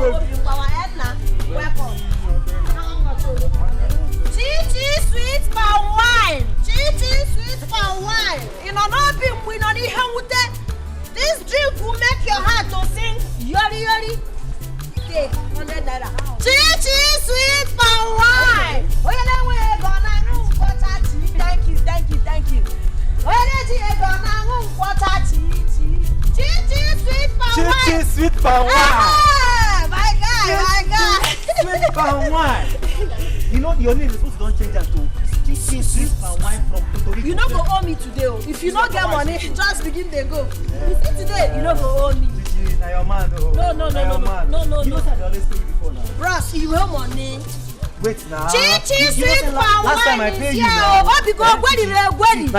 Welcome. Chichi sweet palm wine. Chichi sweet palm wine. You know, not being we not even with that. This drink will make your heart to sing yori yori. Take 100 naira. Chichi sweet palm wine. Oh, you know we're gonna room for Chichi. Thank you. Oh, you gonna room for Chichi. Chichi sweet palm wine. Chichi sweet palm wine. My God. Sweet palm wine. You know your name is supposed to don't change that to Chichi sweet palm wine from Puerto Rico. You don't go owe me today. If you don't get money, just begin to go. You see today, you don't go owe me. Chichi, now your man though. No. You know that they always told you before now. Bros, you owe money. Wait now. Chichi sweet palm wine. Last time I paid you now. Oh, because when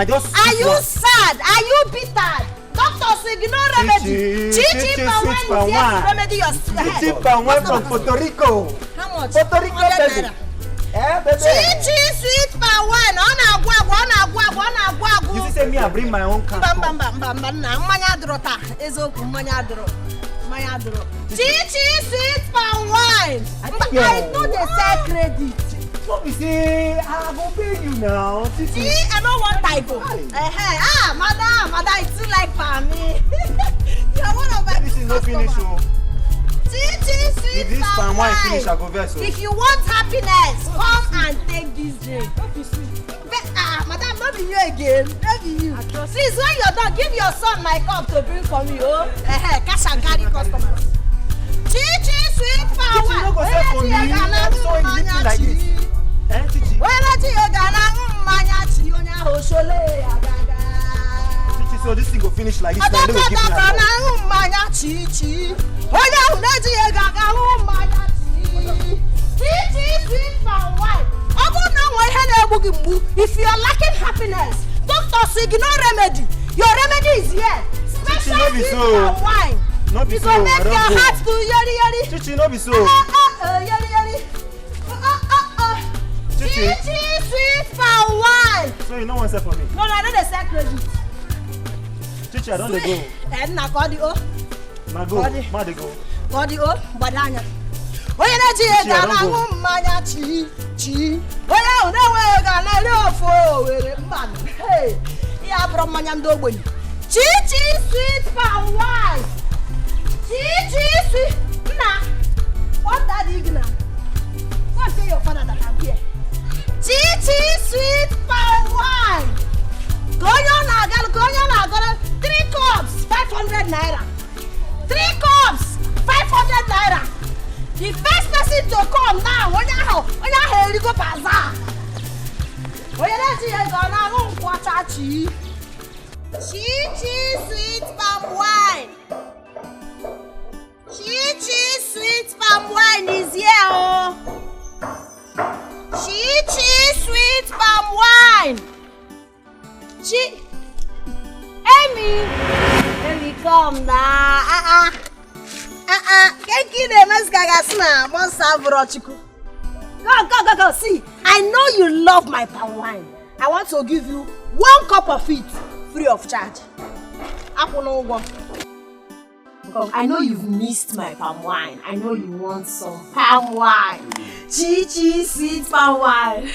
just are you sad? Are you bitter? Doctor say you no remedy. Chichi palm wine is here to remedy your head. Chichi palm wine from Puerto Rico. How much? Puerto Rico, baby. Baby. Chichi sweet palm wine. You say me I bring my own can. Chichi sweet palm wine. I know they sell credit. So you say I go pay you now. See, I don't want typo. Madam, it's too like for me. You're one of my. This is not finished, so. Chichi sweet if this palm wine finish, I go vessel. If you want happiness, come and take this drink. Don't be sweet. Madam, not be you again. Not be you. Please, when you're done, give your son my cup to bring for me. Oh, cash and carry customers. Chichi sweet palm wine. You don't go sell for me. I'm so easy like this. Chichi. Chichi, so this thing go finish like this. Chichi sweet palm wine. If you are lacking happiness, doctor say no remedy. Your remedy is here. Special sweet palm wine. Not be so. You make your heart to yori yori. Chichi, not be so. Yori yori. Chichi sweet palm wine. So you know one sell for me? No, I know they sell credit. Chichi, I don't dey go. Na kodi o. Ma go. Ma dey go. Kodi o, badanya. Oye na ji ega na hu mmanya chi. Oye o na we ega na ri ofo were mbanu. Hey. Ya bro mmanya ndo ogbenyi. Chichi sweet palm wine. Chichi sweet. Na. What that igna? What say your father that I'm here? Chichi sweet palm wine. Go on, 3 cups, 500 naira. 3 cups, 500 naira. The first person to come now, when you go bazaar. When you go Chichi sweet palm wine. Chichi sweet palm wine is here, oh. Chichi sweet palm wine. Amy, come now. Can't kill them as gagasna. Go. See, I know you love my palm wine. I want to give you 1 cup of it free of charge. I know you've missed my palm wine. I know you want some palm wine. Chichi sweet palm wine.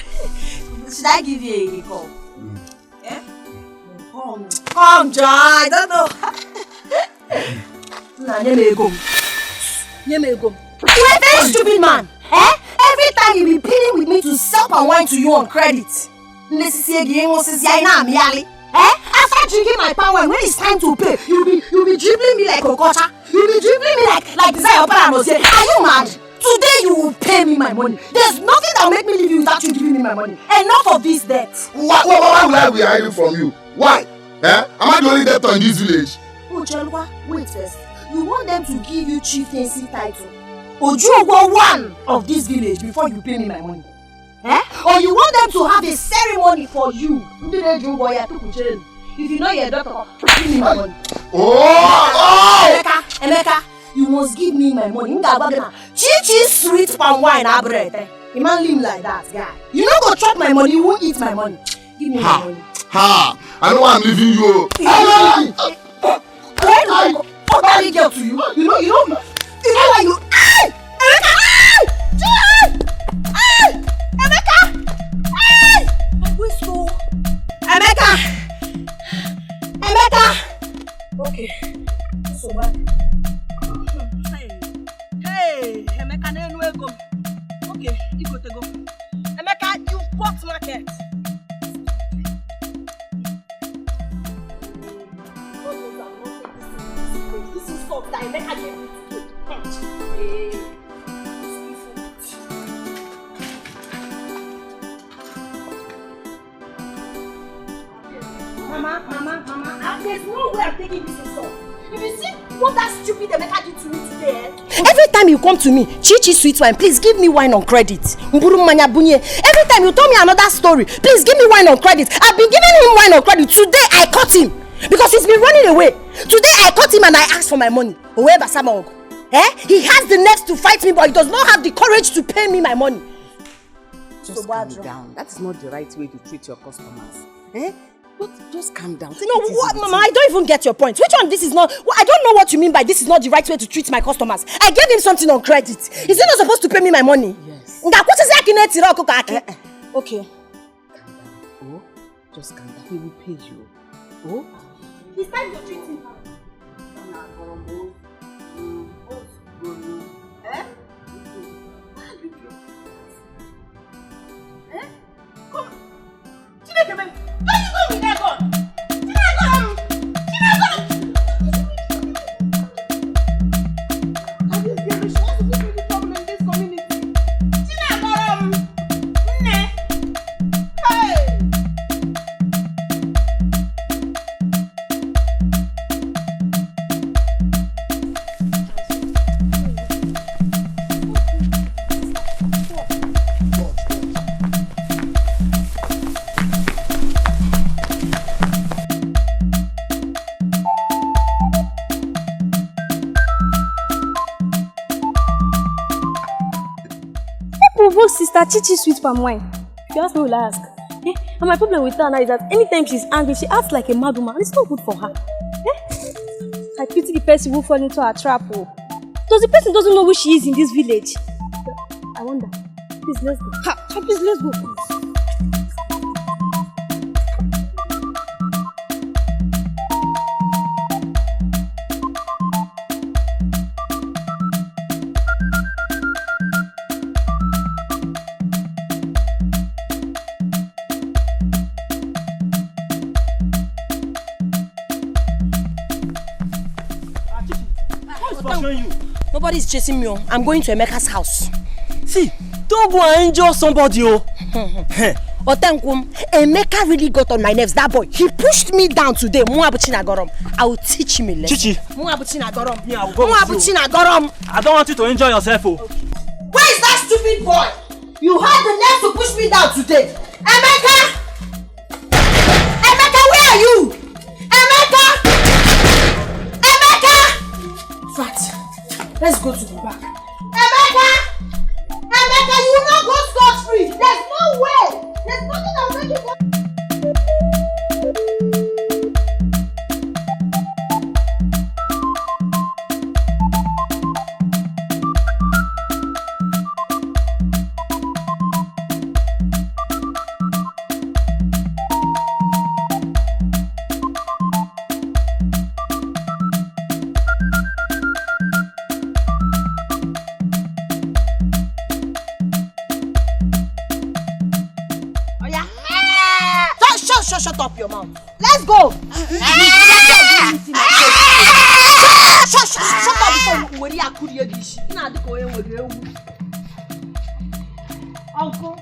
Should I give you a cup? Yeah? Come, John. I don't know. You're a very stupid man. Every time you be pleading with me to sell palm wine to you on credit. After drinking my palm wine, when it's time to pay, you'll be dribbling me like Okocha. You'll be dribbling me like Desire Opera was saying. Are you mad? Today you will pay me my money. There's nothing that will make me leave you without you giving me my money. Enough of this debt. Why will I be hiding from you? Why? Am I the only debtor in this village? Oh, Chelwa, wait first. You want them to give you chieftaincy title? Ojuogwo one of this village before you pay me my money? Or you want them to have a ceremony for you? If you know you're a doctor, give me my money. Oh! Emeka, you must give me my money. Chichi sweet palm wine bread. You man live like that, guy. You don't go chop my money, you won't eat my money. Give me my money. I know I'm leaving you. Why do I go girl to you? You know why you... Emeka na enu ego. Okay, you go to go. Emeka, you bought market. This is stuff that Emeka gave me to do. Mama, there's no way I'm taking this insult. If you see what that stupid Emeka did to me today, every time you come to me, Chichi sweet wine, please give me wine on credit. Every time you tell me another story, please give me wine on credit. I've been giving him wine on credit. Today I caught him because he's been running away. Today I caught him and I asked for my money. He has the nerves to fight me, but he does not have the courage to pay me my money. Just calm down. That is not the right way to treat your customers. But just calm down. No, what, Mama? I don't even get your point. Which one? This is not. I don't know what you mean by this is not the right way to treat my customers. I gave him something on credit. Is he not supposed to pay me my money? Yes. Okay. Calm down. Oh, just calm down. He will pay you. Oh, it's time to treat him. Come. Sister Chichi sweet palm wine. If you ask me, will I ask? And my problem with her now is that anytime she's angry, she acts like a mad woman. It's not good for her. I pity the person who falls into her trap. Because the person doesn't know who she is in this village. I wonder. Please, let's go. Please, let's go. Nobody's chasing me. I'm going to Emeka's house. See, don't go and injure somebody. Otenkum, Emeka really got on my nerves. That boy, he pushed me down today. I will teach him a lesson. Chichi. I don't want you to enjoy yourself. Okay. Where is that stupid boy? You had the nerve to push me down today. Emeka! Emeka, where are you? Emeka! Right. Let's go to the back. Emeka! You will not go scot-free. There's no way. There's nothing that will make you go. Shut up your mouth. Let's go. Shut up before Uncle.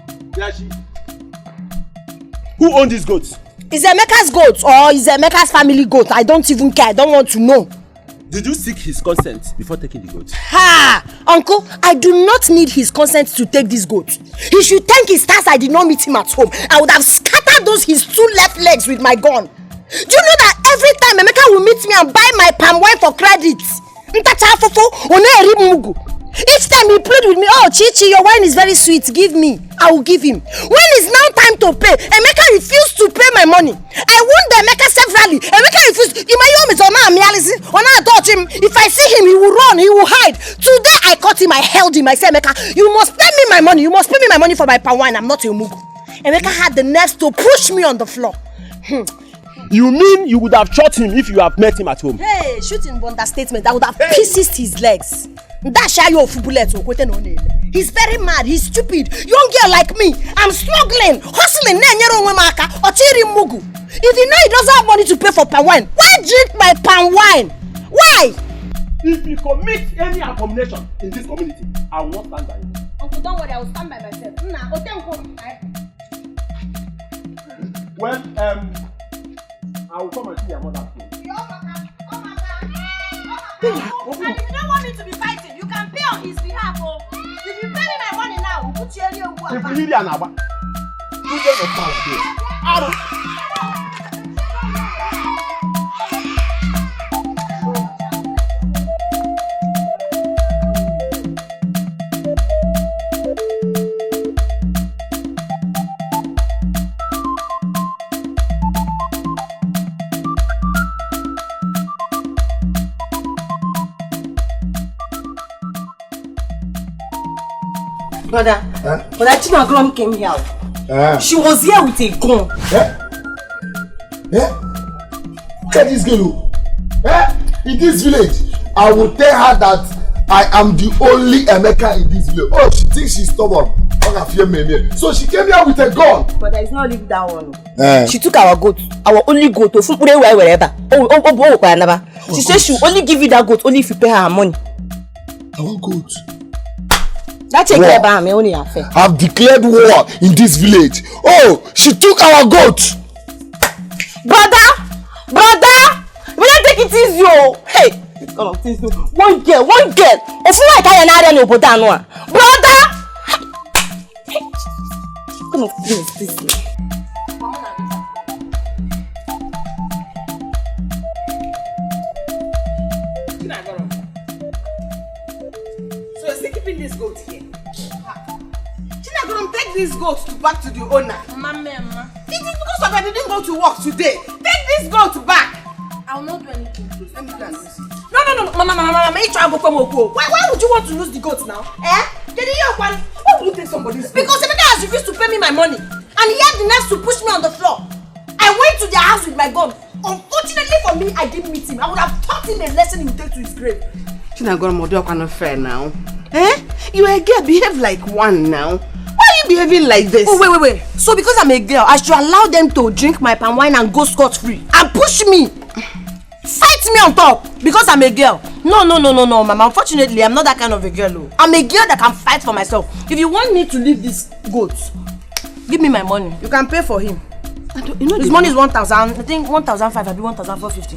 Who owns these goats? Is Emeka's goat or is Emeka's family goat? I don't even care. I don't want to know. Did you seek his consent before taking the goat? Uncle, I do not need his consent to take this goat. He should thank his stars I did not meet him at home. I would have scattered his 2 left legs with my gun. Do you know that every time Emeka will meet me and buy my palm wine for credit? Each time he played with me, oh Chichi, your wine is very sweet, give me. I will give him. When it's now time to pay, Emeka refused to pay my money. I warned Emeka severally. Emeka refused. Touch him. If I see him, he will run, he will hide. Today I caught him, I held him. I said, Emeka, you must pay me my money. You must pay me my money for my palm wine. I'm not a mugu. Emeka had the nerves to push me on the floor. You mean you would have shot him if you have met him at home? Hey, shooting understatement. I would have pieces his legs. That shy of bullet. He's very mad. He's stupid. Young girl like me. I'm struggling, hustling. If you know he doesn't have money to pay for palm wine, why drink my palm wine? Why? If you commit any abomination in this community, I will not stand by you. Uncle, don't worry. I will stand by myself. Well, I will come and see your mother soon. And if you don't want me to be fighting, you can pay on his behalf. Oh. If you pay me my money now, we'll put you in your work. If you need an abba, you get your power here. Brother, Brother Chinagrom came here. She was here with a gun. Look at this girl. In this village, I will tell her that I am the only Emeka in this village. Oh, she thinks she's stubborn. So she came here with a gun. But there is no leave that one. She took our goat, our only goat, to wherever. She said she will only give you that goat only if you pay her money. Our goat. That's a me only affair. I've declared war in this village. Oh, she took our goat. Brother, we don't take it easy, oh. Hey, one girl. If you like I no brother. Come on, please. So you're still keeping this goat here? Chinagrom, take this goat back to the owner. Mama. It is because of I didn't go to work today. Take this goat back. I will not do anything. Let me dance. No, Mama, why would you want to lose the goat now? Why would you take somebody's goat? Because Emeka has refused to pay me my money. And he had the nerve to push me on the floor. I went to their house with my gun. Unfortunately for me, I didn't meet him. I would have taught him a lesson he would take to his grave. Chinagrom, you're not fair now. You are a girl, behave like one now. Why are you behaving like this? Oh, wait. So because I'm a girl, I should allow them to drink my palm wine and go scot-free and push me. Fight me on top because I'm a girl. No, Mama. Unfortunately, I'm not that kind of a girl. Oh. I'm a girl that can fight for myself. If you want me to leave this goat, give me my money. You can pay for him. His money is 1,000. I think 1,500. I'll be 1,450.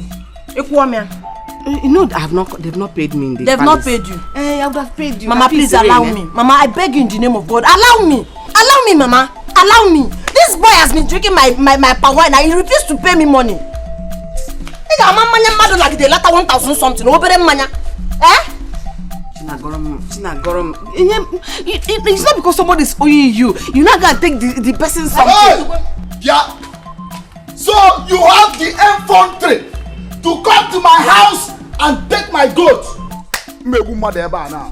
You know, they've not paid me in the They've palace. not paid you. I would have paid you. Mama, please allow me. Mama, I beg you in the name of God. Allow me, Mama. Allow me. This boy has been drinking my palm wine and he refused to pay me money. Like the latter 1,000 something. Chinagrom. It's not because somebody's owing you. You're not gonna take the person's something. Hey! Yeah. So you have the infantry to come to my house and take my goat. Mebu madeba now.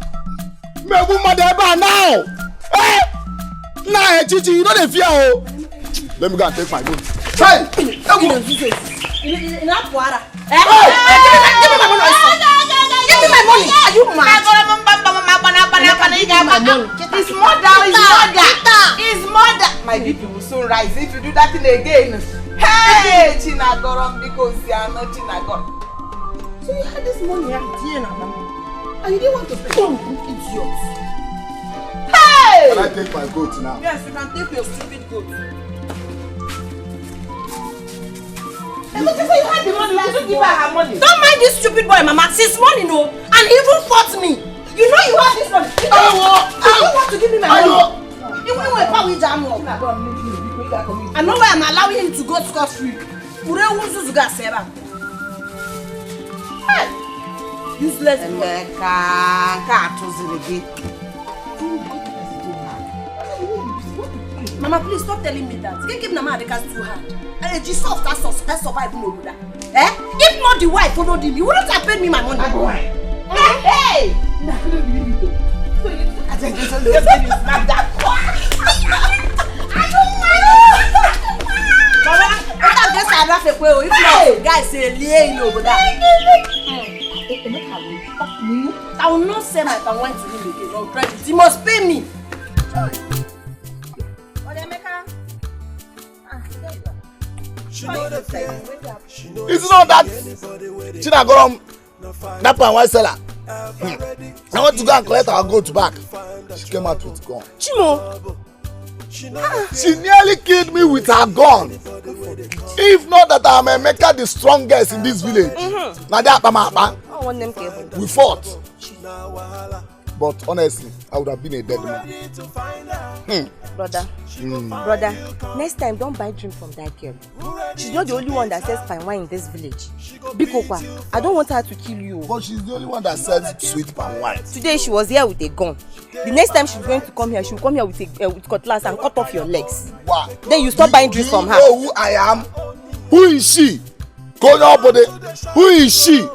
Hey! Nah, Chichi, you know the fear. Oh. Let me go and take my goat. Hey! Give me my money. Are you mad? His mother. My BP will soon rise if you do that thing again. Hey, Chinagrom, because you are not Chinagrom. So you had this money here, and you didn't want to pay. Oh, idiot. Hey! Can I take my goat now? Yes, you can take your stupid goat. And look, you had the money, you didn't give her her money. Don't mind this stupid boy, Mama. Since money, no, and he even fought me. You know you have this money. You don't want to give me my money. You know where power is down. I know why I'm allowing him to go scot-free. Hey! Useless. Mama, please stop telling me that. You can't give Mama the cast too hard. And she soft as survive no that. If not the wife followed him, you wouldn't have paid me my money. Hey! I couldn't believe it though. So you snap that. Mama, I guess I laugh a quail. If not, guys say, Lay, no, but that. I will not sell my palm wine to him again on credit. He must pay me. It's not that China Gorom, that palm wine seller. I want to go and collect our goat back. She came out with gun. Chimo. She nearly killed me with her gun. If not that I'm Emeka the strongest in this village. We fought. But honestly, I would have been a dead man. Brother, next time don't buy drink from that girl. She's not the only one that sells palm wine in this village. Bikokwa, I don't want her to kill you. But she's the only one that sells sweet palm wine. Today she was here with a gun. The next time she's going to come here, she'll come here with cutlass and cut off your legs. Wow. Then you stop buying drinks from her. You know who I am? Who is she? Who is she?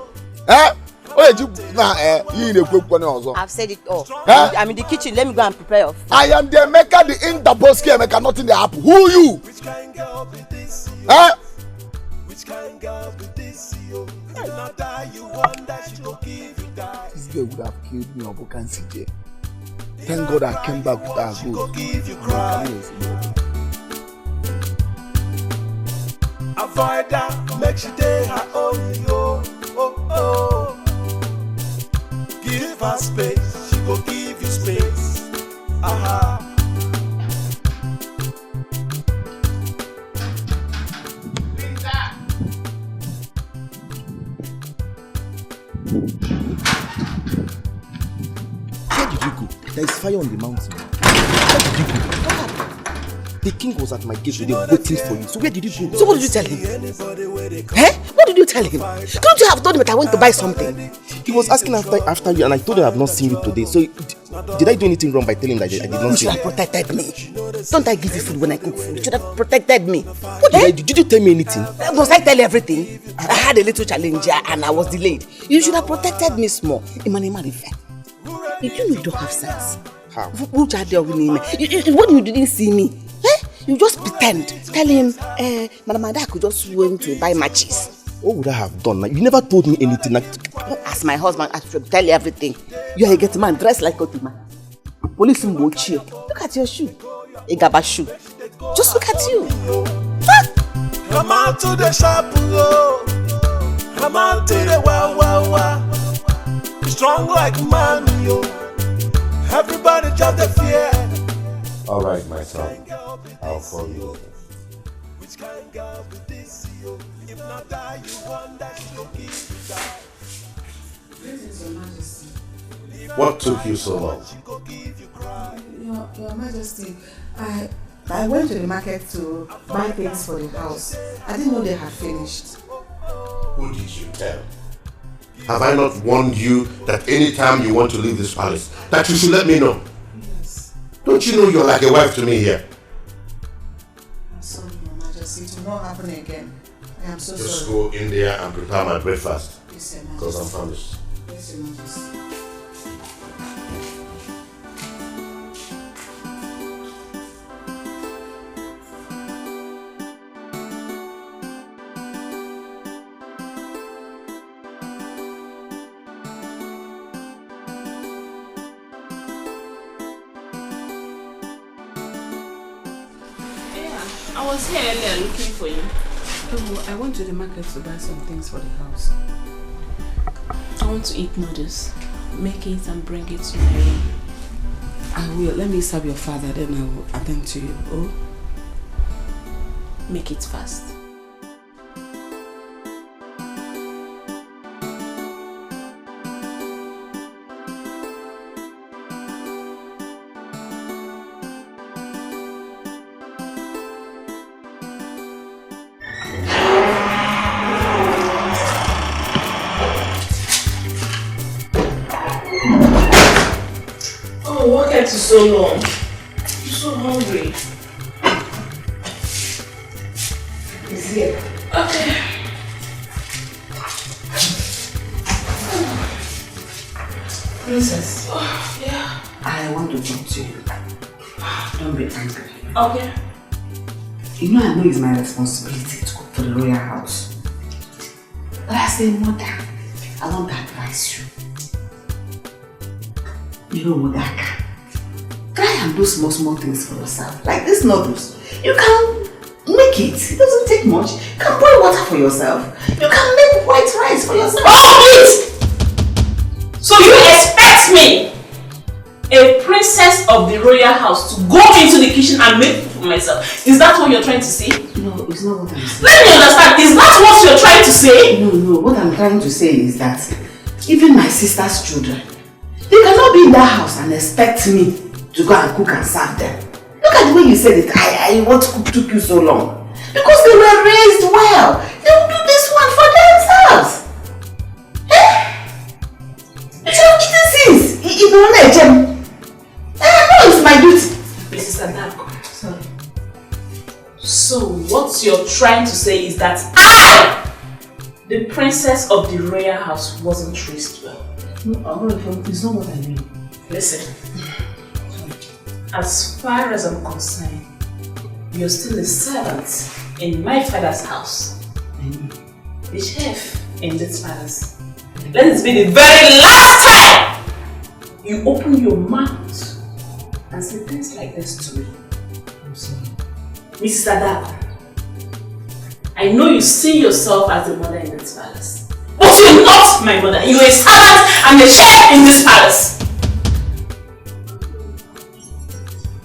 Eh? I've said it all. Huh? I'm in the kitchen. Let me go and prepare your food. I am the Emeka, the Interboski Emeka, nothing the happen. Who are you? Huh? This girl would have killed me on CJ. Thank God I came back with her good. Avoid her, make she day her own, yo. Oh, oh. Give her space, she go give you space. Aha. Where did you go? There is fire on the mountain. Where did you go? The king was at my gate today waiting for you. So where did you go? So what did you tell him? Eh? What did you tell him? Don't you have told him that I went to buy something? He was asking after you, and I told him I have not seen you today. So did I do anything wrong by telling him that I did not You see should you? have protected me. Don't I give you food when I cook food? You should have protected me. What did I do? Did you tell me anything? Must I tell you everything? I had a little challenge and I was delayed. You should have protected me small. Did you know you don't have sense? How? What you didn't see me? Eh? You just pretend. Tell him, Madam Ada could just went to buy matches. What would I have done? You never told me anything. As my husband, I should tell you everything. You are a get man dressed like a man. Police will watch you. Look at your shoe. A gaba shoe. Just look at you. Come out to the shop, oh. Come out to the wow. Strong like man, yo. Everybody just the fear. All right, my son. I'll call you later. Which kind girl be this, yo? If not die, you want that she go give you die. Greetings, Your Majesty. What took you so long? Your Majesty, I went to the market to buy things for the house. I didn't know they had finished. Who did you tell? Have I not warned you that anytime you want to leave this palace, that you should let me know? Yes. Don't you know you're like a wife to me here? I'm sorry, Your Majesty. It will not happen again. I am so Just sorry. go in there and prepare my breakfast. Yes, Your Majesty. Because I'm famished. Yes, Your Majesty. I was here earlier looking for you. Oh, I went to the market to buy some things for the house. I want to eat noodles. Make it and bring it to my room. I will. Let me serve your father, then I will attend to you. Oh? Make it fast. What kept you so long? You're so hungry. It's here. Okay. Princess. Oh, yeah. I want to talk to you. Don't be angry. Okay. You know I know it's my responsibility to cook for the royal house. But as a mother, I want to advise you. You know what, Dikeh? Try and do small things for yourself. Like these noodles. You can make it. It doesn't take much. You can boil water for yourself. You can make white rice for yourself. Oh, it! So you expect me, a princess of the royal house, to go into the kitchen and make food for myself? Is that what you're trying to say? No, it's not what I'm saying. Let me understand. Is that what you're trying to say? No. What I'm trying to say is that even my sister's children, they cannot be in that house and expect me to go and cook and serve them. Look at the way you said it. What took you so long? Because they were raised well. They will do this one for themselves. No, it's my duty. Mrs. Adako. Sorry. So what you're trying to say is that I, the princess of the royal house, wasn't raised well. No, it's not what I mean. Listen. As far as I'm concerned, you're still a servant in my father's house. The chef in this palace. Let it be the very last time you open your mouth and say things like this to me. I'm sorry. Mrs. Adako, I know you see yourself as the mother in this palace. But you're not my mother. You're a servant and a chef in this palace.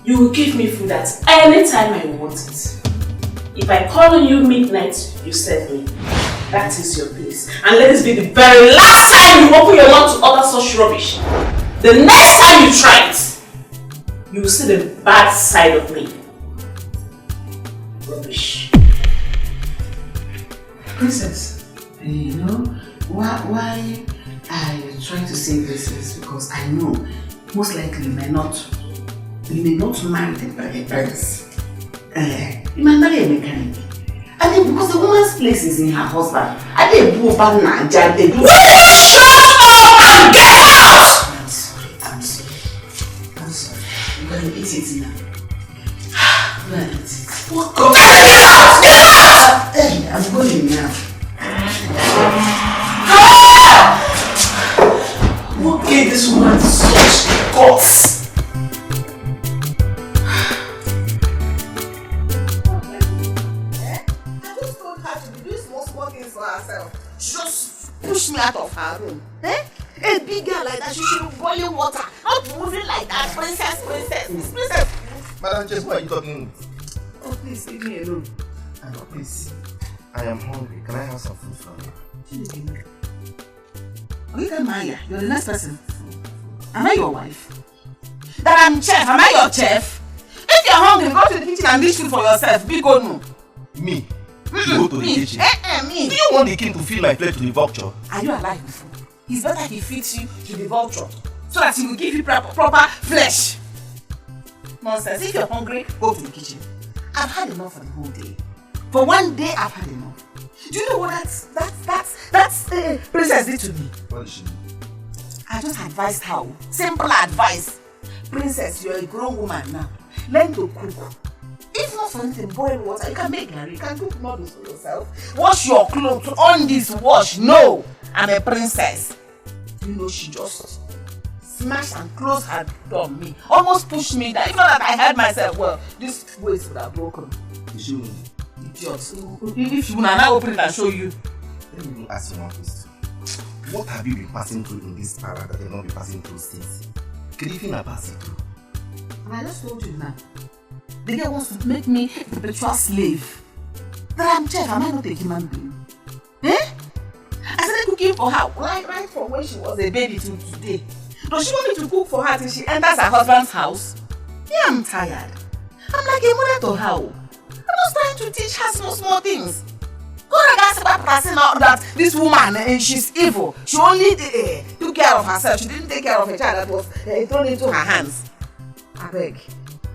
You will give me food at any time I want it. If I call on you midnight, you serve me. That is your place. And let this be the very last time you open your mouth to utter such rubbish. The next time you try it, you will see the bad side of me. Rubbish. Princess, you know why I try to say this is because I know most likely you may not marry the prince. You might marry a mechanic. And then because the woman's place is in her husband, and they do over Naija, they do. Will you shut up and get out? I'm sorry. I'm gonna eat it now. I'm gonna eat it. What? Go get out! Get out! Hey, I'm going now. What gave this woman such guts? Just push me out of her room. A big girl like that, she should be boiling water, not moving like that. Princess. Madam Jess, who are you talking? Oh, please, leave me alone. Please, I am hungry. Can I have some food from you? Okay, Maya, you're the next person. Am I your wife? That I'm chef, am I your chef? If you're hungry, go to the kitchen and dish food for yourself. Big or no? Me? Go to the kitchen? Me. Do you want the king to feed my plate to the vulture? Are you alive before? It's better he feeds you to the vulture so that he will give you proper flesh. Nonsense. If you're hungry, go to the kitchen. I've had enough for the whole day. For one day, I've had enough. Do you know what that's Princess did to me? What did she do? I just advised her. Simple advice. Princess, you're a grown woman now. Learn to cook. If not for anything, boil water. You can make curry. You can cook noodles for yourself. Wash your clothes. On this wash. No, I'm a princess. You know, she just smashed and closed her door on me. Almost pushed me down. If not that I held myself well, this waist would have broken. Did she win? Idiot. If you will now open it and show you. Let me ask you one question. What have you been passing through in this para that you've not been passing through since? Could you feel my passing through? And I just told you now. The girl wants to make me a perpetual slave. That I'm chef, am I not a human being? I started cooking for her right from when she was a baby to today. Does she want me to cook for her till she enters her husband's house? Yeah, I'm tired. I'm like a mother to her. I'm just trying to teach her small things. That this woman, she's evil. She only took care of herself. She didn't take care of a child that was thrown into her hands. I beg,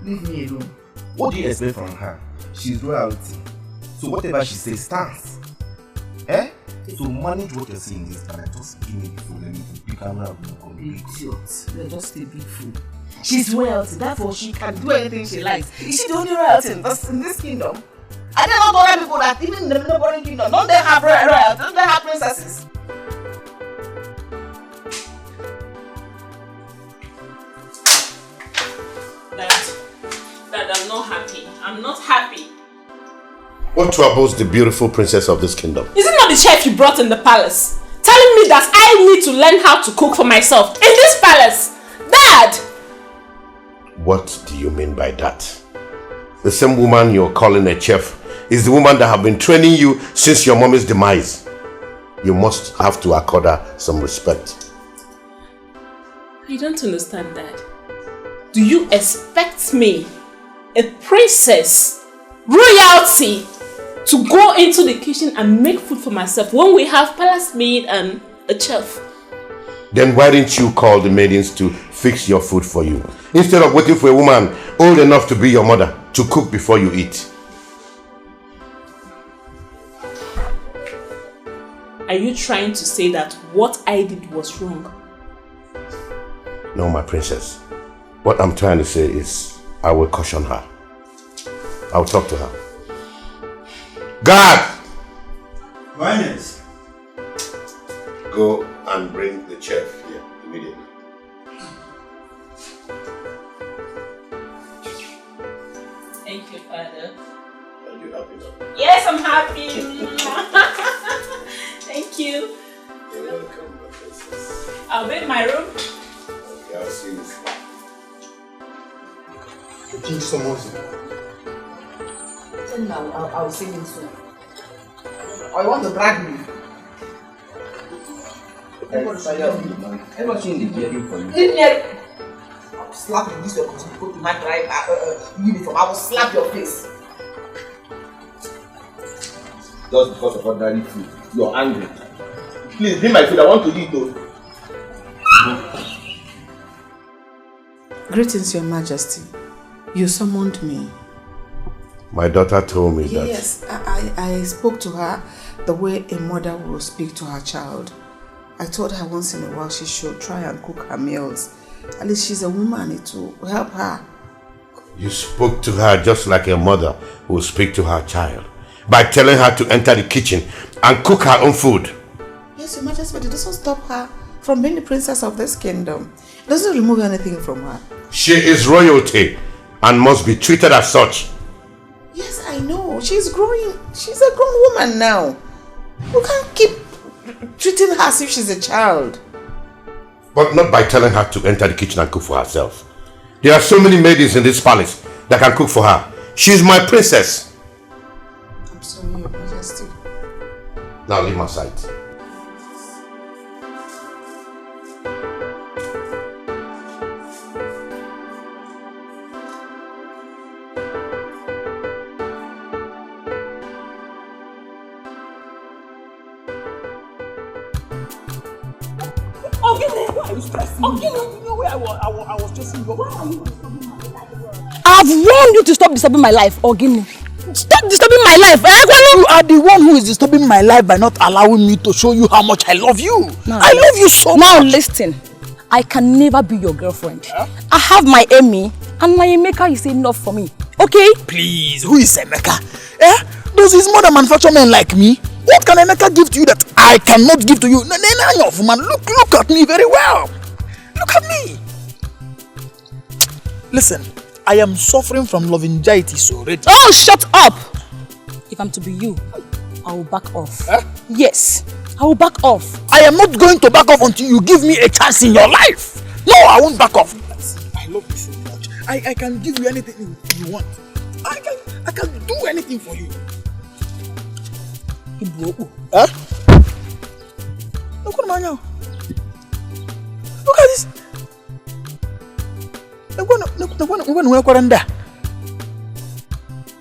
leave me alone. What do you expect from her? She's royalty. So whatever she says stands. So manage what you're saying in this para. Just give me the food and you can have no complete. Idiot. You're just a big fool. She's royalty, therefore she can do anything she likes. Is she the only royalty in this kingdom? I don't know other people that even in the neighboring kingdom, don't they have royalty? Don't they have princesses? Dad, I'm not happy. I'm not happy. What troubles the beautiful princess of this kingdom? Is it not the chef you brought in the palace? Telling me that I need to learn how to cook for myself in this palace? Dad! What do you mean by that? The same woman you're calling a chef is the woman that have been training you since your mommy's demise. You must have to accord her some respect. I don't understand, Dad. Do you expect me, a princess, royalty, to go into the kitchen and make food for myself when we have palace maid and a chef? Then why didn't you call the maidens to fix your food for you? Instead of waiting for a woman old enough to be your mother to cook before you eat. Are you trying to say that what I did was wrong? No, my princess. What I'm trying to say is, I will caution her. I'll talk to her. Guard! Minus. Go and bring the chef here immediately. Thank you, Father. Are you happy now? Yes, I'm happy. Thank you. You're welcome, my princess. I'll be in my room. Okay, I'll see you. Teach someone. Tell me, I'll see him soon. Or you want to drag me? I'll slap you. This way, because you put my uniform. I will slap your face. Just because of ordinary food, you're angry. Please, bring my food. I want to eat though. Greetings, Your Majesty. You summoned me. My daughter told me that. Yes, I spoke to her the way a mother will speak to her child. I told her once in a while she should try and cook her meals. At least she's a woman, it will help her. You spoke to her just like a mother will speak to her child, by telling her to enter the kitchen and cook her own food. Yes, Your Majesty, but it doesn't stop her from being the princess of this kingdom. It doesn't remove anything from her. She is royalty and must be treated as such. Yes, I know. She's growing. She's a grown woman now. You can't keep treating her as if she's a child. But not by telling her to enter the kitchen and cook for herself. There are so many maidens in this palace that can cook for her. She's my princess. I'm sorry, Your Majesty. Now leave my sight. I've warned you to stop disturbing my life, Ogini. Stop disturbing my life. You are the one who is disturbing my life by not allowing me to show you how much I love you. I love you so much. Now listen, I can never be your girlfriend. I have my Emmy, and my Emeka is enough for me. Okay? Please, who is Emeka? Does his mother manufacture men like me? What can Emeka give to you that I cannot give to you? Man, look at me very well. Look at me. Listen, I am suffering from love anxiety already. Oh, shut up! If I'm to be you, I will back off. Yes, I will back off. I am not going to back off until you give me a chance in your life. No, I won't back off. I love you so much. I can give you anything you want. I can do anything for you. Huh? Look at this.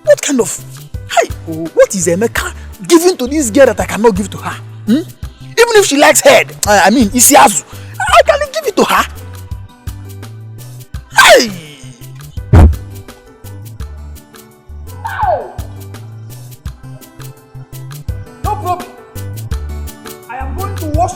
What kind of... Hi, what is Emeka giving to this girl that I cannot give to her? Even if she likes head, Isiazu, I can give it to her. Hey! No problem. I am going to wash.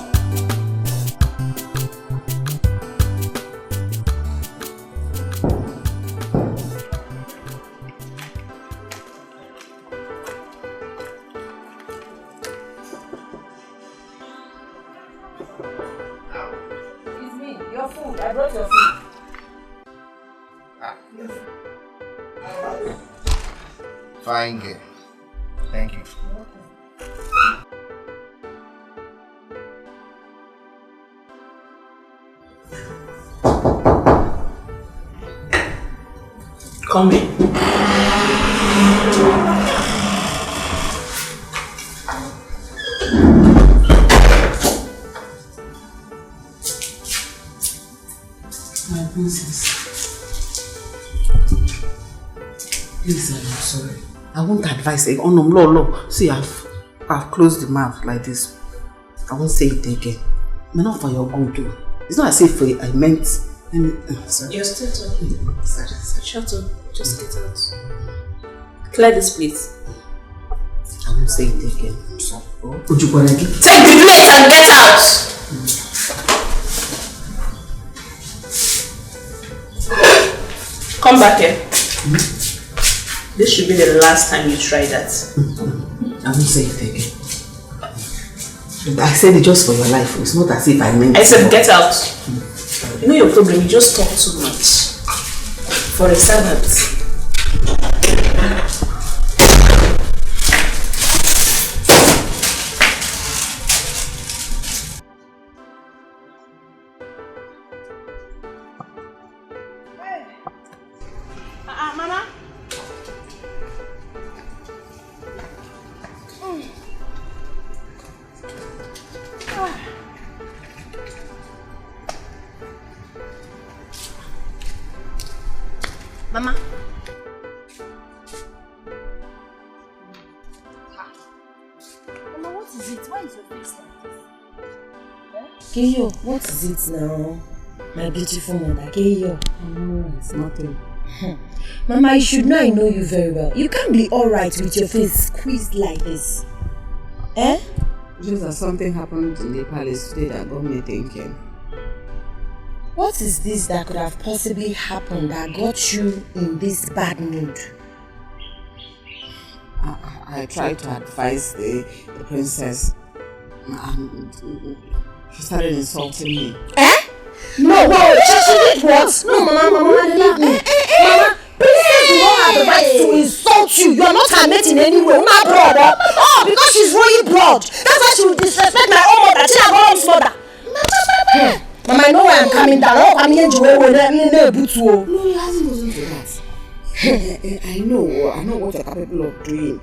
Excuse me, your food. I brought your food. Fine girl. Thank you. Come in. My princess. Please, I'm sorry. I won't advise it. Oh no, no. See, I've closed the mouth like this. I won't say it again. But not for your good, too. It's not as if I meant. Sorry. You're still talking. Sorry. Shut up. Just get out. Clear this place. I won't say it again. I'm sorry. Take the plate and get out! Come back here. This should be the last time you try that. I won't say it again. I said it just for your life. It's not as if I meant it. I said get out. You know your problem, you just talk too much. For a servant. Mama. Mama. Mama, what is it? Why is your face like this? Keyo, what is it now? My beautiful mother, Keyo. No, it's nothing. Mama, you should know I know you very well. You can't be alright with your face squeezed like this. Eh? Just that something happened in the palace today that got me thinking. What is this that could have possibly happened that got you in this bad mood? I tried to advise the princess and she started insulting me. Eh? No, she did what? No, Mama, leave me. Mama, princess do not have the right to insult you. You are not her mate in any way. My brother. Oh, because she's royal blood. That's why she will disrespect my own mother. She's my own mother. Mama, I know where I'm coming down. Oh, I'm here to No, it hasn't gotten to that. I know what you're capable of doing.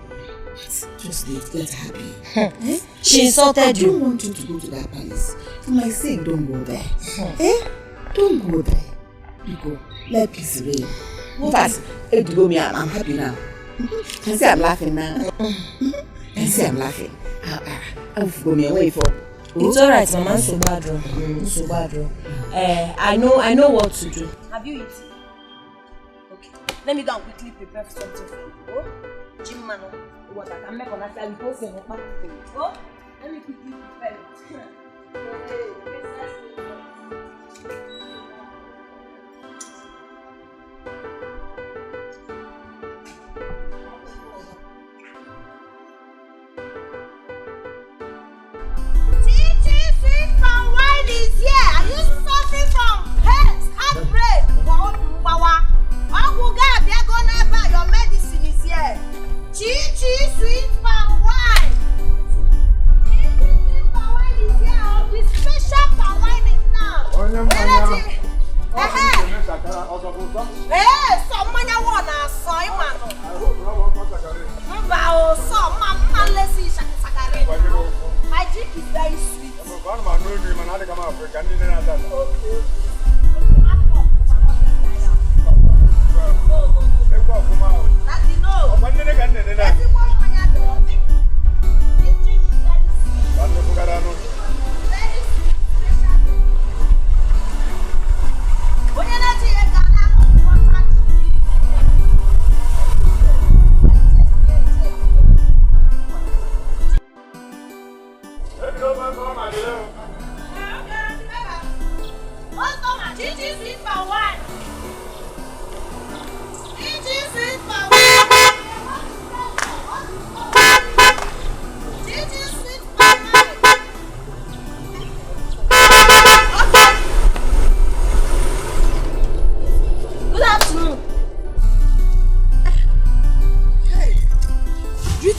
Just let her be. She insulted you. I don't want you to go to that palace. For my sake, don't go there. Don't go there. You go. Let peace reign. In fact, I'm happy now. Can see I'm laughing now. Can see I'm laughing. I'll go me away for. It's alright, Mama. So bad. I know what to do. Have you eaten? Okay. Let me go and quickly prepare something for you. Oh, Jim Mano, what I can make on that side. Oh, let me quickly prepare it. Chichi, sweet palm wine is here. Are you suffering from heartbreak? Your medicine is here. Chichi, sweet palm wine. Chichi, sweet palm wine is here. The special palm wine is now. Someone wanna say, man. My drink is very sweet.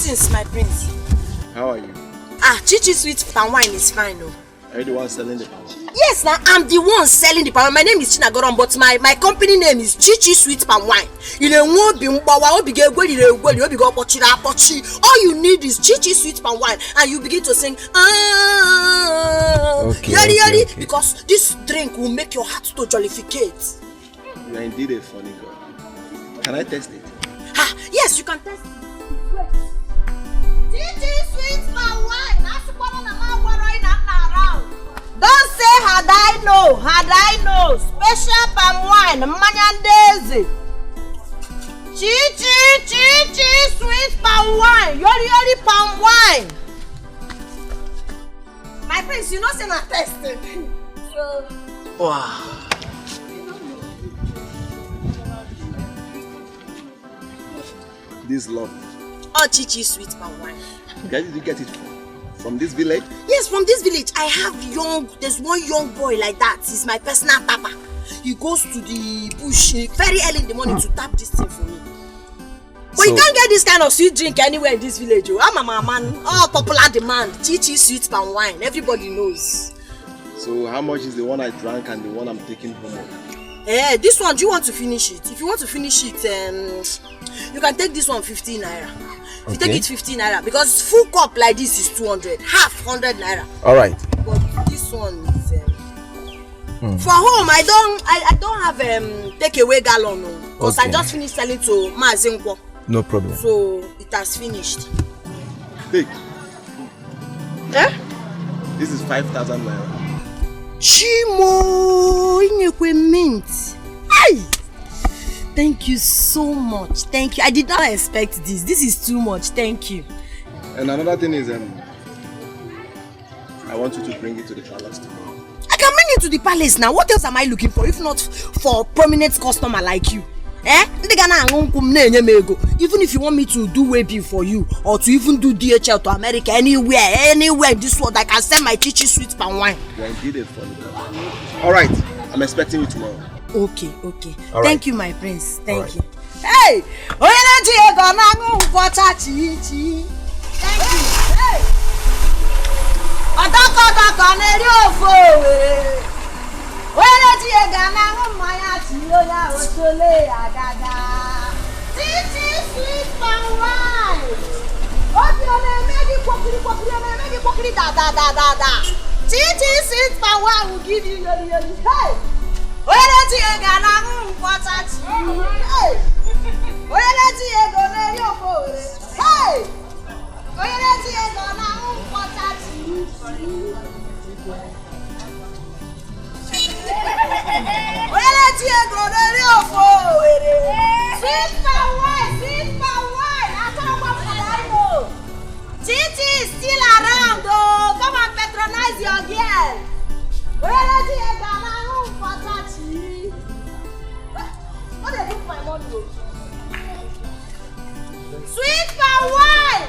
Greetings, my prince. How are you? Chichi sweet palm wine is fine, no? Are you the one selling the palm? Yes, now I'm the one selling the palm wine. My name is Chinagoron, but my company name is Chichi Sweet Palm Wine. All you need is Chichi Sweet Palm Wine, and you begin to sing Okay. because this drink will make your heart to jollificate. You are indeed a funny girl. Can I test it? Yes, you can test it. Chichi Sweet Palm Wine. Don't say had I know. Special palm wine, Manyandezi. Chichi sweet palm wine. Yori palm wine. My prince, you know say na testing. Wow. This love. Chichi sweet palm wine. Where did you get it from this village? Yes, from this village. I have there's one young boy like that. He's my personal tapper. He goes to the bush very early in the morning to tap this thing for me. But you can't get this kind of sweet drink anywhere in this village. I'm a man. Popular demand. Chichi sweet palm wine. Everybody knows. So how much is the one I drank and the one I'm taking home? This one, do you want to finish it? If you want to finish it, you can take this one 15 naira. If you take it 15 naira, because full cup like this is 200, half 100 naira. Alright. But this one is for home. I don't have takeaway gallon, because I just finished selling to Mazinkwo. No problem. So it has finished. Hey. This is 5,000 naira. Chimo, inekwe mint. Ay! Thank you so much. Thank you. I did not expect this. This is too much. Thank you. And another thing is, I want you to bring it to the palace tomorrow. I can bring it to the palace now. What else am I looking for if not for a prominent customer like you? Even if you want me to do webby for you, or to even do DHL to America, anywhere in this world, I can send my Chichi sweet palm wine. You are indeed a funny girl. Alright, I'm expecting you tomorrow. Okay. All Thank you, my prince. Thank you. Hey! Thank you. Hey! Chichi sweet palm wine. Chichi sweet palm wine will give you yori. Hey! Chichi is still around, oh. Come and patronize your girl. What did I do for my money? Sweet palm wine.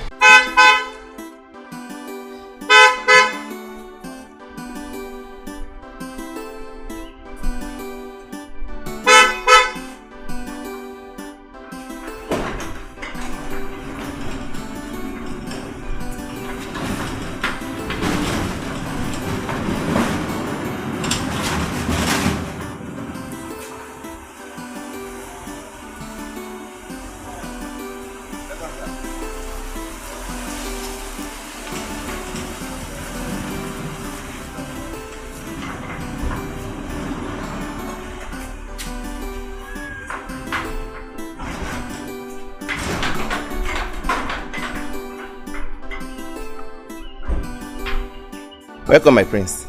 Welcome, my prince.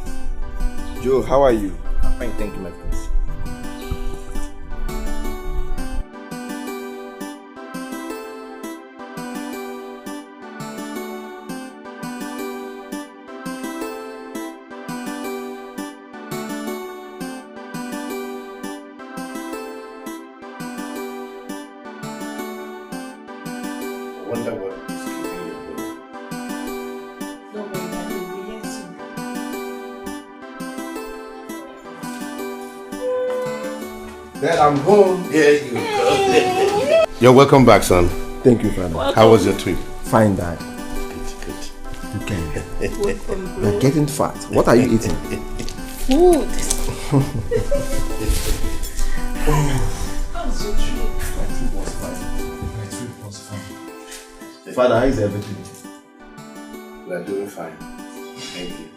Joe, how are you? I'm fine, thank you, my prince. I wonder what is keeping you home. Don't worry, I will be here soon. Dad, I'm home. There you go. You're welcome back, son. Thank you, Father. How was your trip? Fine, Dad. Okay. You're getting fat. What are you eating? Food. Father, how is everything? We are doing fine. Thank you.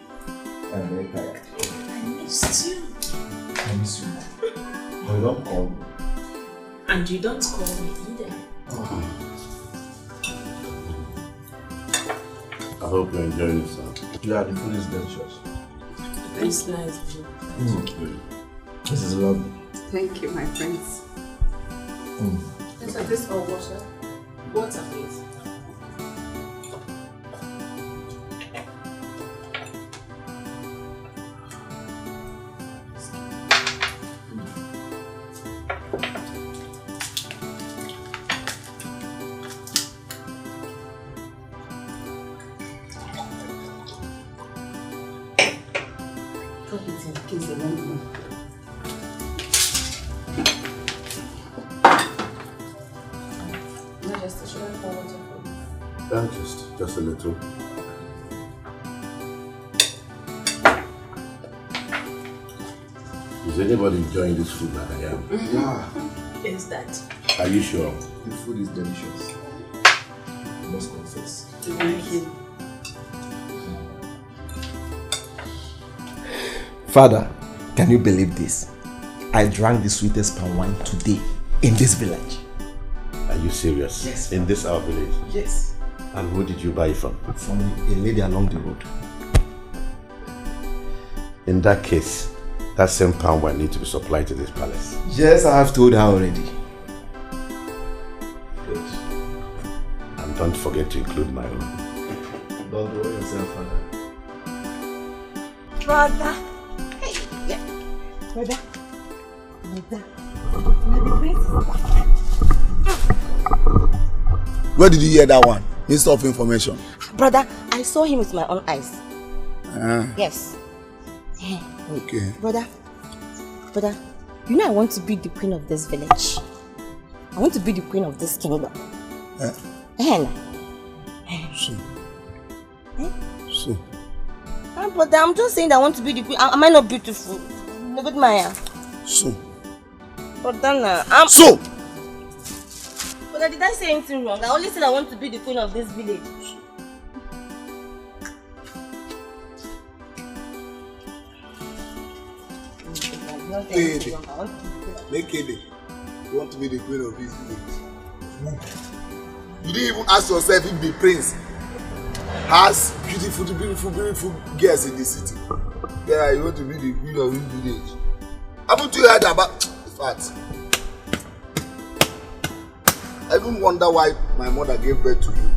I'm very tired. I missed you. I miss you. But you don't call me. And you don't call me either. I hope you're enjoying yourself. Yeah, the food is delicious. It's nice. This is lovely. Thank you, my friends. Is this all water? Water, please. Just a little. Is anybody enjoying this food like I am? Yeah. Is that? Are you sure? The food is delicious. I must confess. Thank you. Father, can you believe this? I drank the sweetest palm wine today in this village. Are you serious? Yes. In this our village? Yes. And who did you buy it from? From a lady along the road. In that case, that same palm wine needs to be supplied to this palace. Yes, I have told her already. Good. And don't forget to include my own. Don't worry yourself, Father. Brother. Hey, yeah. Brother. Where did you hear that one? Minister of Information. Brother, I saw him with my own eyes. Yes. Okay. Brother, you know I want to be the queen of this village. I want to be the queen of this kingdom. So. Brother, I'm just saying that I want to be the queen. Am I not beautiful? Look at my So. Brother, So. Brother, did I say anything wrong? I only said I want to be the queen of this village. Naked. You want to be the queen of this village? You didn't even ask yourself if the prince has beautiful girls in the city. Yeah, you want to be the queen of this village. Haven't you heard about the fact? I even wonder why my mother gave birth to you.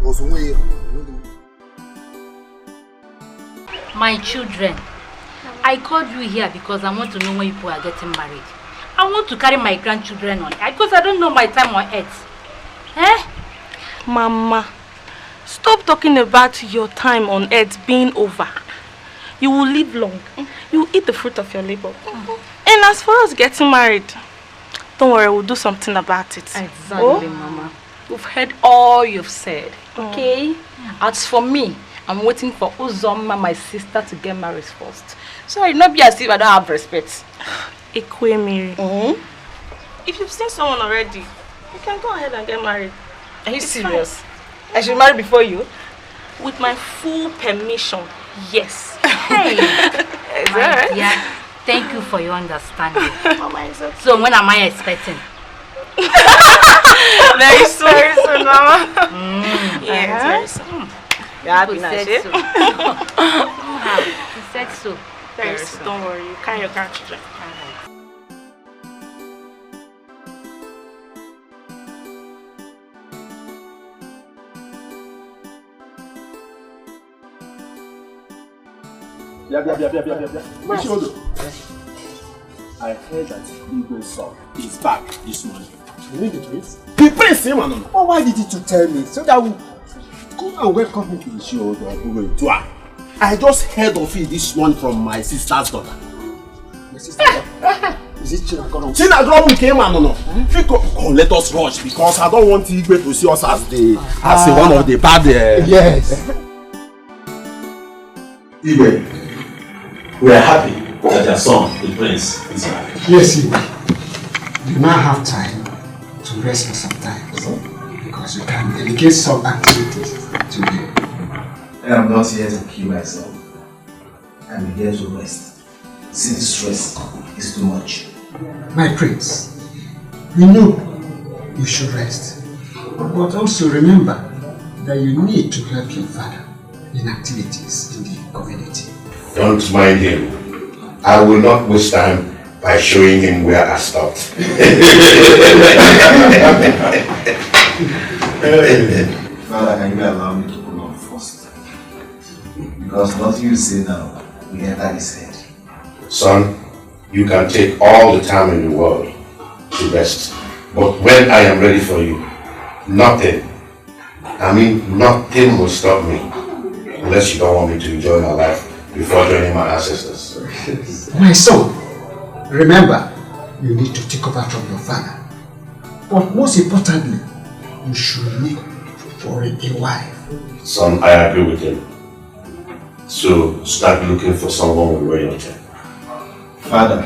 Was my children, I called you here because I want to know when people are getting married. I want to carry my grandchildren on because I don't know my time on earth. Mama, stop talking about your time on earth being over. You will live long. You will eat the fruit of your labor. And as far as getting married, don't worry, we'll do something about it. Exactly, Mama. We've heard all you've said. Okay? As for me, I'm waiting for Uzoma, my sister, to get married first. So it not be as if I don't have respect. Ikwe Miri. If you've seen someone already, you can go ahead and get married. Are you serious? Fine. I should marry before you? With my full permission, yes. Hey! Is that right? Yeah. Thank you for your understanding. Mama, it's okay. So when am I expecting? Very soon, Mama. Yes, very soon. You're happy now, You said so. Very soon. Don't worry, you carry your grandchildren. Yeah. I heard that Igbo's son is back this morning. You mean the twins? The prince, man. Oh, why did you tell me? So that we come and welcome him to the show. I just heard of it this morning from my sister's daughter. My sister's daughter? Is it Chinagoro? Chinagoro came and no. Come, let us rush because I don't want Igwe to see us as one of the bad. Yes. Igwe, we are happy that your son, the prince, is back. Yes, Igwe. You now have time to rest for some time. Because you can delegate some activities to you. I am not here to kill myself. I'm here to rest. Since stress is too much. My prince, we know you should rest. But also remember that you need to help your father in activities in the community. Don't mind him. I will not waste time by showing him where I stopped. Father, can you allow me to go on first? Because nothing you say now will enter his head. Son, you can take all the time in the world to rest. But when I am ready for you, nothing will stop me. Unless you don't want me to enjoy my life before joining my ancestors. My son, remember, you need to take over from your father. But most importantly, you should look for a wife. Son, I agree with him. So start looking for someone with royalty. Father,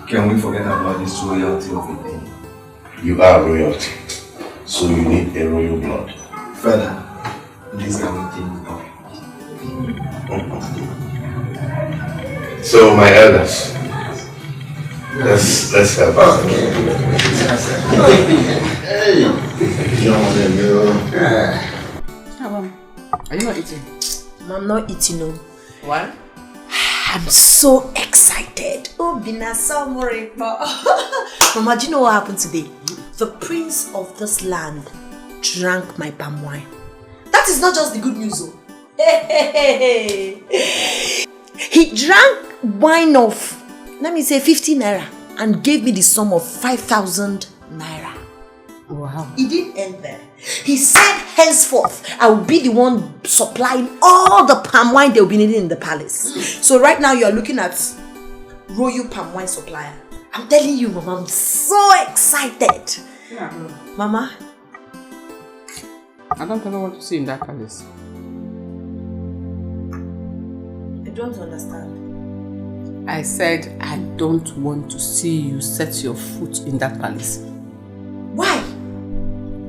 can we forget about this royalty of a thing? You are royalty, so you need a royal blood. Father, please can we think now? So my elders, let's help us. Hey, are you not eating? I'm not eating, no. Why? I'm so excited. Oh, Mama, do you know what happened today? The prince of this land drank my palm wine. That is not just the good news, though. He drank wine of, let me say, 50 naira and gave me the sum of 5,000 naira. Wow. He didn't end there. He said, henceforth, I will be the one supplying all the palm wine they will be needing in the palace. So right now, you are looking at royal palm wine supplier. I'm telling you, Mama, I'm so excited. Yeah. Mama? I don't ever want to see you in that palace. I don't understand. I said I don't want to see you set your foot in that palace. Why?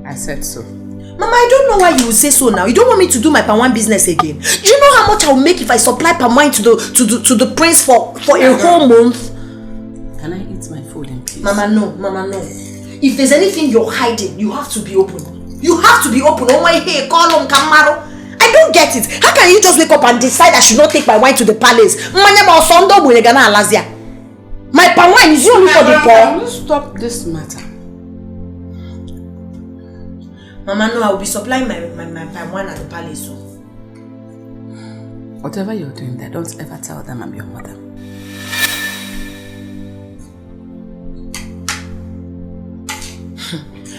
I said so. Mama, I don't know why you will say so now. You don't want me to do my palm wine business again. Do you know how much I will make if I supply palm wine to the prince for a whole month? Can I eat my food in peace? Mama, no. Mama, no. If there's anything you're hiding, you have to be open. You have to be open. Oh my, hey, call on Kamaro. I don't get it. How can you just wake up and decide I should not take my wine to the palace? My palm wine is only for the poor. Can you stop this matter? Mama, no, I will be supplying my palm wine at the palace. So. Whatever you're doing there, don't ever tell them I'm your mother.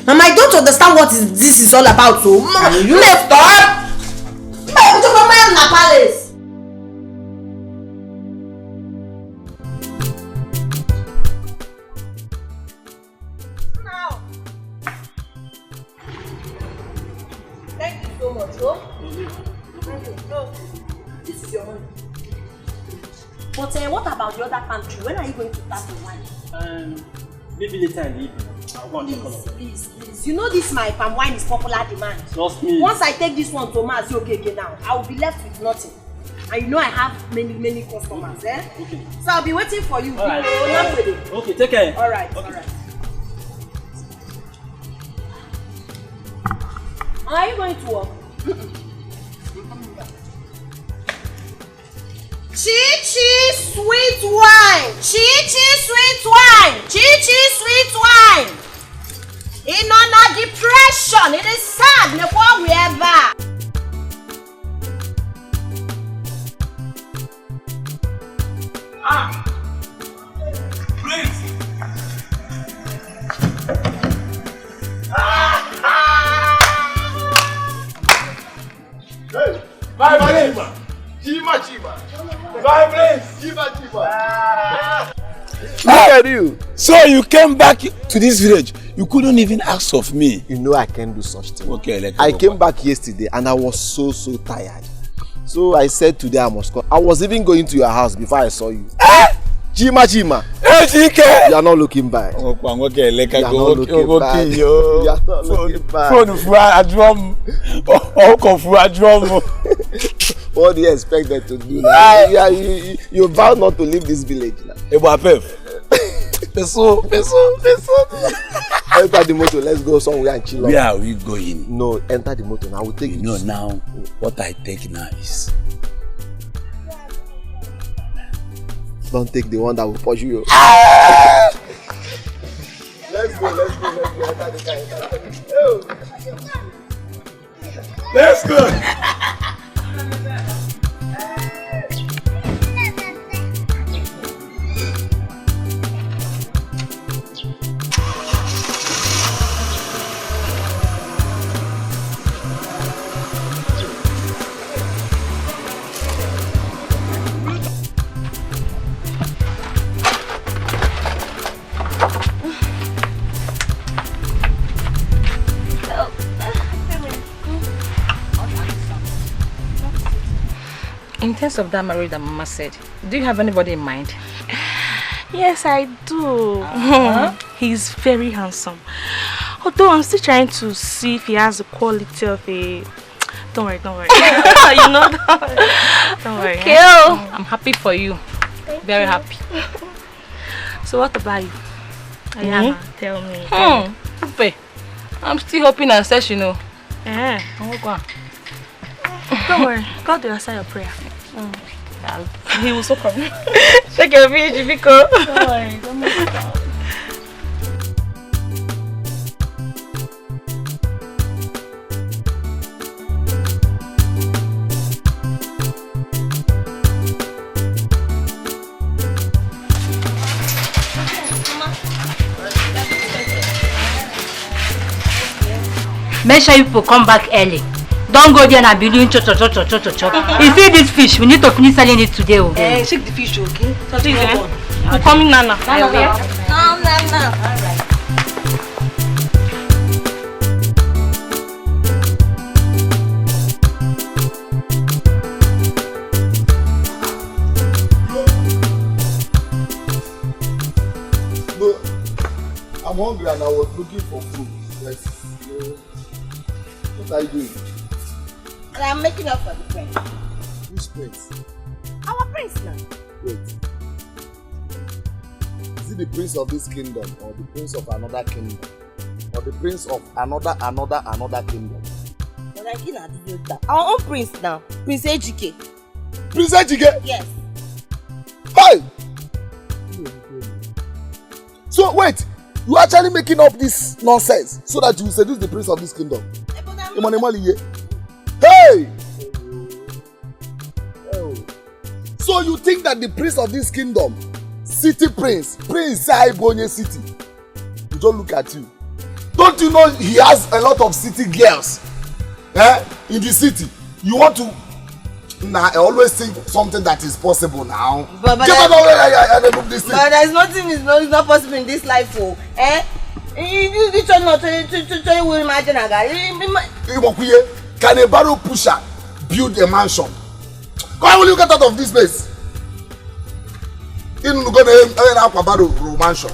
Mama, I don't understand what this is all about. So, Mama, you stop. Mama, I'm in the palace. Thank you so much, oh. This is your money. But what about the other pantry? When are you going to start the wine? Maybe later in the evening. Please. You know this my palm wine is popular demand. Trust me. Once I take this one to Mass, okay now, I will be left with nothing. And you know I have many customers, eh? Okay. So I'll be waiting for you. Alright. Okay, take care. Alright. Are you going to work? Chichi sweet wine. Chichi sweet wine. Chichi sweet wine. In on depression, it is sad. Never we ever. Prince. Hey, my name. Chiba. My place. Chiba. for you. So you came back to this village. You couldn't even ask of me. You know I can't do such thing. Okay, I came back yesterday and I was so tired. So I said today I must come. I was even going to your house before I saw you. Chima. Hey, Dikeh. You are not looking back. You are not looking back. You are not looking back. What do you expect them to do now? You vow not to leave this village now. Peso. Enter the motor. Let's go somewhere and chill out. Where are we going? No, enter the motor. I will take it. No, now what I take now is. Don't take the one that will push you. Let's go. Enter the car. Let's go. In terms of that marriage that Mama said, do you have anybody in mind? Yes, I do. He's very handsome. Although I'm still trying to see if he has the quality of a... Don't worry. You know that. Don't worry. Okay. I'm happy for you. Very happy. So what about you? Ayana, tell me. I'm still hoping and searching, you know. Don't worry. God will answer your prayer. He will so come. Check your video, Biko. Don't worry. Don't make it out. Make sure people come back early. Don't go there and be doing chop. If you eat this fish, we need to finish selling it today. Okay? Shake the fish, okay? We're coming, Nana. No. Alright. No, I'm hungry and I was looking for food. Yes. What are you doing? And I'm making up for the prince. Which prince? Our prince now. Wait. Is it the prince of this kingdom or the prince of another kingdom? Or the prince of another kingdom? But I cannot do that. Our own prince now. Prince Ejike. Prince Ejike? Yes. Hey! So wait, you are actually making up this nonsense so that you will seduce the prince of this kingdom? Hey! So you think that the prince of this kingdom, city prince Saibonye city, you don't look at you. Don't you know he has a lot of city girls in the city? You want to I always think something that is possible now. But there's nothing is not possible in this life. You not to imagine a guy. Can a barrel pusher build a mansion? Why will you get out of this place? You go to a barrel mansion.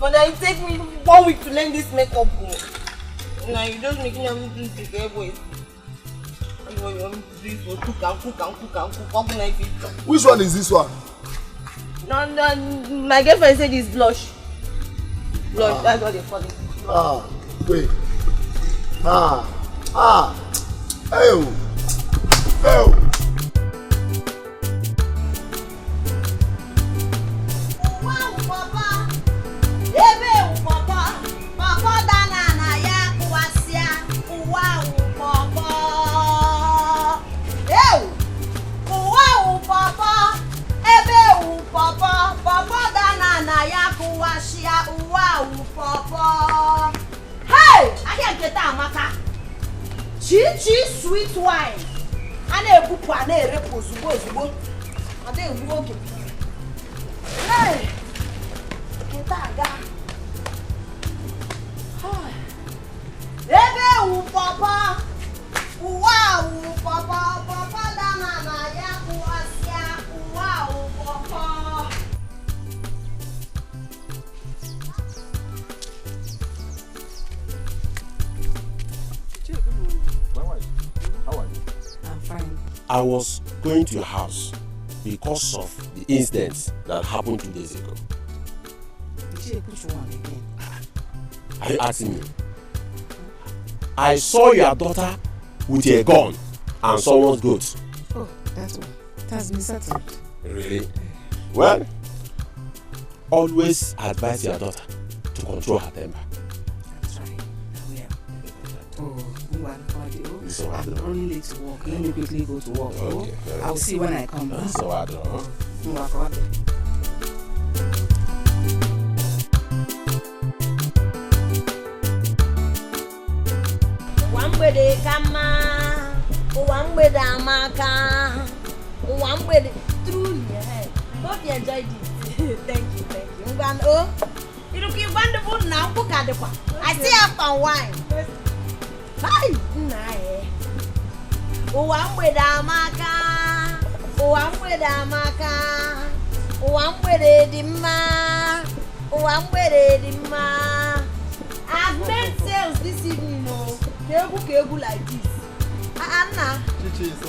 But it take me 1 week to learn this makeup. Now you just making them do this boys. Which one is this one? No, my girlfriend said it's blush. Blush, that's what they call it. Wait. Hey! I can't get that, Maka. Chichi sweet wine. I never put one there. Repose. I didn't walk it. Hey! Papa. Wow, Papa, Papa, Dana, Yaku, Asia, wow, Papa. My wife, how are you? I'm fine. I was going to your house because of the incident that happened 2 days ago. Did you push one again? Are you asking me? I saw your daughter with a gun and someone's goat. Oh, that's one. That's been settled. Really? Well, always advise your daughter to control her temper. That's right. I will. Oh, So I'm running late to work. Let me quickly go to work. Okay. I'll see when I come back. So I don't know. Wambede kama, wambede amaka, wambede truly. Hope you enjoyed it. Thank you. Oh, you look wonderful now. I see up wine. Hi, nae. Wambede amaka, wambede amaka, wambede dimma, wambede dimma. I've made sales this evening, no. Kegu like this. Anna. Chichi is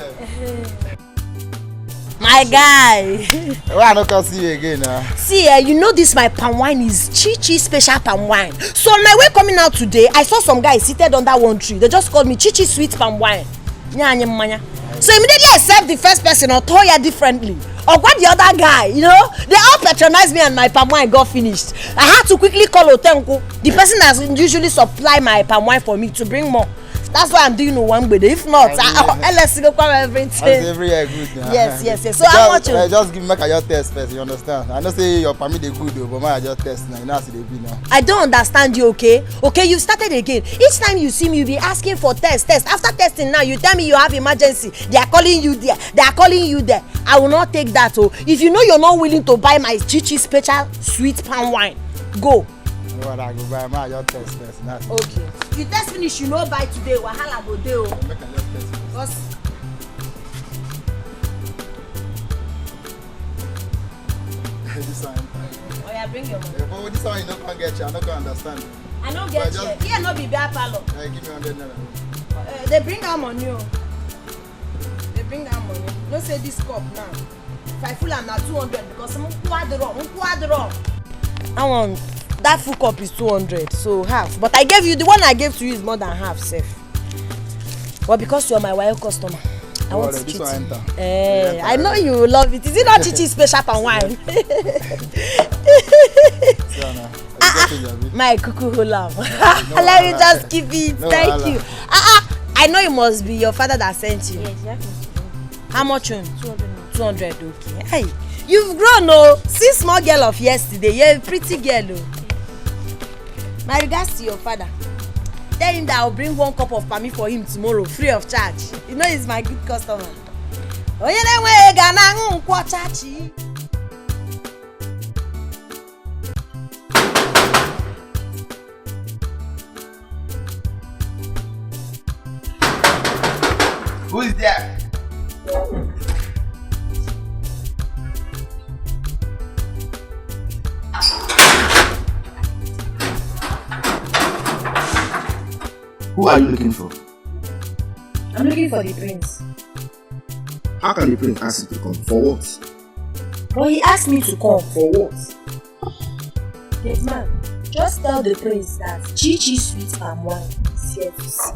My guy. Why I not see you again? See, you know this my palm wine is Chichi special palm wine. So on my way coming out today, I saw some guys seated under one tree. They just called me Chichi sweet palm wine. So immediately I served the first person or told her differently. Or what the other guy, you know, they all patronized me and my palm wine got finished. I had to quickly call Otenko, the person that usually supply my palm wine for me, to bring more. That's why I'm doing one with it. If not, let's go cover everything. That's every year good. Yes. So how much? Just give me your test first. You understand? I know say your permit they good though, but I just test now. You know how they be now. I don't understand you. Okay, you started again. Each time you see me, you be asking for test. After testing now, you tell me you have emergency. They are calling you there. I will not take that. Oh, if you know you're not willing to buy my Chichi special sweet palm wine, go. I go buy my your test first. Okay. If you test finish, you know by today. Wahala go dey. Because this one. Oh yeah, bring your money. But this one you not gonna get you. I not gonna understand. I don't get you. Here no be bear parlor. Give me 100 naira. They bring our money. They bring our money. No say this cup now. If I full am na 200 because I'm quadro. I want. That full cup is 200, so half. But I gave you, the one I gave to you is more than half, safe. But because you're my wild customer, I want to treat you. I know you love it. Is it not Chichi special palm wine? My cuckoo love. Let me just keep it. Thank you. I know it must be your father that sent you. Yes, How much? 200. Okay. Hey, you've grown, oh. See small girl of yesterday. You're a pretty girl, oh. My regards to your father. Tell him that I'll bring 1 cup of palmy for him tomorrow, free of charge. You know he's my good customer. Who is there? Who are you looking for? I'm looking for the prince. How can the prince ask you to come? For what? But he asked me to come. For what? Yes, man. Just tell the prince that Chichi sweet palm wine is here to see.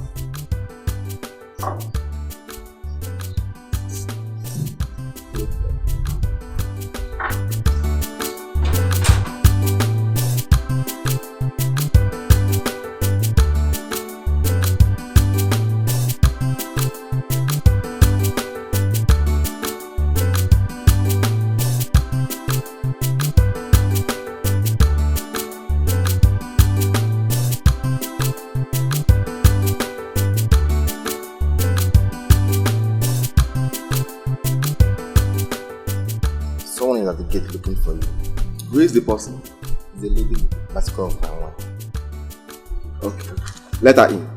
At the gate looking for you. Who is the person? the lady with the bicycle of my one. Okay. Let her in.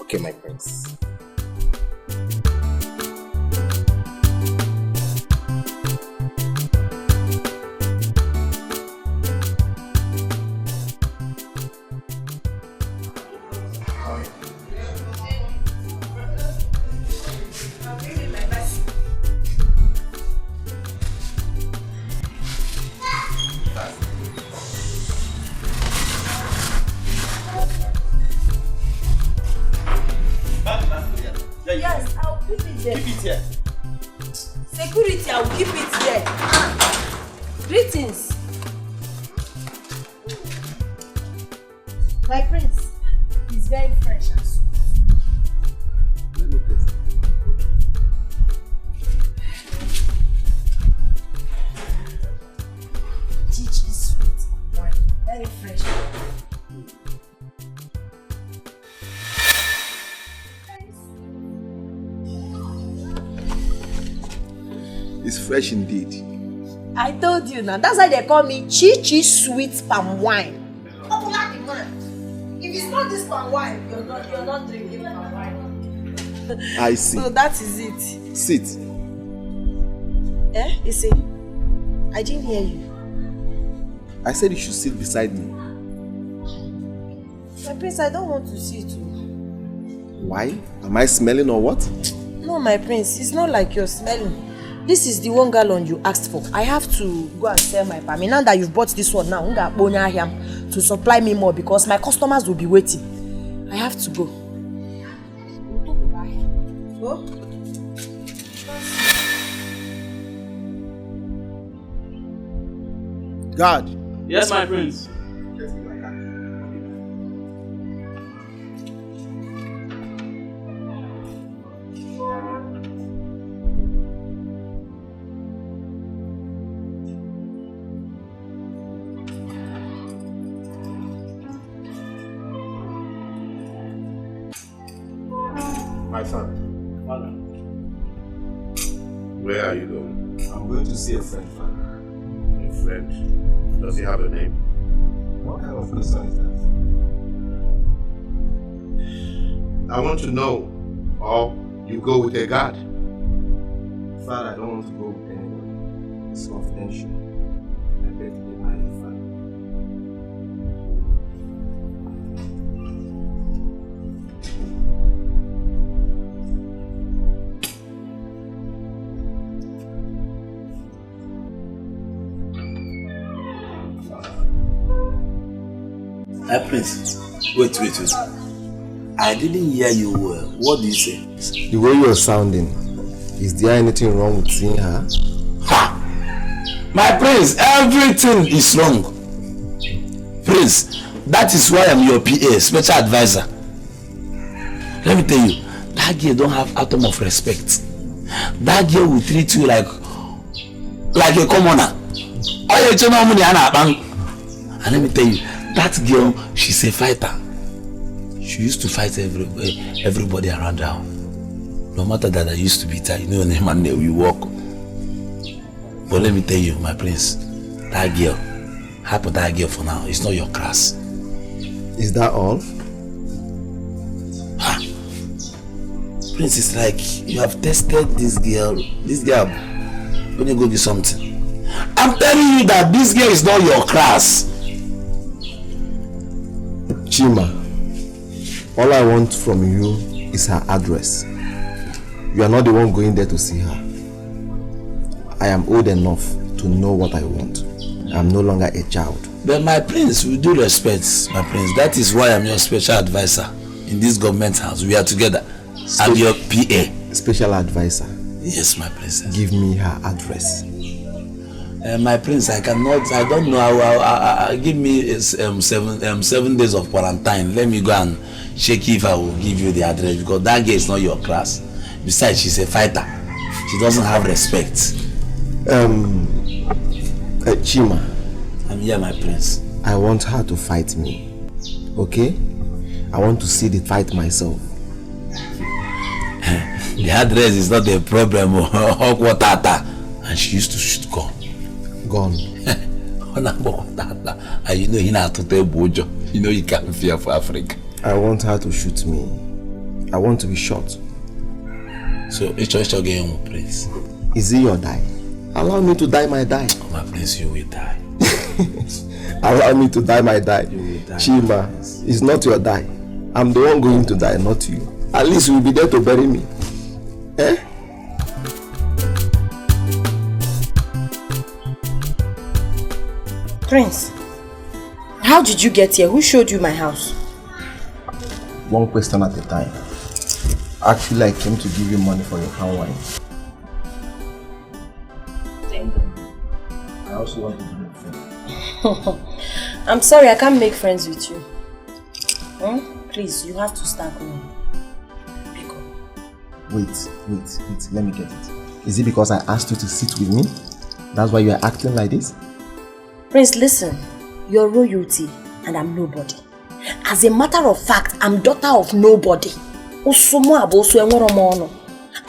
Okay, my prince. Yes, I'll keep it there. Keep it here. Security, I'll keep it there. Greetings. My prince is very fresh and sweet. Let me taste it. Chichi is sweet and wine. Very fresh. It's fresh indeed. I told you now. That's why they call me Chichi sweet palm wine. Popular demand. If it's not this palm wine, you're not drinking palm wine. I see. So that is it. Sit. You see, I didn't hear you. I said you should sit beside me. My prince, I don't want to sit. Why? Am I smelling or what? No, my prince, it's not like you're smelling. This is the 1 gallon you asked for. I have to go and sell my palm. Now that you've bought this one now, to supply me more because my customers will be waiting. I have to go. Oh? God. Yes, my prince. My son. Father. Where are you going? I'm going to see a friend, Father. A friend? Does he have a name? What kind of question is that? I want to know. Or you go with a guard? Father, I don't want to go with anybody. It's confidential. I beg you, my Father. Prince, wait. I didn't hear you well. What do you say? The way you're sounding, is there anything wrong with seeing her? Ha! My prince, everything is wrong. Prince, that is why I'm your PA, special advisor. Let me tell you, that girl don't have atom of respect. That girl will treat you like a commoner. And let me tell you, that girl, she's a fighter. She used to fight everybody around her. No matter that I used to beat her, you know, name and we walk. But let me tell you, my prince, that girl, happy that girl for now, it's not your class. Is that all? Ha! Prince, it's like you have tested this girl. This girl, when you go do something. I'm telling you that this girl is not your class. Chima, all I want from you is her address. You are not the one going there to see her. I am old enough to know what I want. I am no longer a child. But my prince, with due respect, my prince, that is why I'm your special advisor in this government house. We are together. I'm your PA. Special advisor? Yes, my princess. Give me her address. My prince, I cannot, I don't know, give me 7 days of quarantine. Let me go and check if I will give you the address, because that girl is not your class. Besides, she's a fighter. She doesn't have respect. Chima. I'm here, my prince. I want her to fight me. Okay? I want to see the fight myself. The address is not a problem. And she used to shoot gun. Gun? And you know he not to tell Bojo. You know you can't fear for Africa. I want her to shoot me. I want to be shot. So it's just again, Prince. Is it your die? Allow me to die my die. Oh, my Prince, you will die. Allow me to die my die. You will die. Chima, it's not your die. I'm the one going to die, not you. At least you'll be there to bury me. Eh? Prince, how did you get here? Who showed you my house? One question at a time. Actually, I came to give you money for your hand wine. Thank you. I also want to be your friend. I'm sorry, I can't make friends with you. Please, you have to start going. Wait, let me get it. Is it because I asked you to sit with me? That's why you are acting like this? Prince, listen. You're royalty and I'm nobody. As a matter of fact, I'm daughter of nobody. I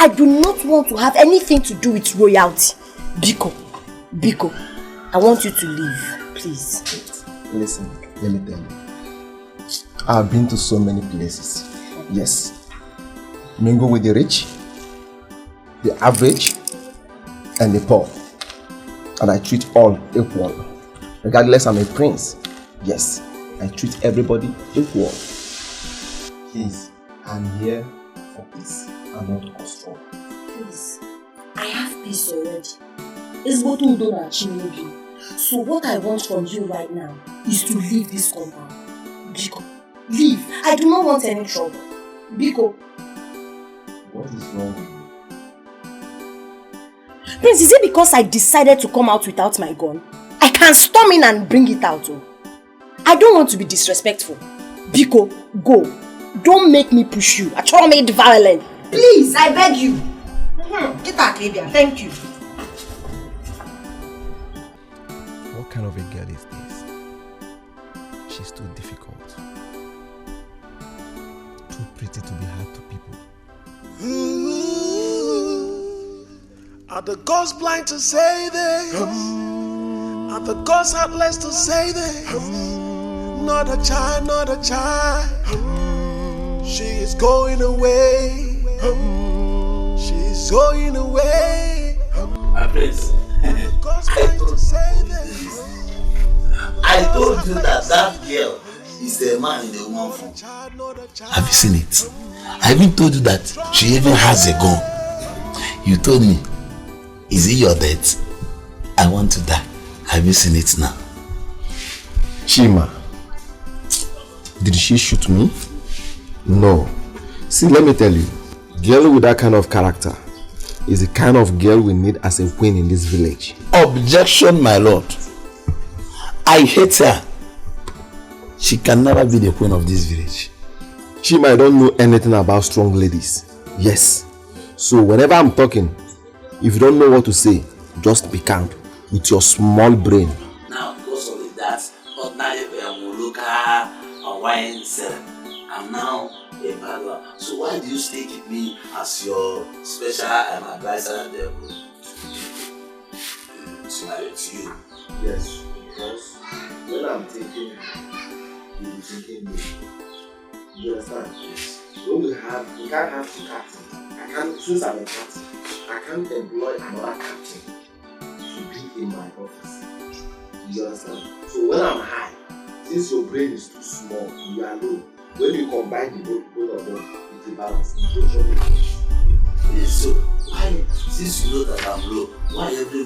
do not want to have anything to do with royalty. Biko, I want you to leave, please. Listen, let me tell you. I've been to so many places. Yes. Mingle with the rich, the average, and the poor. And I treat all equal. Regardless, I'm a prince. Yes, I treat everybody equal. Please, I'm here for peace and not cause trouble. Please, I have peace already. It's what we don't achieve. So what I want from you right now is to leave this compound. Biko, leave. I do not want any trouble. Biko. What is wrong with you? Prince, is it because I decided to come out without my gun? I can storm in and bring it out. Oh. I don't want to be disrespectful. Biko, go. Don't make me push you. I try to make it violent. Please, I beg you. Get out, Libya. Thank you. What kind of a girl is this? She's too difficult. Too pretty to be hard to people. Are the ghosts blind to say this? Are the ghosts heartless to say this? Not a child, not a child. She is going away. She's going away. My Prince, I told you that girl is the man in the woman form. Have you seen it? I even told you that she even has a gun. You told me, is it your death? I want to die. Have you seen it now? Chima, did she shoot me? No. See, let me tell you, girl with that kind of character is the kind of girl we need as a queen in this village. Objection, my lord. I hate her. She can never be the queen of this village. Chima, I don't know anything about strong ladies. Yes. So whenever I'm talking, if you don't know what to say, just be calm with your small brain. Now, because of that, ordinary will look at a wine seller. I'm now a bagger. So why do you still keep me as your special advisor there? To you. Yes, because when I'm thinking, you'll be thinking me. You understand? When we can't have two captains. Since I'm a captain, I can't employ another captain to be in my office. You understand? So when I'm high, since your brain is too small, you are low. When you combine the both of them, it's a balance. Yes, so why, since you know that I'm low, why every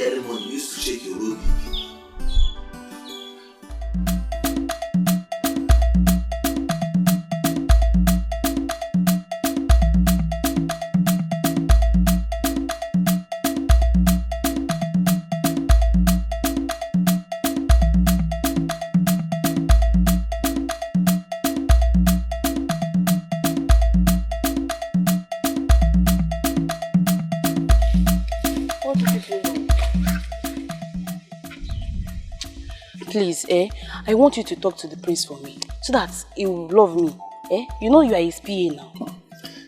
early morning you used to shake your low BP? Please, I want you to talk to the prince for me, so that he will love me. You know you are his PA now.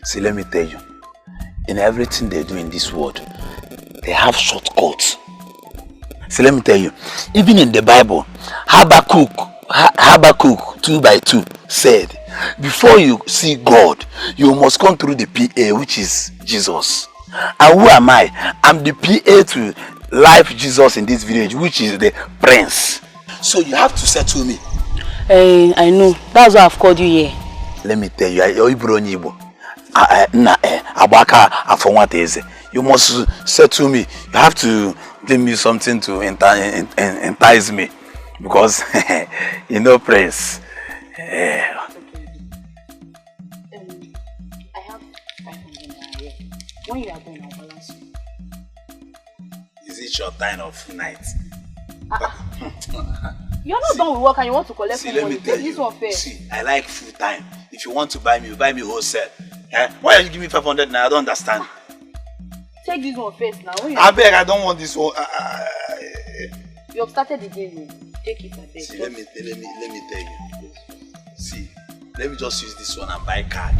See, let me tell you, in everything they do in this world, they have shortcuts. See, let me tell you, even in the Bible, Habakkuk 2:2 said, before you see God, you must come through the PA, which is Jesus. And who am I? I'm the PA to Life Jesus in this village, which is the prince. So you have to settle me. I know. That's why I've called you here. Let me tell you, you must settle me. You have to give me something to entice me. Because, you know, prince. I have 500 naira here. When you are done, I'll balance you. Is it your time of night? You're not done with work and you want to collect See, money. let me tell Take you. this one first. See, I like full time. If you want to buy me wholesale. Why are you giving me 500 naira? I don't understand. Take this one first now. I beg, I don't want this one. You have started the game. Take it, I beg. See, let me tell you. See, let me just use this one and buy card.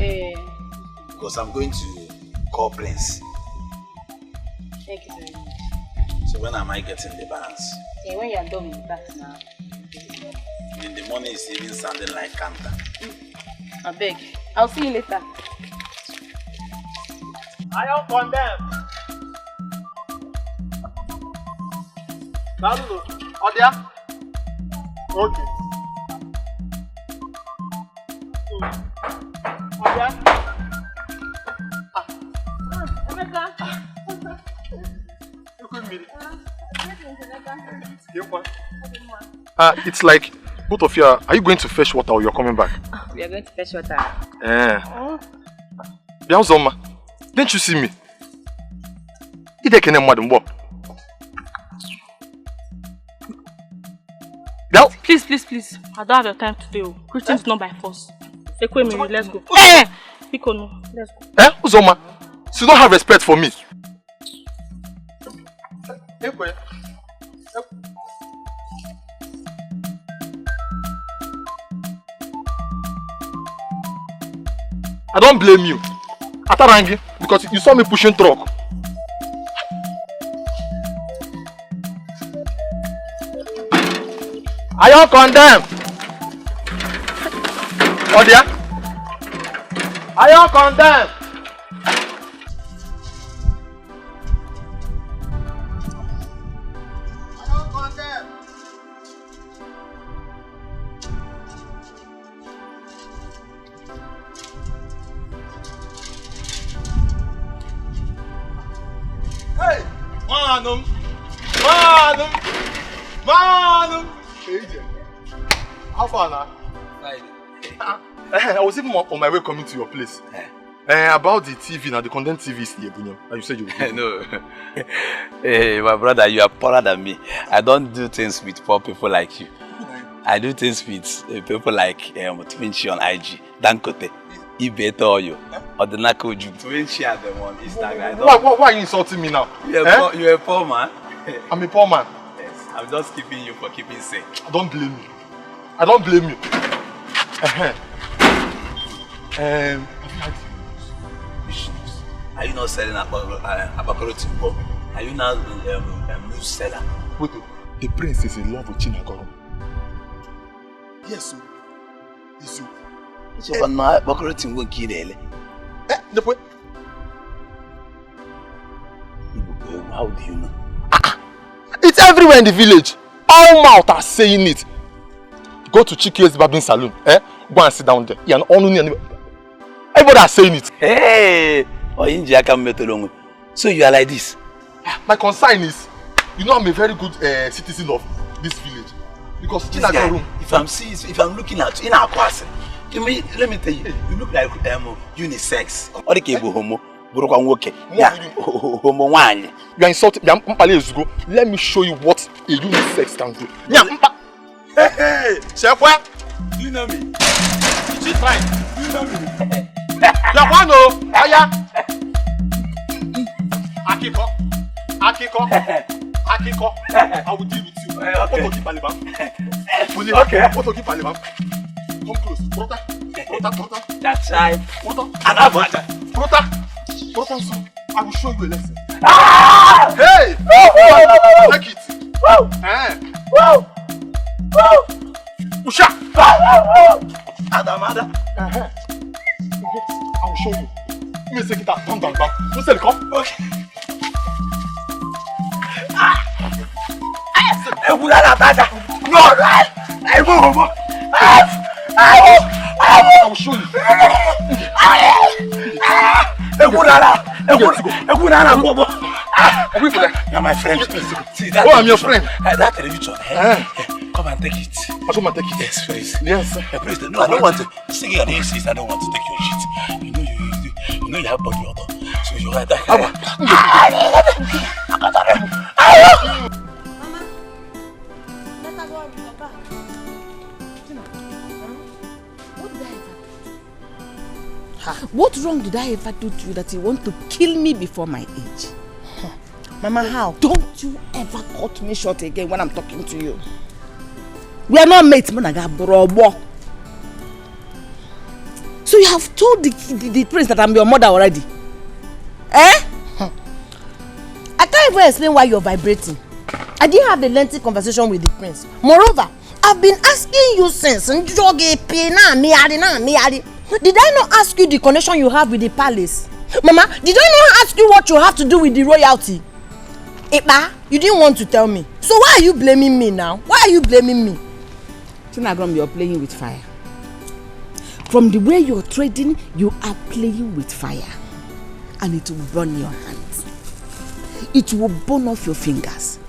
Because I'm going to call Prince. Thank you very much. So when am I getting the balance? See, when you are done with that now. In the morning it's even sounding like Kanta. I beg. I'll see you later. I don't condemn. Nalu, Odia. Okay. Odia. Emeka. It's like both of you are you going to fetch water or you're coming back? We are going to fetch water. Biauzoma, didn't you see me? Please. I don't have your time today. Christian's not by force. Let's go. Let's go. Uzoma, so you don't have respect for me. I don't blame you, Atarangi, because you saw me pushing truck. Are you condemned? Odia? Are you condemned? Hey! Manum! How far now? I was even on my way coming to your place. About the TV now, the content TV is here, and you said you would. No. Hey, my brother, you are poorer than me. I don't do things with poor people like you. I do things with people like Twinchi on IG, Dankote, Ibeto Oyo, or the Nakoju. Twinchi are the one Instagram. Why are you insulting me now? You're a poor man. I'm a poor man. Yes, I'm just keeping you for keeping sake. I don't blame you. I don't blame you. Are you not selling Abakoro Timbo? Are you now a news seller? Wait, the prince is in love with Chinagoro. Yes, sir. Yes, sir. So Abakoro Timbo Kirele. How do you know? It's everywhere in the village. All mouth are saying it. Go to Chichi's barbing salon. Go and sit down there. Everybody are saying it. Hey! So you are like this? My concern is, you know I'm a very good citizen of this village. Because this guy, if I'm looking at you in our class, let me tell you, you look like unisex. Or the cable homo. You are insulting me. Let me show you what a unisex can do. Hey, Chef, do you know me? She's fine. Do you know me? Yabano, Aya. Akiko. I will deal with you. Okay. Come close. Prota. That's right. Prota, I will show you a lesson. Ah! Hey! Take it. Woo! Woo! Woo! Usha! Adamada. I will show you. Let me take it out. Come down, back. You say come. Okay. I will show you. You're my friend. See that? Oh, I'm your friend. That television. Come and take it. I'll come and take it. Yes, please. Yes. Please. No, I don't want to. Singing at the insist. I don't want to take your shit. You know you have body odor. So you like that. What wrong did I ever do to you that you want to kill me before my age? Mama, how? Don't you ever cut me short again when I'm talking to you. We are not mates, Monaga Brobo. So you have told the prince that I'm your mother already? Eh? I can't even explain why you're vibrating. I didn't have a lengthy conversation with the prince. Moreover, I've been asking you since. Did I not ask you the connection you have with the palace? Mama, did I not ask you what you have to do with the royalty? Epa, you didn't want to tell me. So why are you blaming me now? Why are you blaming me? Tinagrom, you're playing with fire. From the way you're trading, you are playing with fire. And it will burn your hands. It will burn off your fingers.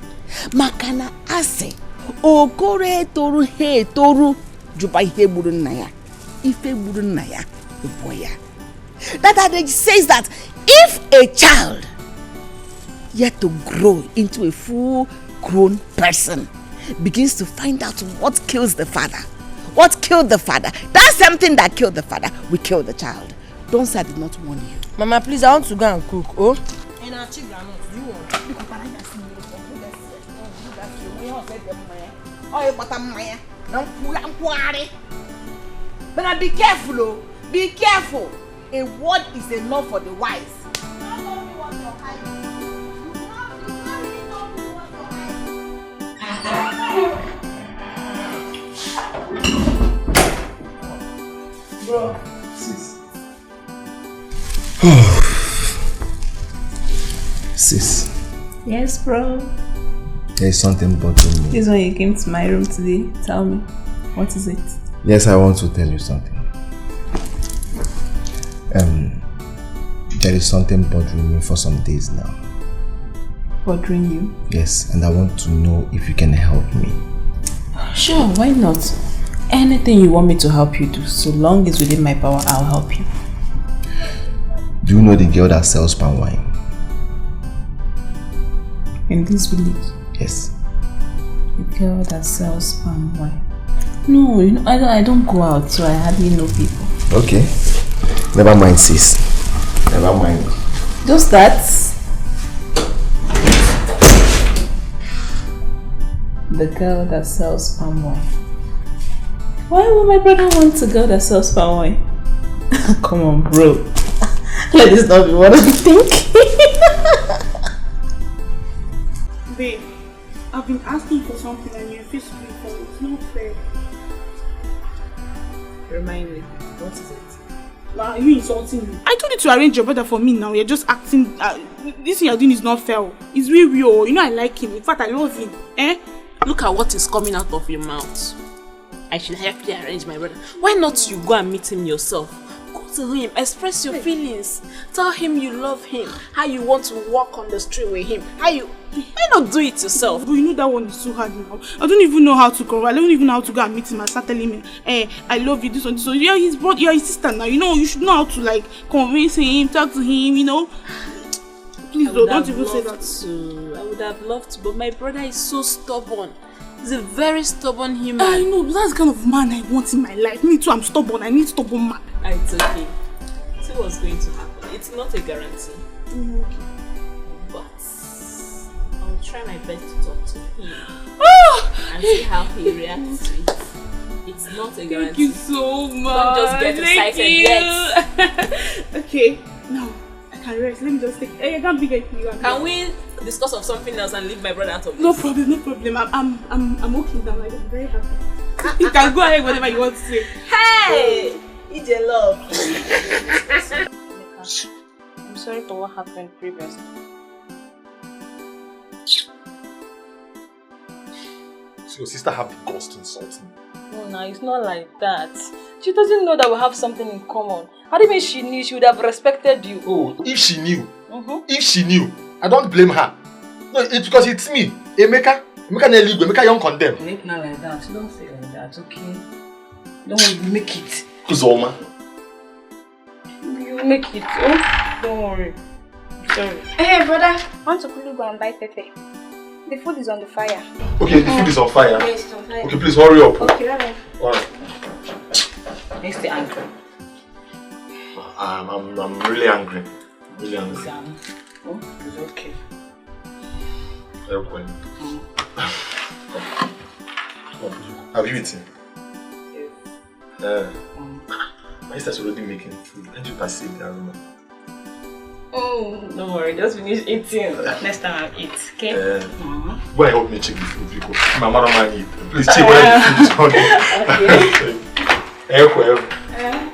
Makana ase, okore toru he toru, jubai he burun naya. Ife burun naya, boya. That adage says that if a child yet to grow into a full-grown person begins to find out what kills the father, what killed the father, that's something that killed the father, we kill the child. Don't say I did not warn you. Mama, please, I want to go and cook. Oh? But be careful, oh. Be careful. A word is enough for the wise. Bro, sis. Sis. Yes, bro. There is something bothering me. This is when you came to my room today. Tell me, what is it? Yes, I want to tell you something. There is something bothering me for some days now. Bothering you? Yes, and I want to know if you can help me. Sure, why not? Anything you want me to help you do, so long as within my power, I'll help you. Do you know the girl that sells palm wine? In this village? Yes. The girl that sells palm wine. No, you know, I don't go out, so I hardly know people. Okay. Never mind, sis. Never mind. Just that. The girl that sells palm wine. Why would my brother want a girl that sells palm wine? Come on, bro. Let this not be what I'm thinking. Babe, I've been asking for something and you refuse to give it. It's not fair. Remind me, what is it? Are you insulting me? I told you to arrange your brother for me now. You're just acting. This thing you're doing is not fair. It's really real. You know I like him. In fact, I love him. Eh? Look at what is coming out of your mouth. I should help you arrange my brother. Why not you go and meet him yourself? Go to him, express your feelings. Tell him you love him. How you want to walk on the street with him. Why not do it yourself? But you know that one is so hard now. I don't even know how to go. I don't even know how to go and meet him and start telling him, I love you, this one, this one. You're his brother, you're his sister now. You know, you should know how to like convince him, talk to him, you know. Please don't even say that. I would have loved to, but my brother is so stubborn. He's a very stubborn human. I know, but that's the kind of man I want in my life. Me too, I'm stubborn. I need stubborn man. It's okay. See what's going to happen. It's not a guarantee. Okay. But I'll try my best to talk to him and see how he reacts to it. It's not a guarantee. Thank you so much. Don't just get excited yet. Okay, now I can rest. Let me just take. I can't be getting you. Can we discuss of something else and leave my brother out of this? No problem, no problem. I'm okay now. Like, I'm very happy. You can go ahead whatever you want to say. Hey, it's a love. I'm sorry for what happened previously. So your sister have the guts to insult me? No, it's not like that. She doesn't know that we have something in common. How do you mean she knew? She would have respected you. Oh, if she knew, I don't blame her. No, it's because it's me, Emeka. Emeka Neligo, Emeka Young condemn. Make not like that. Don't say like that, okay? Don't worry, you make it. Uzoma. You make it, oh? Don't worry. Sorry. Hey, brother, I want to quickly go and buy pepper. The food is on the fire. Okay, the food is on fire. Yes, it's on fire. Okay, please hurry up. Okay, bye-bye. Alright. Let's stay angry. I'm really angry. Really angry. Oh, it's okay. Airplane. Have you eaten? Yes. My sister's already making food. Can't you perceive the aroma? Oh, don't worry, just finish eating. Next time I'll eat, okay? Go and help me check the food, because my mother might eat. Please check where the food is on. Okay.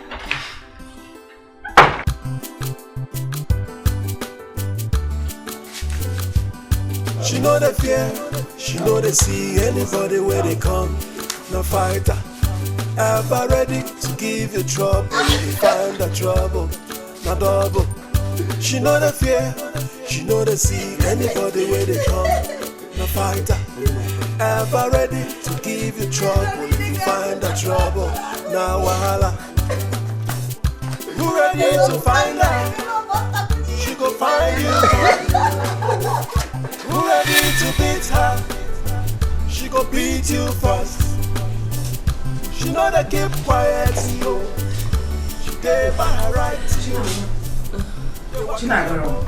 She know the fear, she know they see anybody where they come. No fighter, ever ready to give you trouble. You find the trouble, no double. She know the fear, she know they see anybody where they come. No fighter, ever ready to give you trouble. If you find the trouble, now wahala. You ready to find her? She go find you. You ready to beat her? She go beat you first. She know they keep quiet, yo. She gave by her right to you. Chinagoro.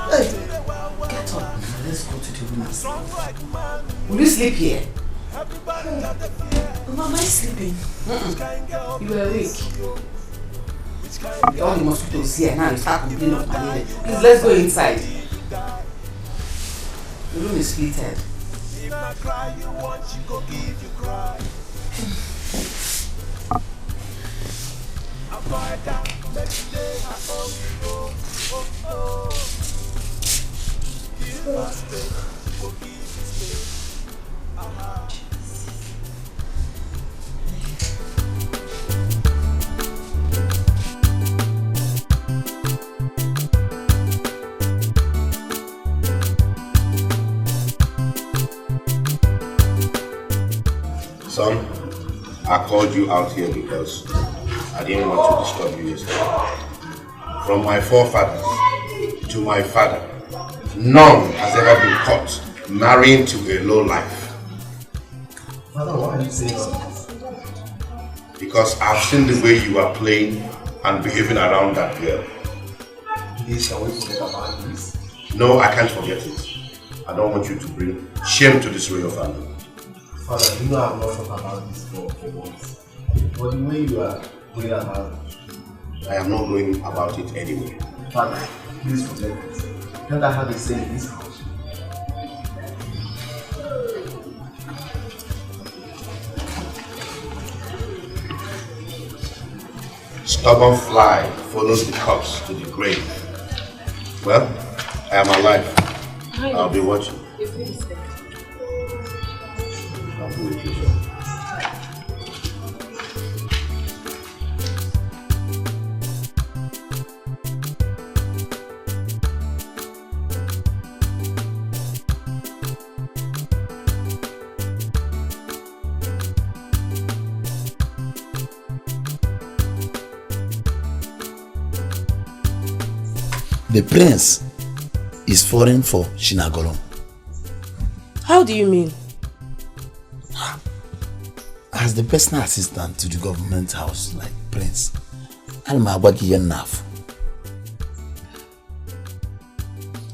Hey, get up. Let's go to the room. Will you sleep here? Mama, am I sleeping? You were awake. All the mosquitoes here now, you start complaining of malaria. Please, let's go inside. The room is splitted. If I cry you want, she go give you cry. Avoid that, make you day her own. Give her space, she go give you space. Son, I called you out here because I didn't want to disturb you yesterday. From my forefathers to my father, none has ever been caught marrying to a low life. Father, why are you saying that? Because I've seen the way you are playing and behaving around that girl. Please, can we forget about this? No, I can't forget it. I don't want you to bring shame to this royal family. Father, you know I've not thought about this for once. But the way you are going about it, I am not going about it anyway. Father, please forget this. Can't I have a say in this house? Stubborn fly follows the corpse to the grave. Well, I am alive. I'll be watching. I'll be with you, sir. The prince is falling for Chinagolo. How do you mean? As the personal assistant to the government house, like prince, I'm enough.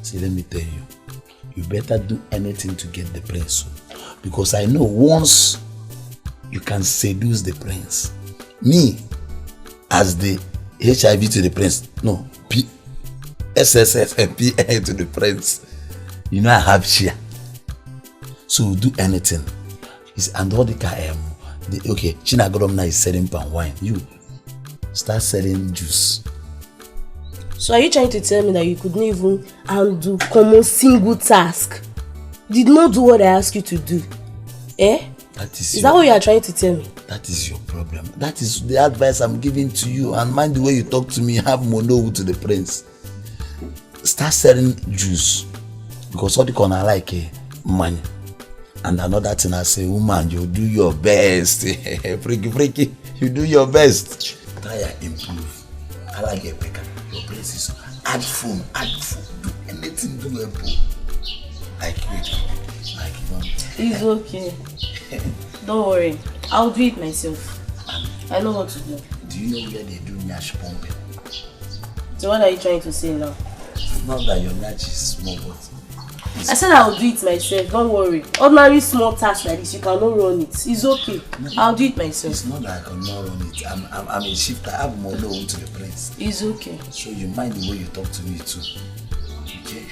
See, let me tell you, you better do anything to get the prince soon. Because I know once you can seduce the prince. Me, as the HIV to the prince, no, SSF and PA to the prince. You know I have share. So do anything. And all the okay, Chinagodom is selling palm wine. You start selling juice. So are you trying to tell me that you could not even handle common single task? You did not do what I asked you to do? Eh? Is that what you are trying to tell me? That is your problem. That is the advice I'm giving to you. And mind the way you talk to me, have mono to the prince. Start selling juice. Because all the corner like money. And another thing I say, woman, you do your best. Freaky, you do your best. Try and improve. I like your baker. Your place is add food, do anything, do a book. Like it's okay. Don't worry. I'll do it myself. I know what to do. Do you know where they do nyash pumping? So what are you trying to say now? Not that your nyash is small, but I said I'll do it myself, don't worry. Ordinary small tasks like this, you cannot run it. It's okay. I'll do it myself. It's not that I cannot run it. I'm a shifter. I have more loan to the prince. It's okay. So you mind the way you talk to me too. Okay?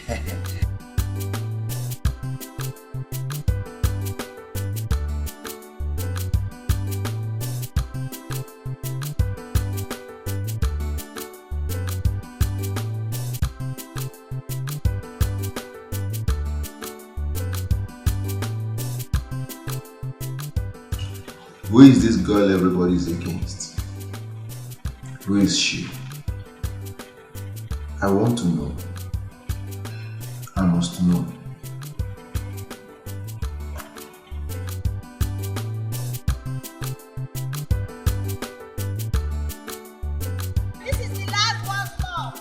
Who is this girl everybody's against? Who is she? I want to know. I must know. This is the last one stop.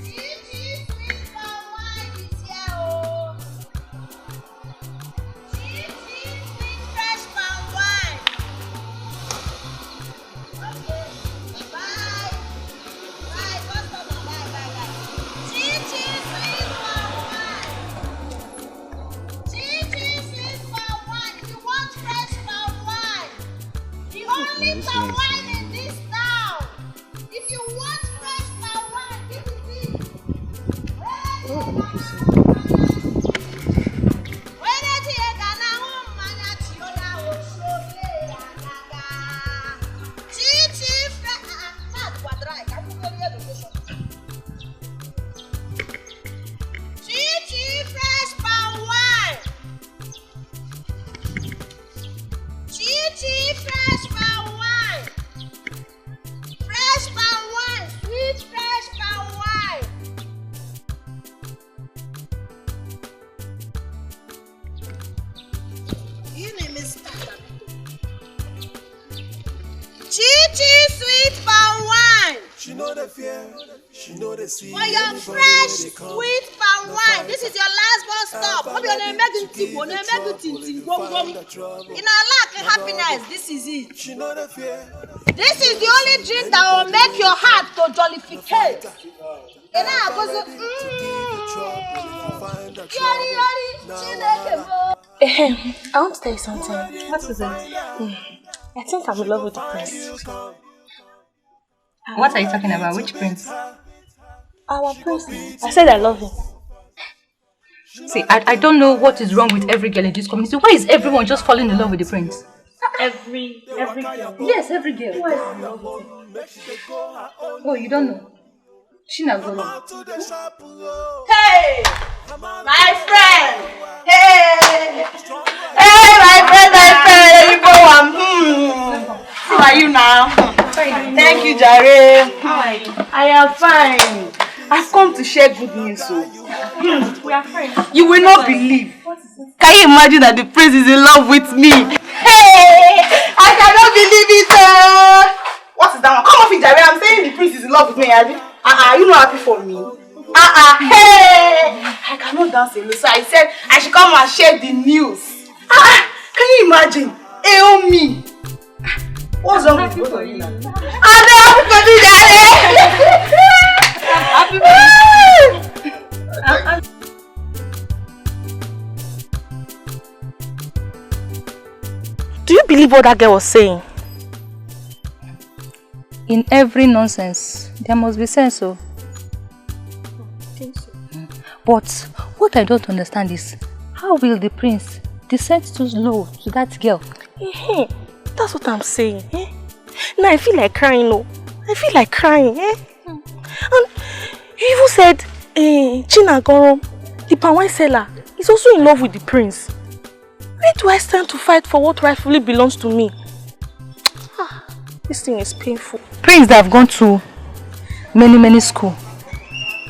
Chichi, sweet palm wine is here, oh. Chichi, sweet fresh palm wine. Okay, bye. Bye, customer, bye. Chichi, sweet palm wine. Chichi, sweet palm wine. If you want fresh palm wine, the only palm wine in this town. If you want fresh palm wine, this is it. Chichi fresh palm wine. Chichi fresh palm wine. Fresh palm wine, sweet fresh palm wine. Ini Mr. Chichi sweet palm wine. She know the fear, she know the see. For your fresh sweet palm wine, this is your last bus stop. Hope you're not making tea, you're not making tea, in our lack of happiness, this is it. She know the fear. This is the only drink that will make your heart to jollificate. And I go I want to tell you something. What is it? I think I'm in love with the prince. What are you talking about? Which prince? Our prince. I said I love him. See, I don't know what is wrong with every girl in this community. Why is everyone just falling in love with the prince? Every girl. Yes, every girl. Who is in love with him? Oh, you don't know? Chinagolo. Hey, my friend. Hey, my friend. You go How are you now? Thank you, Jare. How are you? I am fine. I've come to share good news. So. We are friends. You will not believe. Can you imagine that the prince is in love with me? Hey, I cannot believe it. What is that one? Come off it, Jare. I'm saying the prince is in love with me. You not happy for me? Hey, I cannot dance alone. So I said I should come and share the news. Can you imagine? Help me. What's wrong with both of you now? I'm happy for you, Jare. Happy for you. Do you believe what that girl was saying? In every nonsense, there must be sense, so. I think so. But what I don't understand is, how will the prince descend too low to that girl? That's what I'm saying. Now I feel like crying, no. I feel like crying, And you even said, Chinagoro, the palm wine seller, is also in love with the prince. Where do I stand to fight for what rightfully belongs to me? This thing is painful. Prince, they have gone to many schools,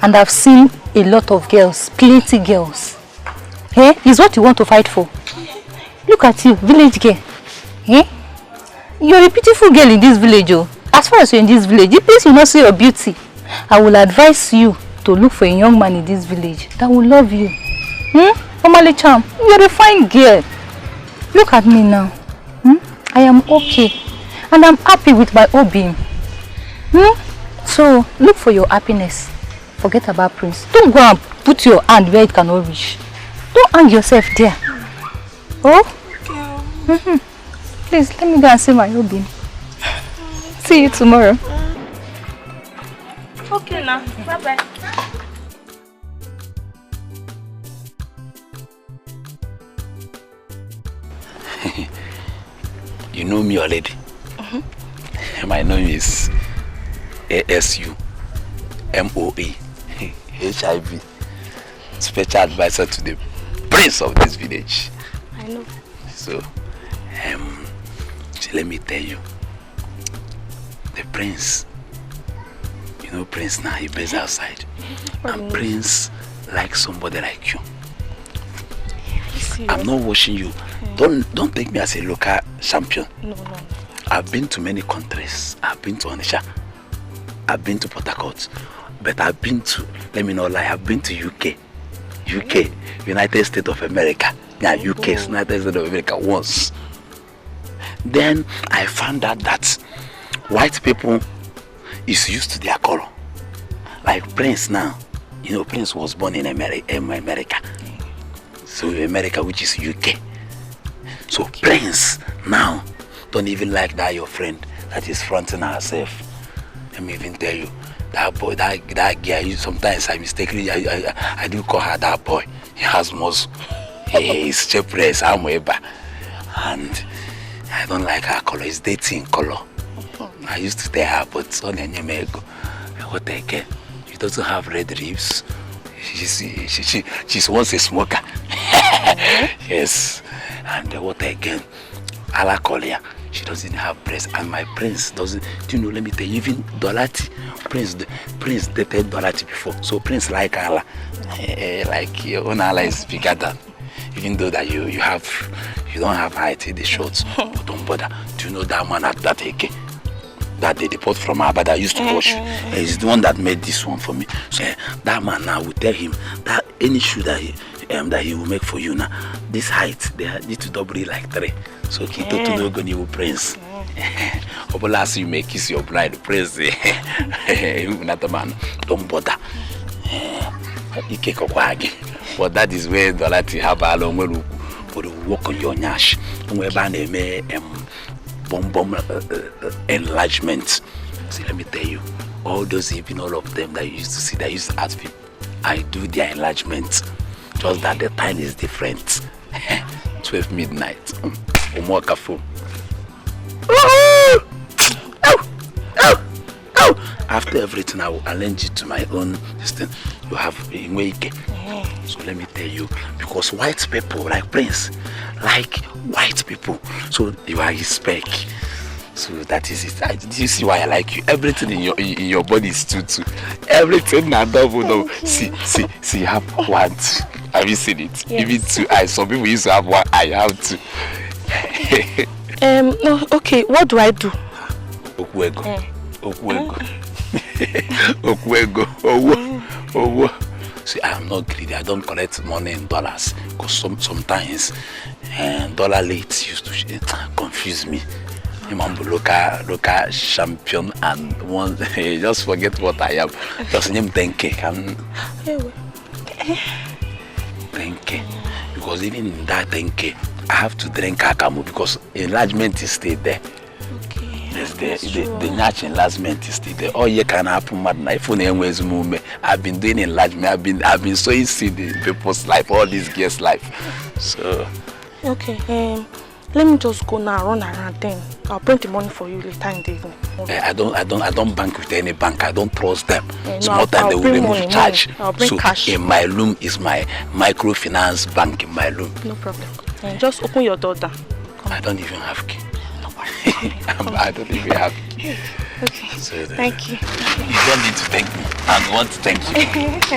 and I've seen a lot of girls, plenty girls. Is what you want to fight for. Look at you, village girl. You're a beautiful girl in this village, oh. As far as you're in this village, the place will not see your beauty. I will advise you to look for a young man in this village that will love you. Omale Cham, you're a fine girl. Look at me now. I am okay. And I'm happy with my Obim. So, look for your happiness. Forget about Prince. Don't go and put your hand where it cannot reach. Don't hang yourself there. Oh? Please, let me go and see my Obim. See you tomorrow. Okay now. Bye-bye. You know me already. My name is ASU MOE HIV, special advisor to the prince of this village. I know. So let me tell you, the prince, you know Prince now, he based outside. And Prince likes somebody like you. I'm not watching you. Don't take me as a local champion. No. I've been to many countries. I've been to Onitsha. I've been to Port Harcourt. But I've been to, let me not lie, I've been to UK, United States of America. Yeah, UK, United States of America once. Then I found out that white people is used to their color. Like Prince now, you know, Prince was born in America. So America, which is UK. So Prince now don't even like that your friend that is fronting herself. Let me even tell you, that boy, that girl, sometimes I mistakenly, I do call her that boy. He has muscle. He's shepherdess, and I don't like her color. It's dating color. I used to tell her, but on what again? She doesn't have red ribs. She's once a smoker. Yes. And what again? Ala Kolia. She doesn't have breasts, and my prince doesn't. Do you know? Let me tell you, even Dolati, Prince dated Dolati before, so Prince like Allah, like your own Allah is bigger than. Even though that you don't have height in the shorts, but don't bother. Do you know that man at that AK that they deport from Abba that used to wash? He's the one that made this one for me. So that man now will tell him that any shoe that he will make for you now, this height they need to double it like 3. So Kito to no go new prince. Obolas you may kiss your bride, prince. Not a man. Don't bother. But that is where the Lati have a long way to work on your nyash. Whereby they may bomb enlargement. See, let me tell you, all those even all of them that you used to see, that used to ask people, I do their enlargement. Just that the time is different. 12 midnight. After everything, I will arrange it to my own distance. You have a wake. So let me tell you, because white people like Prince, like white people, so you are his spec. So that is it. Do you see why I like you? Everything in your body is two. Everything na double. See, you have 1, 2. Have you seen it? Yes. Even 2 eyes. Some people used to have 1 eye. You have 2. No, okay. What do I do? Okwego. See, I am not greedy. I don't collect money in dollars because sometimes dollar late used to confuse me. I'm local champion and one just forget what I am. Just name 10K. 10K. Because even in that 10K, I have to drink akamu because enlargement is still there. Okay. Yes, the natural enlargement is still there. Oh, you can happen, madam. If you movement, I've been doing enlargement. I've been sowing seed in people's life, all these girls' life. So. Okay. Let me just go now, run around then. I'll bring the money for you later in the evening. Okay. I don't bank with any bank. I don't trust them. No, Time they will remove charge. I'll bring so cash. In my room is my microfinance bank in my room. No problem. Just open your door down. I don't even have key. I don't even have key. Okay. So thank you. You don't need to thank me. I want to thank you.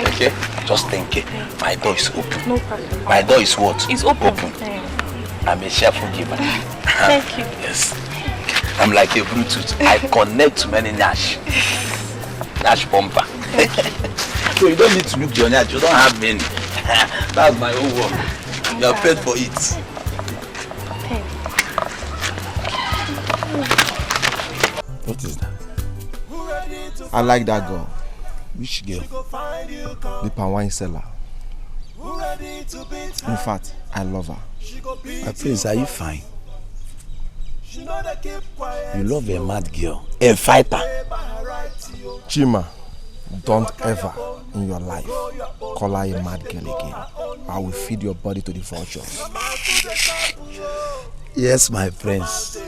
Okay? Just thank you. My door is open. No problem. My door is what? It's open. I'm a cheerful giver. Thank you. Yes. I'm like a Bluetooth. I connect to many Nash bumper. So you don't need to look your Nash. You don't have many. That's my own work. You are paid for it. What is that? I like that girl. Which girl? The palm wine seller. In fact, I love her. My prince, are you fine? You love a mad girl, a fighter. Chima, don't ever in your life call her a mad girl again. I will feed your body to the vultures. Yes, my prince.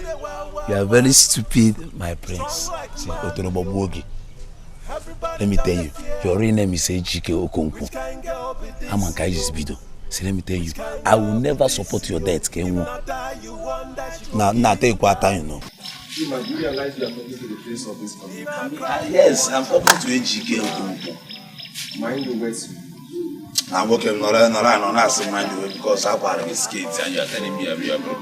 You are very stupid, my prince. See, let me tell you, your real name is Chichi Okonkwo. I'm a guy just video. See, let me tell you, I will never support your death, Kenwo. Now, take what time, you know. Chima, do you realize you are talking to the prince of this country? Yes, I'm talking to Dikeh Okonkwo. Mind the words. I'm working not mind the way because I've had a skates and you are telling me every other.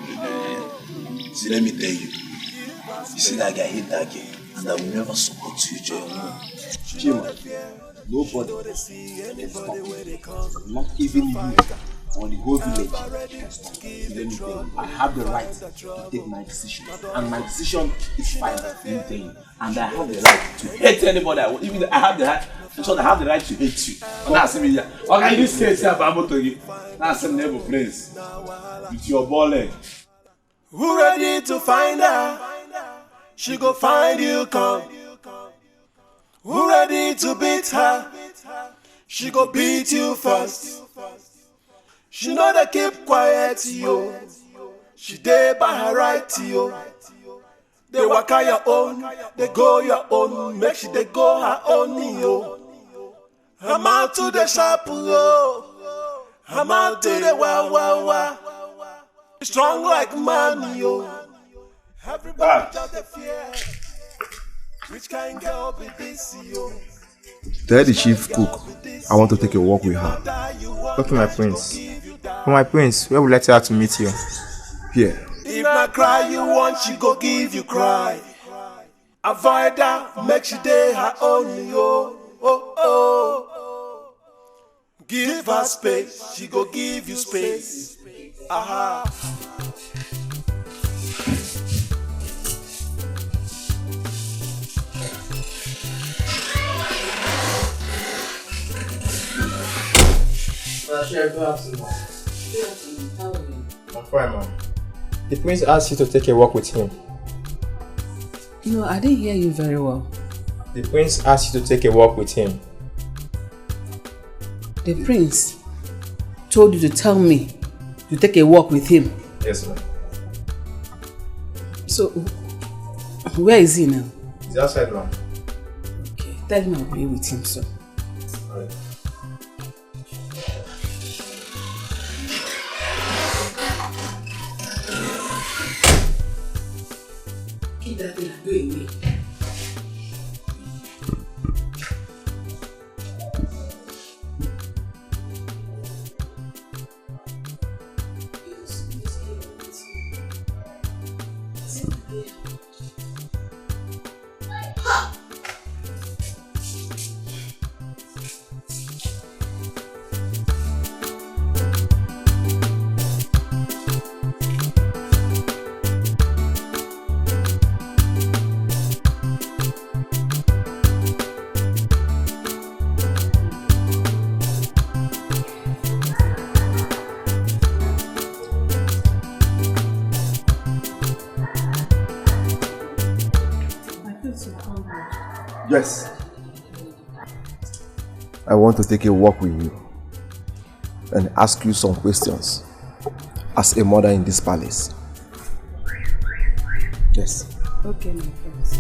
See, let me tell you. You see that guy hit that guy, and I will never support you, Chima, nobody can stop you. Not even you or the whole village can stop you. Let me tell you, I have the right to take my decision, and my decision is final. Let me tell you, and I have the right to hate anybody. Even I have the right. So I have the right to hate you. That's me. Okay, this case here, I'm to you. That's a neighbor place with your ball leg. Who ready to find her? She go find you, come. Who ready to beat her? She go beat you first. She know they keep quiet, yo. She dey by her right, yo. They walk out your own, they go your own. Make sure they go her own, yo. I'm out to the shop, yo. I'm out to the wow. Strong like man, yo. Everybody just the fear. Which kind girl be this, yo? Tell the chief cook I want to take a walk with her. Okay, my prince. For my prince, where would you like her to meet you? Here. If not cry you want, she go give you cry. Avoid her, make she day her own, yo. Oh. Give her space, she go give you space. Aha. I'm fine, man. The prince asked you to take a walk with him. No, I didn't hear you very well. The prince asked you to take a walk with him. The prince told you to tell me to take a walk with him? Yes, ma'am. So, where is he now? He's outside, ma'am. Okay, tell him I'll be with him, sir. Alright. Keep that thing and go away. Yes. I want to take a walk with you and ask you some questions as a mother in this palace. Yes. Okay, my friends.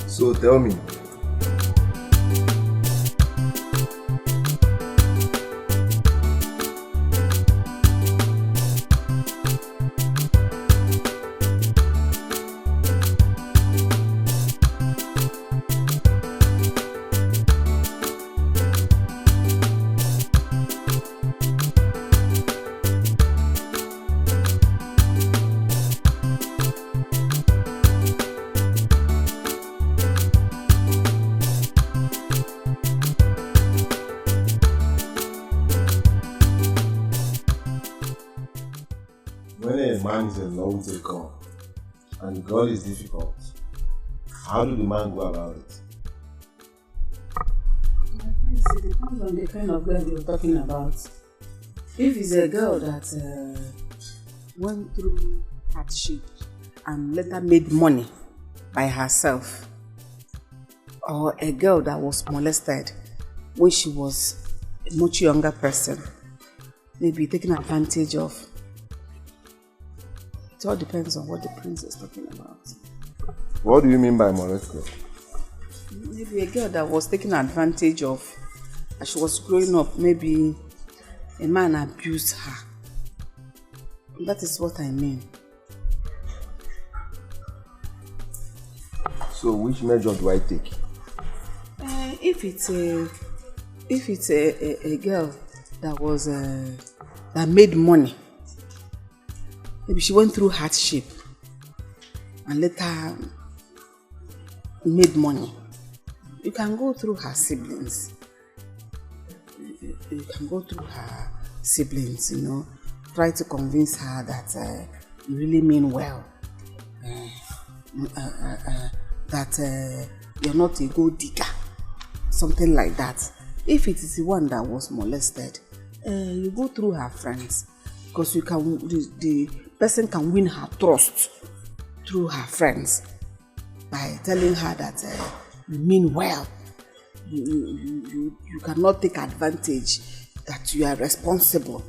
So tell me, when a man is in love with a girl and the girl is difficult, how do the man go about it? It depends on the kind of girl you're talking about. If it's a girl that went through hardship and later made money by herself, or a girl that was molested when she was a much younger person, maybe taken advantage of. It all depends on what the prince is talking about. What do you mean by molested? Maybe a girl that was taken advantage of as she was growing up, maybe a man abused her. That is what I mean. So which measure do I take? If it's a girl that was that made money, maybe she went through hardship and later made money, you can go through her siblings. You can go through her siblings, you know, try to convince her that you really mean well, that you're not a gold digger, something like that. If it is the one that was molested, you go through her friends, because you can, the person can win her trust through her friends by telling her that you mean well. You cannot take advantage, that you are responsible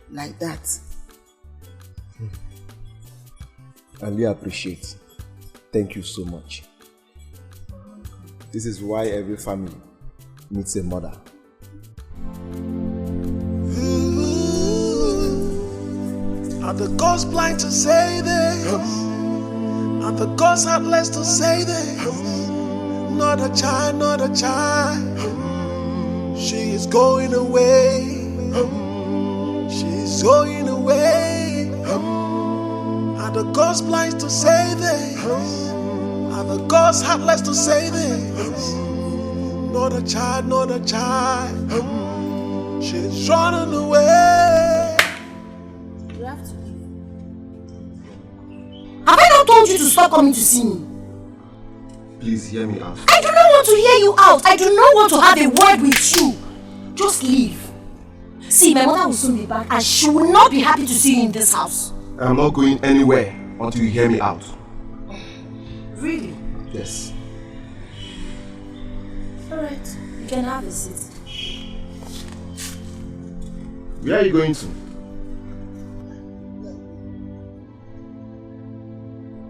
like that. I really appreciate. Thank you so much. This is why every family needs a mother. Are the gods blind to say this? Are the gods heartless to say this? Not a child, not a child. She is going away. She is going away. Are the gods blind to say this? Are the gods heartless to say this? Not a child, not a child. She is running away. You have to leave. Have I not told you to stop coming to see me? Please hear me out. I do not want to hear you out. I do not want to have a word with you. Just leave. See, my mother will soon be back and she will not be happy to see you in this house. I'm not going anywhere until you hear me out. Really? Yes. Alright, you can have a seat. Where are you going to?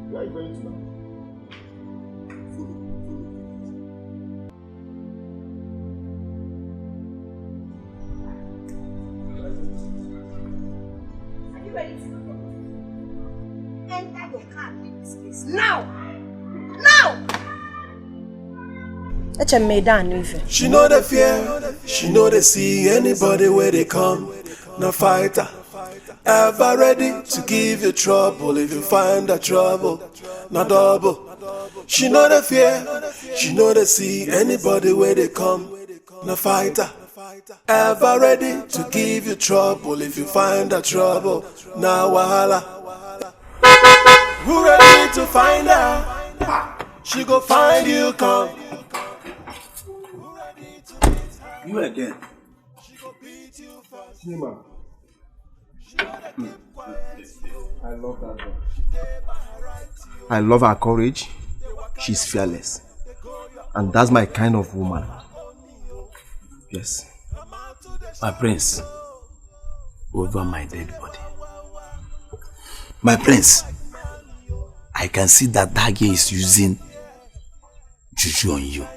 Where are you going to now? Are you ready to go? Enter your car and leave this place. Now! Now! She know the fear, she know they see anybody where they come. No fighter, ever ready to give you trouble if you find the trouble. No double. She know the fear, she know they see anybody where they come. No fighter, ever ready to give you trouble if you find the trouble. Now wahala. Who ready to find her? She go find you come. You again. Nima, I love that girl. I love her courage. She's fearless. And that's my kind of woman. Yes. My prince, over my dead body. My prince, I can see that Dikeh is using juju on you.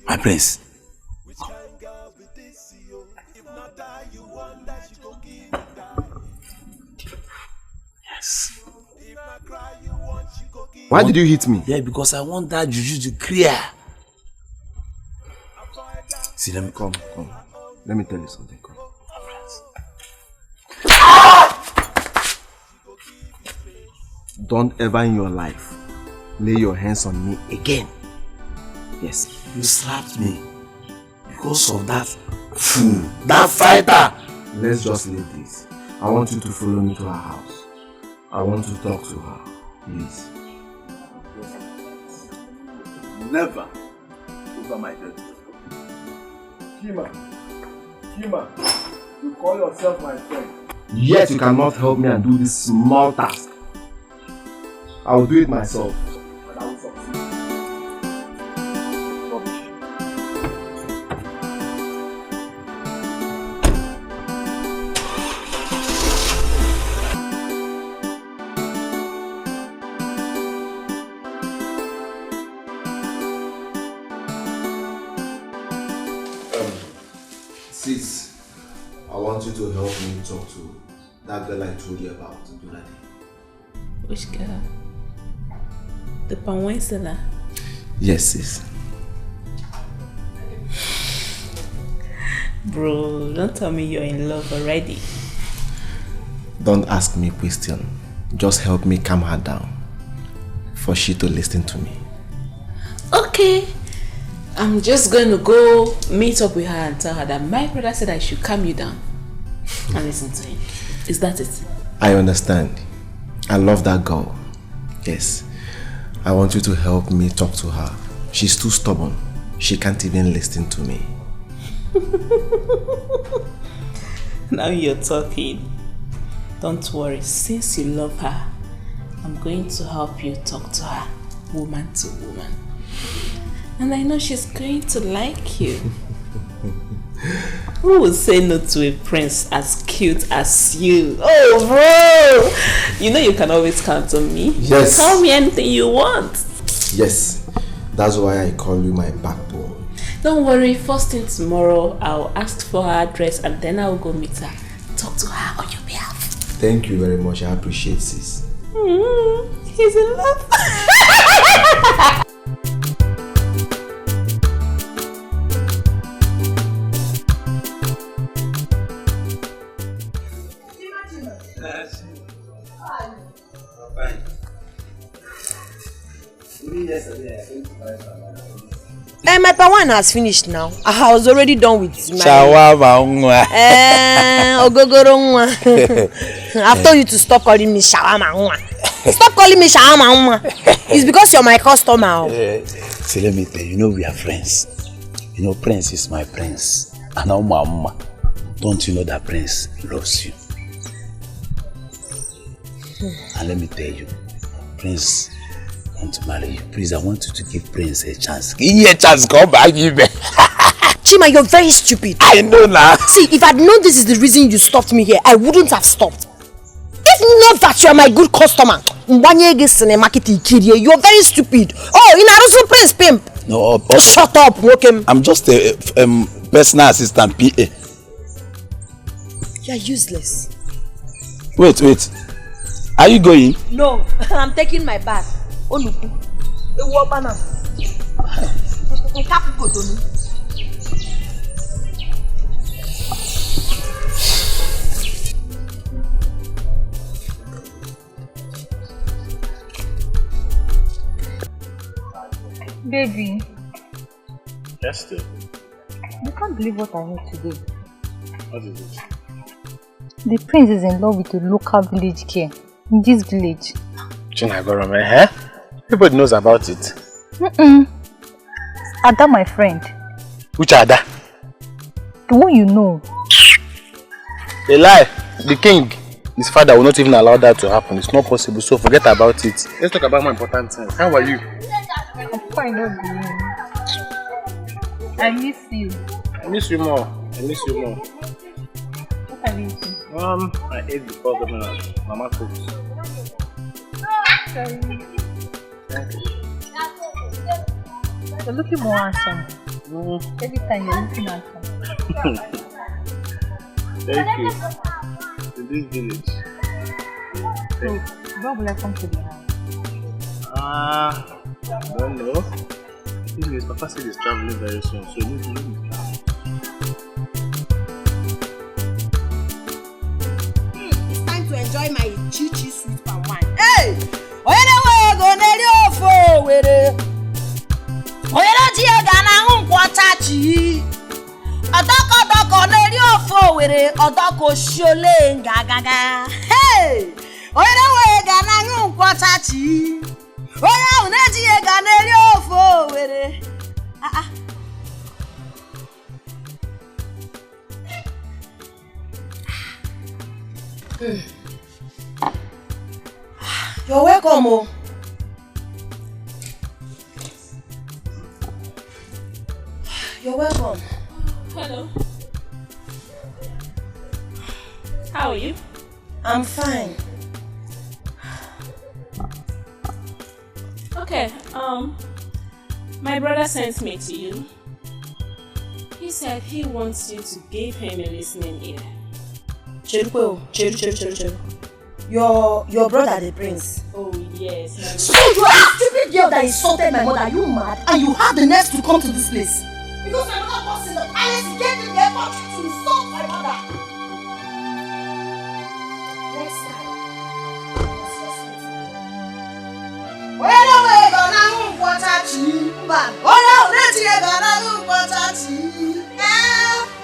My prince. Yes. Why did you hit me? Yeah, because I want that juju to clear. See, let me come. Let me tell you something. Come. Don't ever in your life lay your hands on me again. Yes. You slapped me because of that fool, that fighter. Let's just leave this. I want you to follow me to her house. I want to talk to her. Please. Never over my dead. Kima, you call yourself my friend. Yet you cannot help me and do this small task. I will do it myself. And I will succeed. Sis, I want you to help me talk to that girl I told you about the other day. Which girl? The palm wine seller? Yes, sis. Bro, don't tell me you're in love already. Don't ask me a question. Just help me calm her down. For she to listen to me. Okay. I'm just going to go meet up with her and tell her that my brother said I should calm you down and listen to him. Is that it? I understand. I love that girl. Yes. I want you to help me talk to her. She's too stubborn. She can't even listen to me. Now you're talking. Don't worry. Since you love her, I'm going to help you talk to her, woman to woman. And I know she's going to like you. Who would say no to a prince as cute as you? Oh, bro! You know you can always count on me. Yes. Tell me anything you want. Yes. That's why I call you my backbone. Don't worry. First thing tomorrow, I'll ask for her address and then I'll go meet her. Talk to her on your behalf. Thank you very much. I appreciate this. He's in love. My one has finished now. I was already done with my shawarma. Ogogoro. I've told you to stop calling me shawarma. Stop calling me shawarma. It's because you're my customer. See, let me tell you, you know we are friends. You know, Prince is my prince. And now Mama, don't you know that Prince loves you? And let me tell you, Prince want to marry you. Please, I want you to give Prince a chance. Give me a chance, come back, give me. Chima, you're very stupid. I know now. See, if I'd known this is the reason you stopped me here, I wouldn't have stopped. If not that you are my good customer, you're very stupid. Oh, Inarusu Prince Pimp. No, shut up, okay? I'm just a personal assistant, PA. You're useless. Wait. Are you going? No, I'm taking my bath. Baby. Yes, dear. You can't believe what I heard today. What is it? The prince is in love with a local village girl in this village. Chinagorome, eh? Everybody knows about it. Ada, my friend. Which Ada? The one you know. A lie. The king, his father will not even allow that to happen. It's not possible, so forget about it. Let's talk about more important things. How are you? I'm fine, I miss you. I miss you more. I miss you more. What are you eating? I ate before coming out. Mama cooks. Sorry. Thank you. You're looking more handsome. Every time you're looking handsome. Thank you. To this village. So, when will I come to the house? I don't know. Thing is, Papa said he's traveling very soon, so you need to leave. It's time to enjoy my Chichi sweet palm wine. Hey! Oyenewe go neri ofo were. Oyeneji ga na nkwachachi. Adoko neri ofo were, odoko shole ngagaga. Hey! Oyenewe ga na nkwachachi. Oya uneji ga neri ofo were. You're welcome. Oh. You're welcome. Hello. How are you? I'm fine. Okay, my brother sent me to you. He said he wants you to give him a listening ear. Cheru. Your brother the prince. Oh yes. So you are a stupid girl that insulted my mother. Are you mad? And you have the nerve to come to this place? Because my mother was in the palace, he gave me the effort to insult my mother. Next time. Oyenewe gana nkwachachi. Oyenewe gana nkwachachi.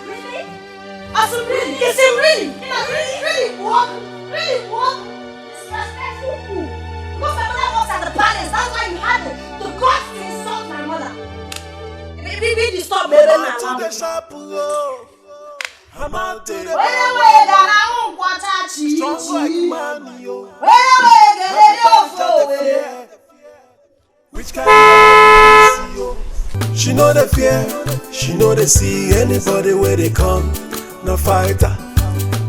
Really? Really? Is it really? Really what? Really what? Disrespectful. Because my mother was at the palace, that's why you had the guts to insult my mother. Maybe stop me now. I'm out to the strong like man, yo. Which kind of yo? She know the fear, she know they see anybody where they come. No fighter,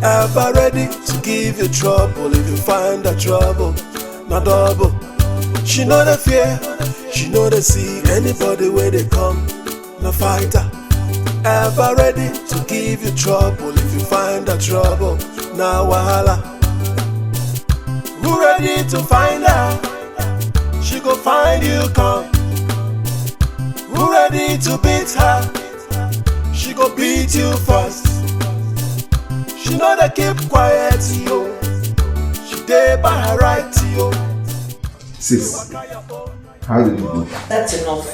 ever ready to give you trouble if you find the trouble. No double. She know the fear, she know they see anybody where they come. No fighter, ever ready to give you trouble if you find the trouble. Now wahala, who ready to find her? She go find you come. Who ready to beat her? She go beat you first. She know they keep quiet, yo. She dey by her right, yo. Sis, how did you do? That's enough.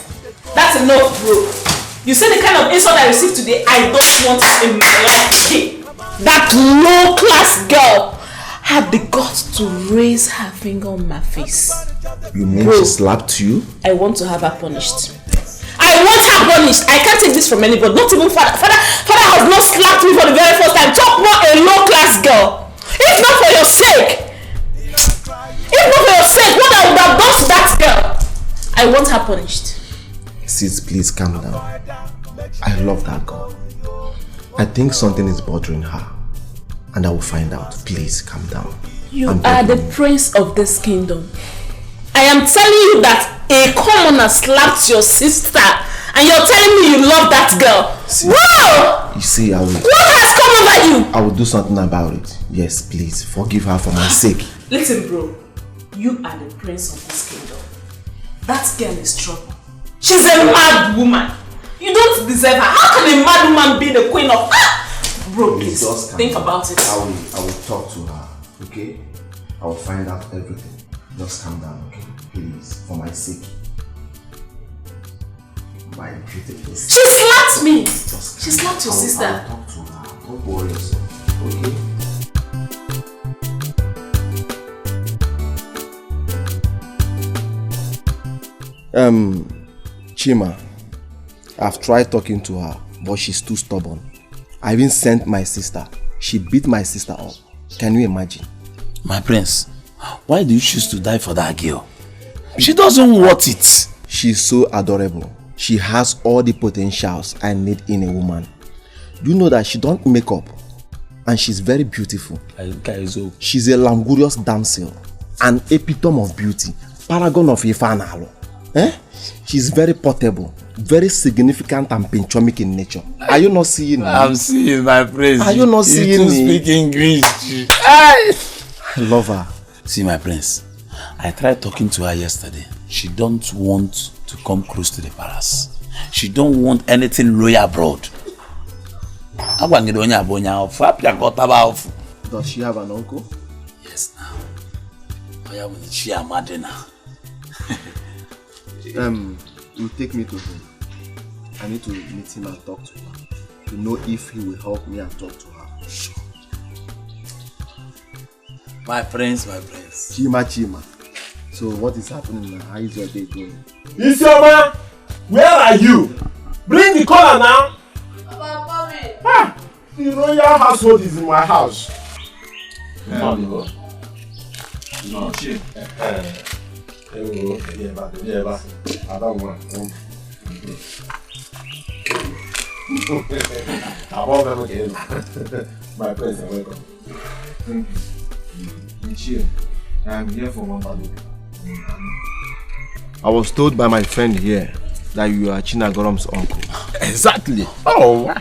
That's enough, bro. You see the kind of insult I received today? I don't want it in my life. That low-class girl had the guts to raise her finger on my face. You mean Bro, she slapped you? I want to have her punished. I want her punished. I can't take this from anybody. Not even father. Father has not slapped me for the very first time. Talk more a low-class girl. If not for your sake. What I would have done to that girl. I want her punished. Sis, please calm down. I love that girl. I think something is bothering her. And I will find out. Please calm down. You are the prince of this kingdom. I am telling you that a commoner slapped your sister and you're telling me you love that girl. Whoa! You see, I will... What has come over you? I will do something about it. Yes, please. Forgive her for my sake. Listen, bro. You are the prince of this kingdom. That girl is trouble. She's a mad woman. You don't deserve her. How can a mad woman be the queen of... Bro, please, think about it. I will talk to her, okay? I will find out everything. Just calm down, okay? Please, for my sake. My beautiful sister. She slapped me! She slapped your sister. I'll talk to her. Don't worry yourself, okay? Chima, I've tried talking to her, but she's too stubborn. I even sent my sister. She beat my sister up. Can you imagine? My prince, why do you choose to die for that girl? She doesn't want it. She's so adorable. She has all the potentials I need in a woman. Do you know that she don't make up? And she's very beautiful. She's a languorous damsel. An epitome of beauty. Paragon of Ifanalo. She's very portable. Very significant and pinchomic in nature. Are you not seeing me? I'm seeing my prince. Are you not seeing me? You speak English. I love her. See my prince, I tried talking to her yesterday. She don't want to come close to the palace. She don't want anything royal abroad. Does she have an uncle? Yes, now. She a madina. You take me to him. I need to meet him and talk to her to know if he will help me and talk to her. Sure. My friends. Chima. So what is happening now? How is your day going? Isioma, where are you? Bring the collar now. Ah, the royal household is in my house. No, shit. I don't want. I want them again. My friends are welcome. Thank you. I'm here for one month. I was told by my friend here that you are Chinagorom's uncle. Exactly. Oh,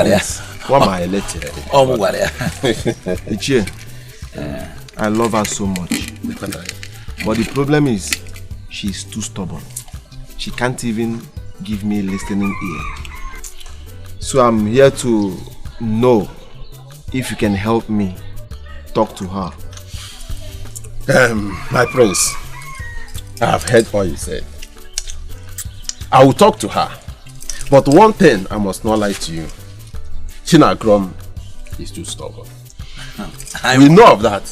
yes. What my letter? Ichie, I love her so much. But the problem is, she's too stubborn. She can't even give me a listening ear. So I'm here to know if you can help me talk to her. My prince, I have heard what you said. I will talk to her. But one thing I must not lie to you. Chinagrom is too stubborn. We know of that,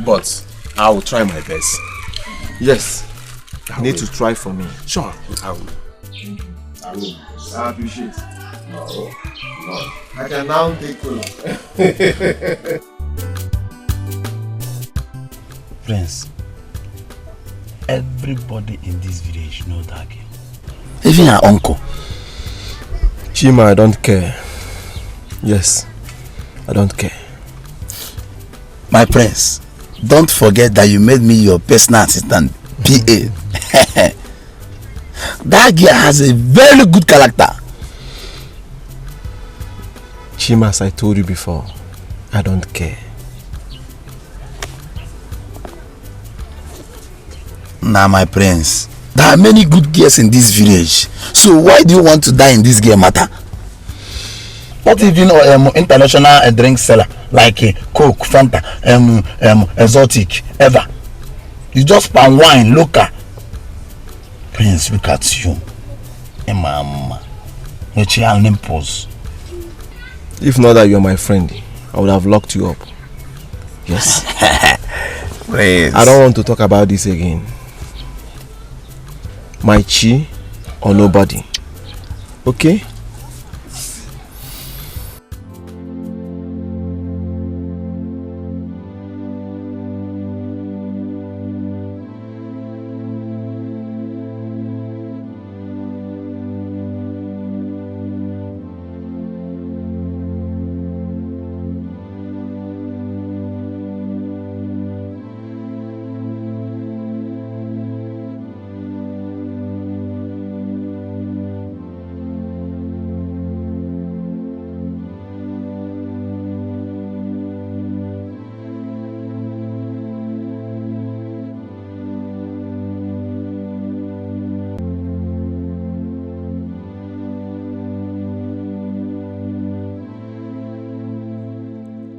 but I will try my best. Yes, you need to try for me. Sure, I will. I will. I appreciate it. No. I can now take cola. Prince, everybody in this village knows that girl. Even her uncle. Chima, I don't care. Yes, I don't care. My prince, don't forget that you made me your personal assistant, PA. That girl has a very good character. Chima, as I told you before, I don't care. Now, my prince, there are many good girls in this village. So why do you want to die in this girl matter? Not even international drink seller like Coke, Fanta, exotic, ever. You just palm wine, local. Prince, look at you. Mama. If not that you're my friend, I would have locked you up. Yes. Prince. I don't want to talk about this again. My chi or nobody. Okay?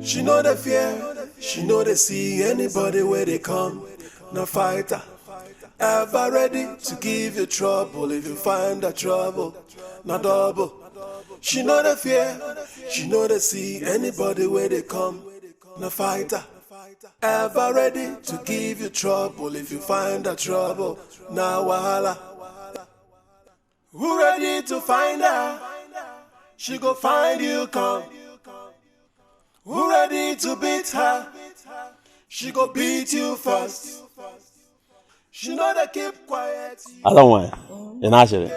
She know the fear, she know they see anybody where they come. No fighter, ever ready to give you trouble if you find that trouble. No double. She know the fear, she know they see anybody where they come. No fighter, ever ready to give you trouble if you find that trouble. Now wahala. Who ready to find her? She go find you come. Who ready to beat her? She go beat you fast. She know they keep quiet. I don't want. In actually,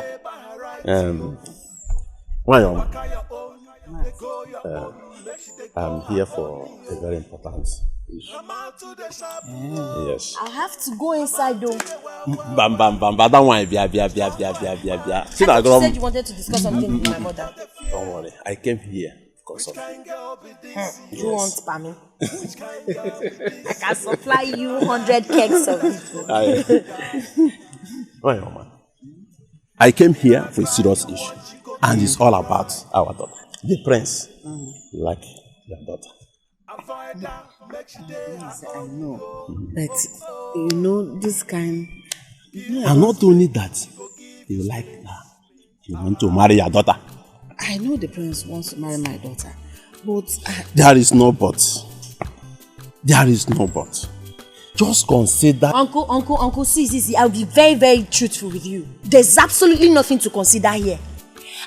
I'm here for a very important issue. Yes. I have to go inside though. Bam. I don't want bia. You said you wanted to discuss something with my mother. Don't worry. I came here because of you. You want Pammy? I can supply you 100 kegs of it. I came here for a serious issue, and it's all about our daughter, the prince. Like your daughter. Yes, I know. But you know this kind. Yeah. And not only that, you like her. You want to marry your daughter. I know the prince wants to marry my daughter, but there is no but. There is no but. Just consider. Uncle, see, I'll be very, very truthful with you. There's absolutely nothing to consider here.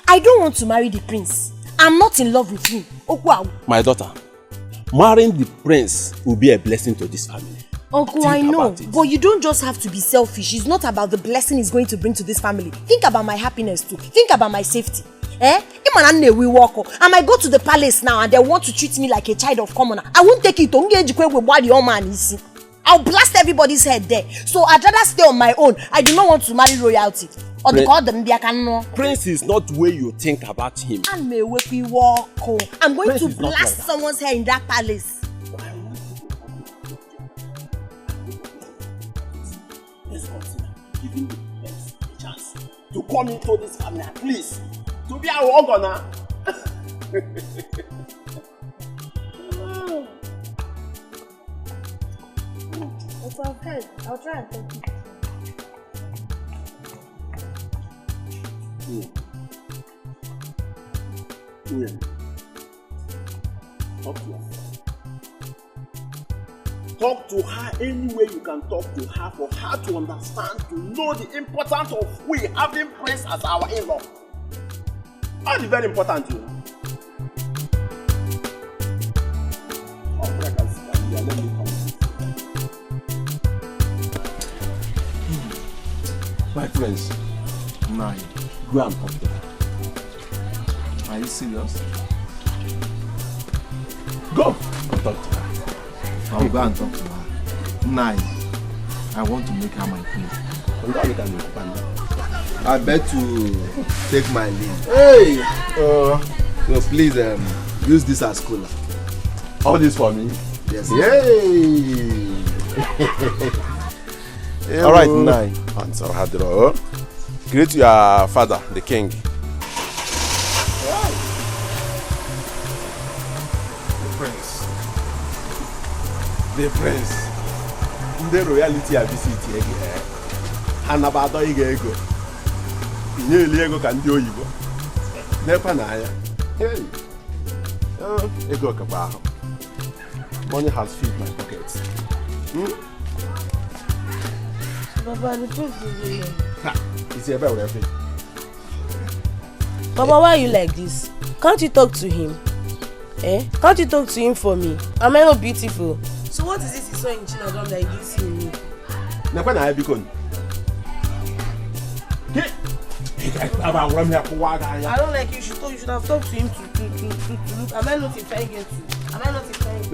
I don't want to marry the prince. I'm not in love with him. Oh, wow. My daughter, marrying the prince will be a blessing to this family. Uncle, I know, but you don't just have to be selfish. It's not about the blessing it's going to bring to this family. Think about my happiness too. Think about my safety. I might go to the palace now and they want to treat me like a child of commoner. I won't take it to engage with what the old man is. I'll blast everybody's head there. So I'd rather stay on my own. I do not want to marry royalty. Or the call them Prince is not the way you think about him. I'm going to blast someone's hair in that palace. Let's consider giving the prince a chance to come into this family, please. To be our organ. Okay. I'll try and talk to you. Talk to her any way you can talk to her for her to understand, to know the importance of we having Prince as our in-law. That's very important, you know. Let me come. My friends, Nine. Go and talk to her. Are you serious? Go and talk to her. I'll go and talk to her. Nine. I want to make her my queen. I bet to take my leave. Hey! So please use this as cooler. All this for me? Yes. Yay! All right, Nine. Answer Hadro. Greet your father, the king. The prince. The prince. The royalty I visit here. Hanabado Igego. Ego can do you. Never na. Hey. Ego Kabaho. Money has filled my pockets. Baba, the truth is real. It's about everything. Baba, why are you like this? Can't you talk to him? Can't you talk to him for me? Am I not beautiful? So what is this he saw in Chinagam that he didn't see in me? I don't like you. You should have talked to him to look. Am I not implying it? Am I not implying it?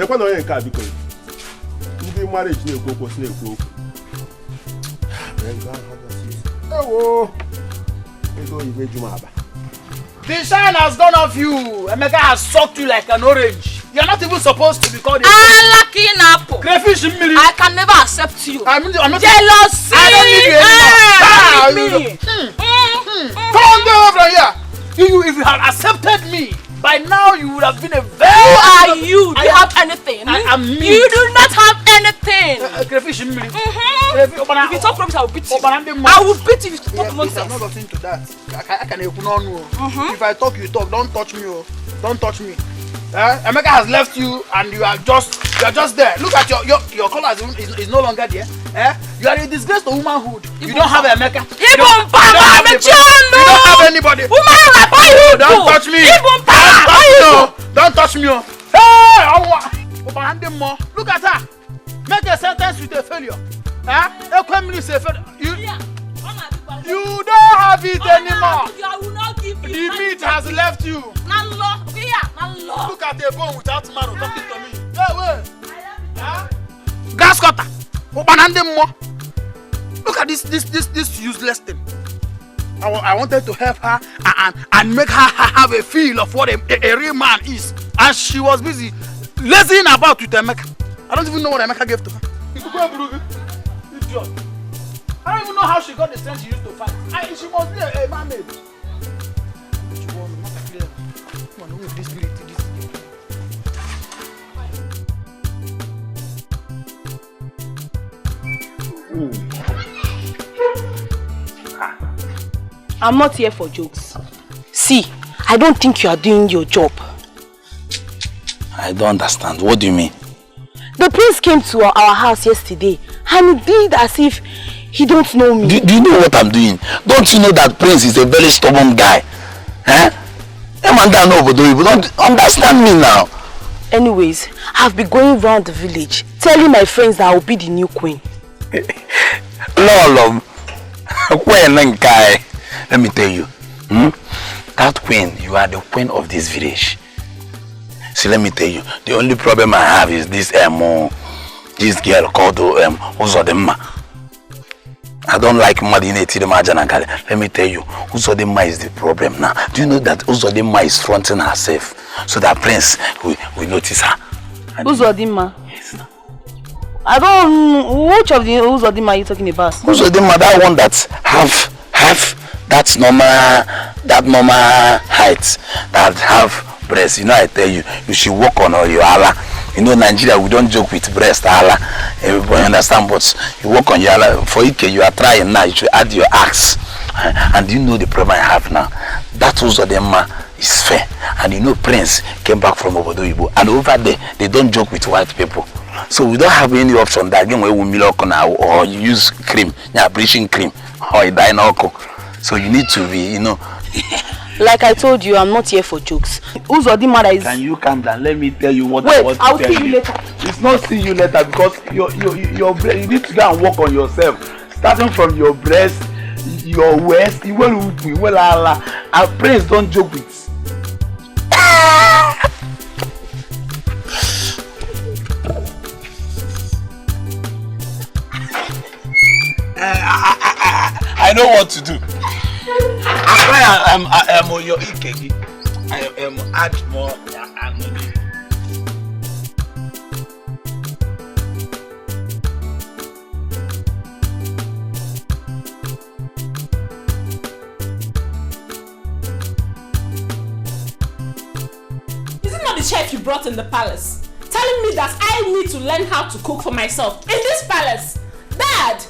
The shine has gone off you. Emeka has sucked you like an orange. You're not even supposed to be called a lucky apple. Crayfish in me. I can never accept you. I'm not jealousy. I don't need you anymore. Come on, get over here. If you had accepted me, by now you would have been a very... Who are you? Do you have anything? I am me. You do not have anything. Crayfish in me. If you talk rubbish, I will beat you. I will beat you if you talk nonsense. I'm not getting to that. I can if I talk, you talk. Don't touch me. Don't touch me. Emeka has left you and you are just there. Look at your color is no longer there. You are a disgrace to womanhood. You don't have Emeka. You don't have anybody. Don't touch me. Don't touch me. Hey, look at her. make a sentence with a failure. A family is a failure. You don't have it anymore. I will not give you. The meat has left you. Look at the bone without marrow talking to me. Hey, wait. Grass cutter. Look at this useless thing. I wanted to help her and make her have a feel of what a real man is. And she was busy lazying about with Emeka. I don't even know what Emeka gave to her. Idiot. I don't even know how she got the strength she used to fight. She must be a mermaid. I'm not here for jokes. See, I don't think you are doing your job. I don't understand. What do you mean? The prince came to our house yesterday and he did as if he don't know me. Do you know what I'm doing? Don't you know that Prince is a very stubborn guy? Don't understand me now. Anyways, I've been going around the village telling my friends that I will be the new queen. Lolo, let me tell you, that queen, you are the queen of this village. See, let me tell you, the only problem I have is this girl called Uzodimma. I don't like Madine Tidemajana. Let me tell you, Uzodimma is the problem now. Do you know that Uzodimma is fronting herself so that Prince will notice her? Uzodimma? Yes. I don't. Which of the Uzodimma are you talking about? Uzodimma, that one that have that normal height, that have breast. You know, I tell you, you should work on your Allah. You know, Nigeria, we don't joke with breast, Allah. Everybody understand, but you work on your Allah. For Ike, you are trying now, you should add your axe. And you know the problem I have now? That Uzodimma is fair. And you know, Prince came back from Obodo Igbo. And over there, they don't joke with white people. So we don't have any option that again, where we milk now, or you use cream, bleaching cream, or you dye no. So you need to be, you know. Like I told you, I'm not here for jokes. Uzodimma is... Can you calm down? Let me tell you what I want to I'll tell see you later. It's not see you later because your brain, you need to go and work on yourself. Starting from your breast, your waist, our brains don't joke with. I know what to do. I am your Ikegi. I am add more money. Is it not the chef you brought in the palace? Telling me that I need to learn how to cook for myself in this palace? Dad!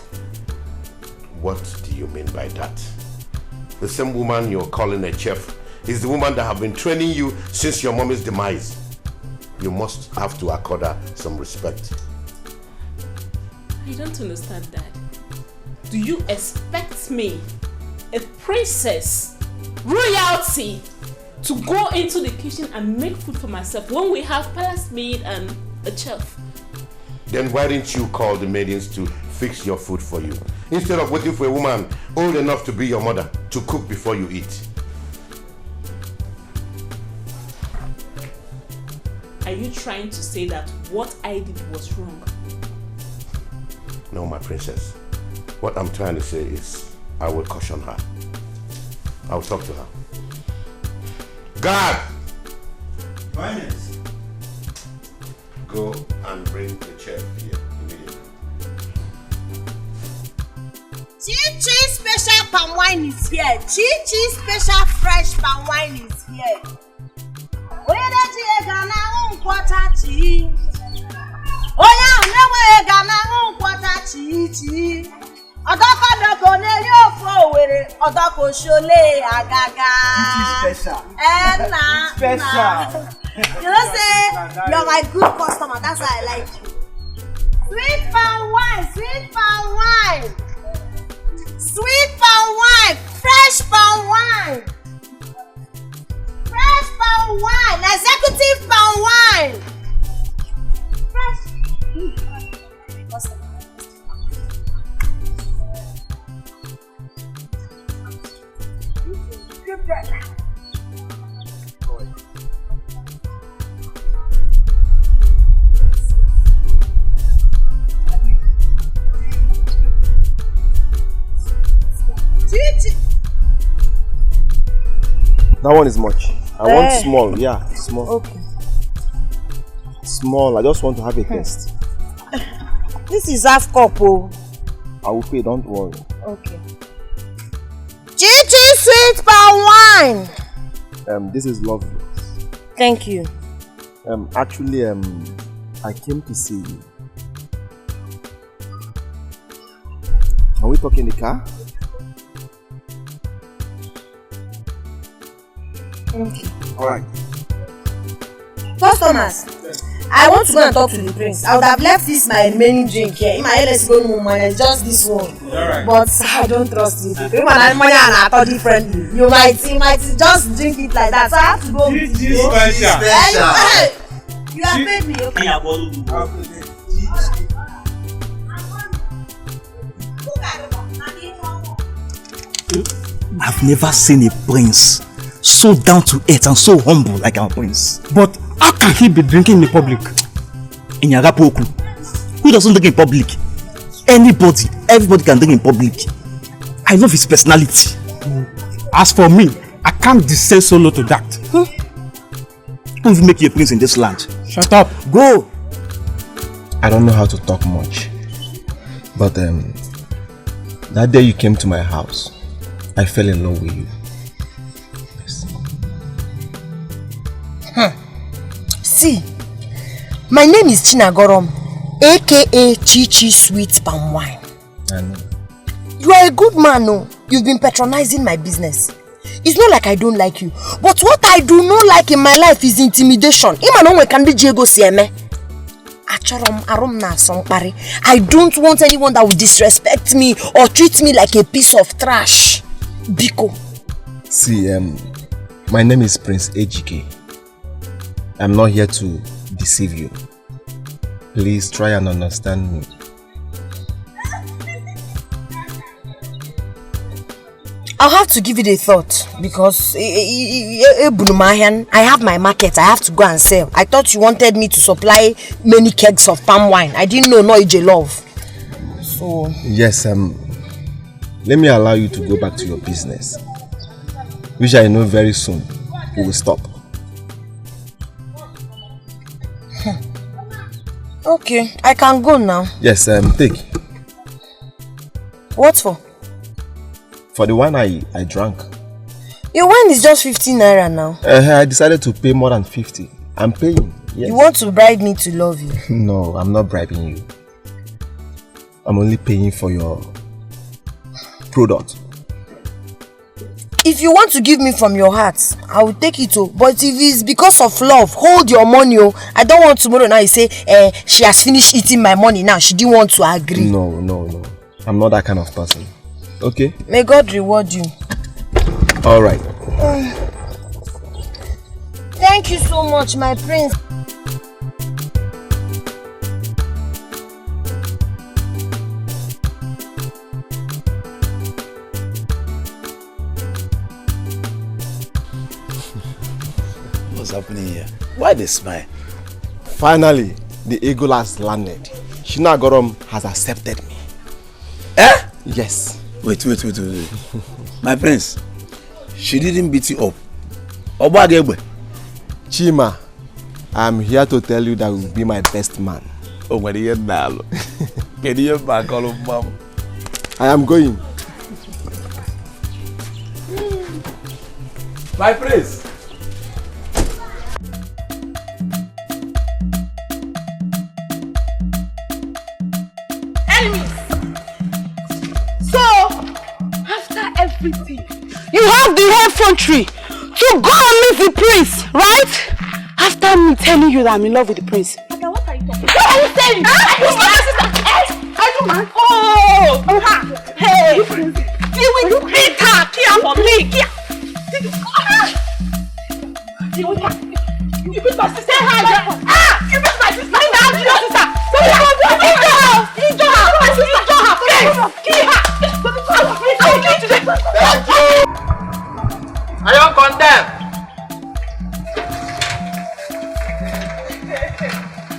What do you mean by that? The same woman you're calling a chef is the woman that have been training you since your mommy's demise. You must have to accord her some respect. I don't understand, Dad. Do you expect me, a princess, royalty, to go into the kitchen and make food for myself when we have palace maid and a chef? Then why didn't you call the maidens to fix your food for you, instead of waiting for a woman old enough to be your mother to cook before you eat? Are you trying to say that what I did was wrong? No, my princess. What I'm trying to say is I will caution her. I'll talk to her. God! Finance. Go and bring the chef here immediately. Chichi special palm wine is here. Chichi special fresh palm wine is here. Oya Gana unkwata chi. Oya unewe Gana unkwata Chichi. Odoko doko ne yofo were odoko shole agaga. Chichi special. Na. Special. You know say you're my good customer. That's why I like you. Sweet palm wine, sweet palm wine. Sweet palm wine, fresh palm wine. Fresh palm wine, executive palm wine. Fresh. Chichi. That one is much. I want small. Yeah, small. Okay. Small. I just want to have a taste. This is half cup. Oh. I will pay. Don't worry. Okay. Chichi sweet palm wine. This is lovely. Thank you. Actually, I came to see you. Can we talk in the car? Okay. Alright. Customers, I want to go and talk to the prince. I would have left this my remaining drink here. In my let's go no money, just this one. Right. But I don't trust you. If you want money and I thought differently, you might just drink it like that. So I have to go with you. Hey, you have paid me, okay? I've never seen a prince so down to earth and so humble like our prince. But how can he be drinking in public? In Yagapoku, who doesn't drink in public? Everybody can drink in public. I love his personality. As for me, I can't descend so low to that. Who will make you a prince in this land? Shut up. Go. I don't know how to talk much, but that day you came to my house, I fell in love with you. See, my name is Chinagorom, aka Chichi Sweet Palm Wine. I know. You are a good man, no? You've been patronizing my business. It's not like I don't like you, but what I do not like in my life is intimidation. I don't want anyone that will disrespect me or treat me like a piece of trash. Biko. See, my name is Prince Ejike. I'm not here to deceive you. Please try and understand me. I'll have to give it a thought because I have my market. I have to go and sell. I thought you wanted me to supply many kegs of palm wine. I didn't know Ije love. So yes, let me allow you to go back to your business, which I know very soon you will stop. Okay, I can go now. Yes, take. What for? For the wine I drank. Your wine is just 15 naira now. I decided to pay more than 50. I'm paying. Yes. You want to bribe me to love you? No, I'm not bribing you. I'm only paying for your product. If you want to give me from your heart, I will take it too. But if it's because of love, hold your money. I don't want tomorrow now you say she has finished eating my money now. She didn't want to agree. No. I'm not that kind of person. Okay? May God reward you. Alright. Thank you so much, my prince. What's happening here? Why they smile? Finally, the eagle has landed. Chinagorom has accepted me. Eh? Yes. Wait. My prince, she didn't beat you up. Obagebe. Chima, I'm here to tell you that you will be my best man. Oh, my dear Nalo. Can you back all of mom? I am going. My prince. Everything. You have the whole country to go and meet the prince, right? After me telling you that I'm in love with the prince. Okay, what are you talking about? What are you saying? Who's my sister? Are you man? Oh! Hey! You will beat her! Care for me! Care! You beat my sister! You beat my sister! You beat your sister! Are you condemned?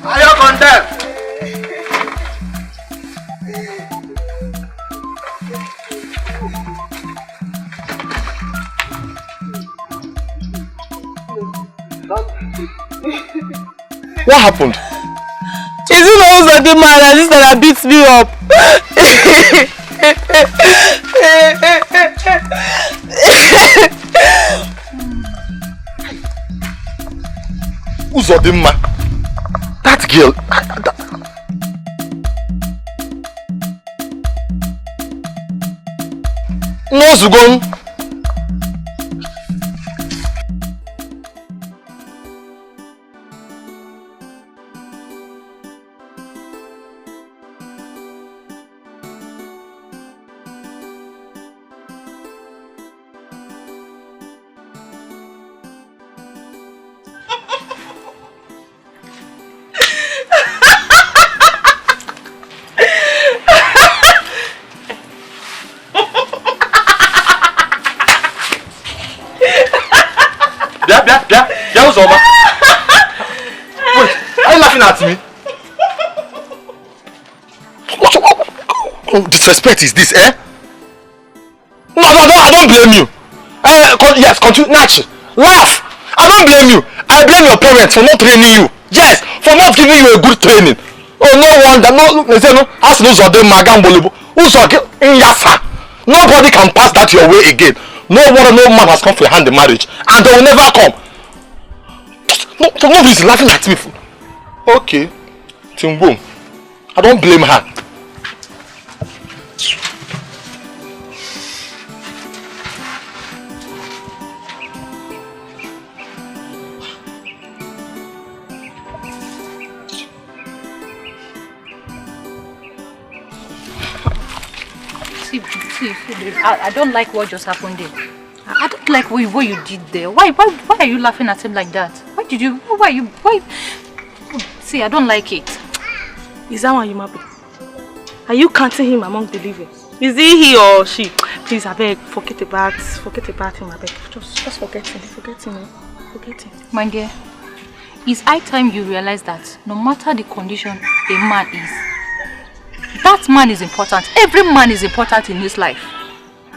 Are you condemned? What happened? Is it the ones of the man and sister that beats me up? Who's Odimma? That girl. No, Zugon. Wait, are you laughing at me? What disrespect is this, eh? No, I don't blame you. Yes, continue, Nachi. Laugh. I don't blame you. I blame your parents for not training you. Yes, for not giving you a good training. Oh, no wonder. No, ask no Zodem Magambolibo. Nobody can pass that your way again. No man has come for your hand in marriage, and they will never come. Nobody's laughing at me. Okay, Timboom. I don't blame her. See, I don't like what just happened there. I don't like what you did there. Why are you laughing at him like that? Why? See, I don't like it. Is that why you happy? Are you counting him among believers? Is he or she? Please, I beg, forget about him, I beg. Just forget him. My dear, it's high time you realize that no matter the condition a man is, that man is important. Every man is important in his life.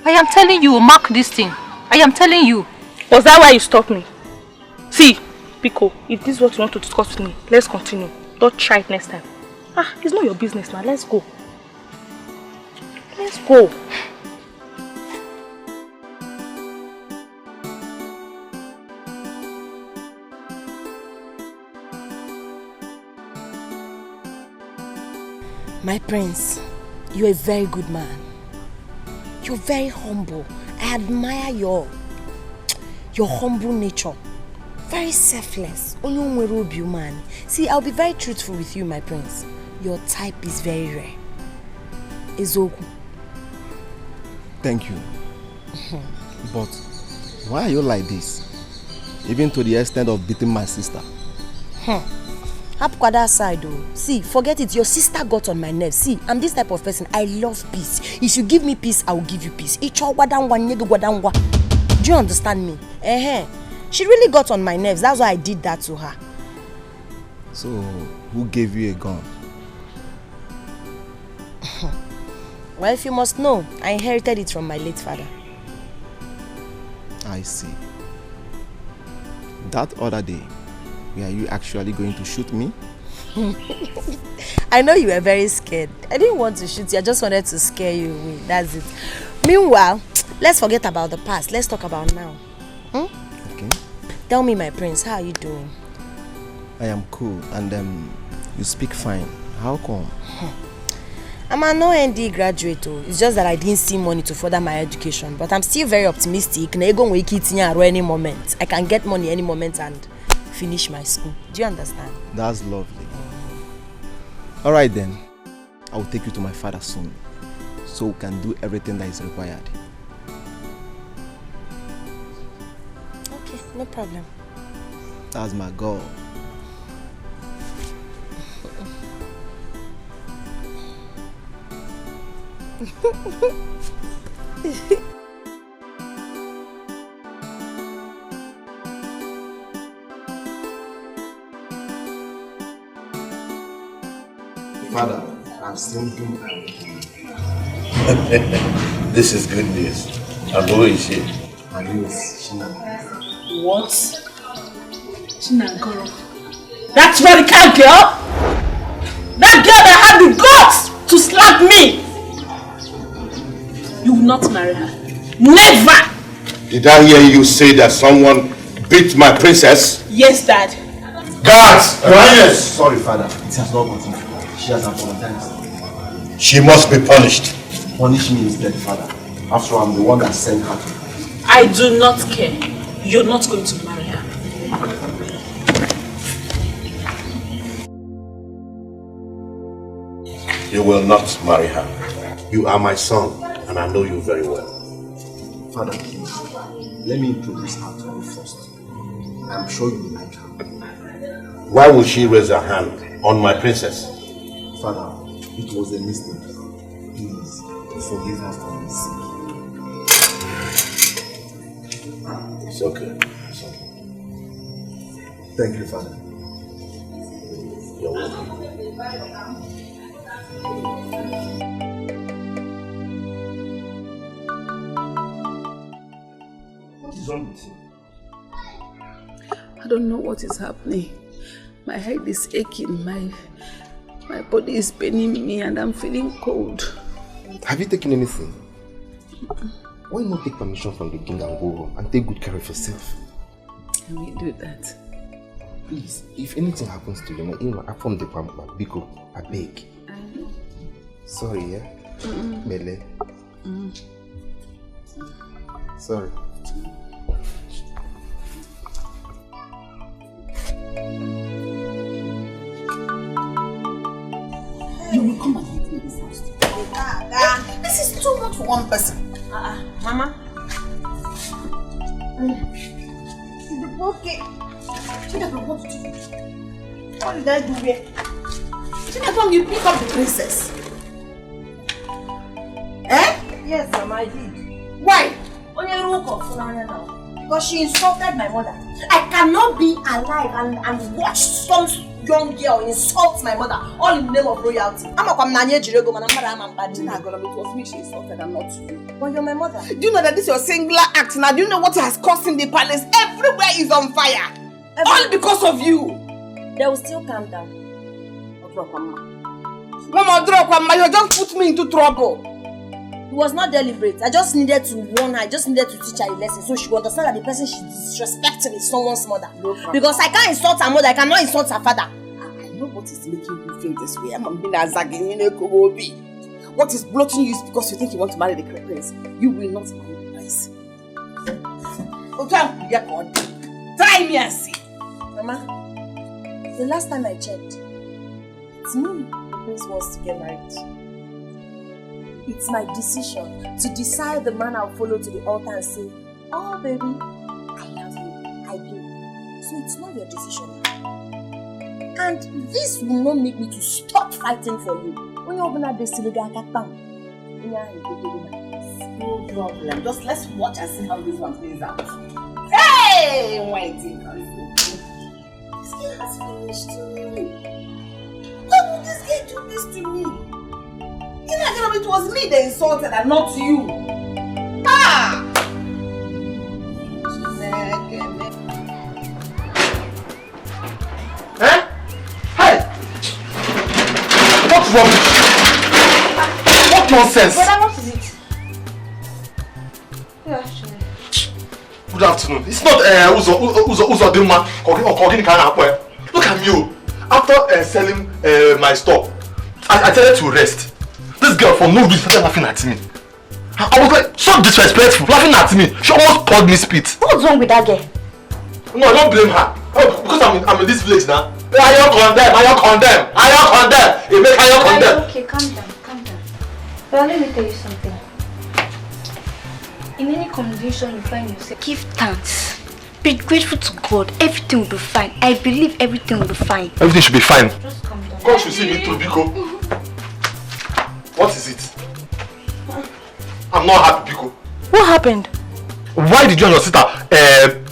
I am telling you, mark this thing. I am telling you. Was that why you stopped me? See, Pico, if this is what you want to discuss with me, let's continue. Don't try it next time. It's not your business now. Let's go. Let's go. My prince, you're a very good man. You're very humble. I admire your humble nature. Very selfless. Man. See, I'll be very truthful with you, my prince. Your type is very rare. Ezogu. Thank you. But why are you like this? Even to the extent of beating my sister. That side though. See, forget it. Your sister got on my nerves. See, I'm this type of person. I love peace. If you give me peace, I will give you peace. Do you understand me? She really got on my nerves. That's why I did that to her. So, who gave you a gun? Well, if you must know, I inherited it from my late father. I see. That other day, were you actually going to shoot me? I know you were very scared. I didn't want to shoot you. I just wanted to scare you away. That's it. Meanwhile, let's forget about the past. Let's talk about now. Okay. Tell me, my prince, how are you doing? I am cool, and you speak fine. How come? I'm an OND graduate. It's just that I didn't see money to further my education. But I'm still very optimistic. Any moment. I can get money any moment and finish my school. Do you understand? That's lovely. Alright then. I will take you to my father soon, so we can do everything that is required. Okay, no problem. That's my goal. Father, I've seen him. This is good news. And who is she? Her name is Shina. What? Chinagoro. That's Monica girl? That girl that had the guts to slap me! You will not marry her. Never! Did I hear you say that someone beat my princess? Yes, Dad. Guards! Rhinos! Sorry, Father. It has not gotten to her. She has apologized. She must be punished. Punish me instead, Father. After all, I'm the one that sent her to her. I do not care. You're not going to marry her. You will not marry her. You are my son, and I know you very well. Father, please, let me introduce her to you first. I'm sure you will like her. Why would she raise her hand on my princess? Father, it was a mistake. Please, forgive her for my sake. It's okay. It's okay. Thank you, Father. You're welcome. What is wrong with you? I don't know what is happening. My head is aching, my body is paining me, and I'm feeling cold. Have you taken anything? Why not take permission from the king and go home and take good care of yourself? Can we do that? Please, if anything happens to you, I form the pamper. Biko, I beg. I know. Sorry, yeah? Mele. Sorry. You will come and meet me this house. This is too much for one person. Mama. Okay. Chinapong, what did you do? What did I do here? Chinapong, you pick up the princess. Eh? Yes, Mama, I did. Why? Because she insulted my mother. I cannot be alive and watch some young girl insult my mother all in the name of royalty. I'm a Nanye Jirego, man. It was me she insulted and not you. But you're my mother. Do you know that this is your singular act now? Do you know what has caused in the palace? Everywhere is on fire. All because of you. They will still calm down. Mama, you just put me into trouble. It was not deliberate. I just needed to warn her. I just needed to teach her a lesson so she would understand that the person she's disrespecting is someone's mother. Because I can't insult her mother, I cannot insult her father. I know what is making you feel this way. I'm being a zagging, what is blocking you is because you think you want to marry the prince. You will not marry the prince. Try me and see. Mama, the last time I checked, it's me the prince wants to get married. It's my decision to decide the man I'll follow to the altar and say, oh baby, I love you, I do. So it's not your decision. And this will not make me to stop fighting for you. When you open up this no problem. Just let's watch and see how this one plays out. Hey, Whitey. This girl has finished me. Why would this girl do this to me? It was me that insulted and not you. Ah! Eh? Hey! What's wrong? What nonsense? Brother, what is it? Good afternoon. Good afternoon. It's not Uzo Dilma or Kogin Kana. Look at you. After selling my stock, I tell her to rest. This girl for no reason started laughing at me. I was like so disrespectful, laughing at me. She almost poured me spit. What's wrong with that girl? No, I don't blame her. Oh, because I'm in this place now. I don't condemn. You make I condemn. Okay, calm down. But let me tell you something. In any condition you find yourself, give thanks. Be grateful to God. Everything will be fine. I believe everything will be fine. Everything should be fine. Just calm down. God should see me too, Biko. What is it? I'm not happy, Biko. What happened? Why did you and your sister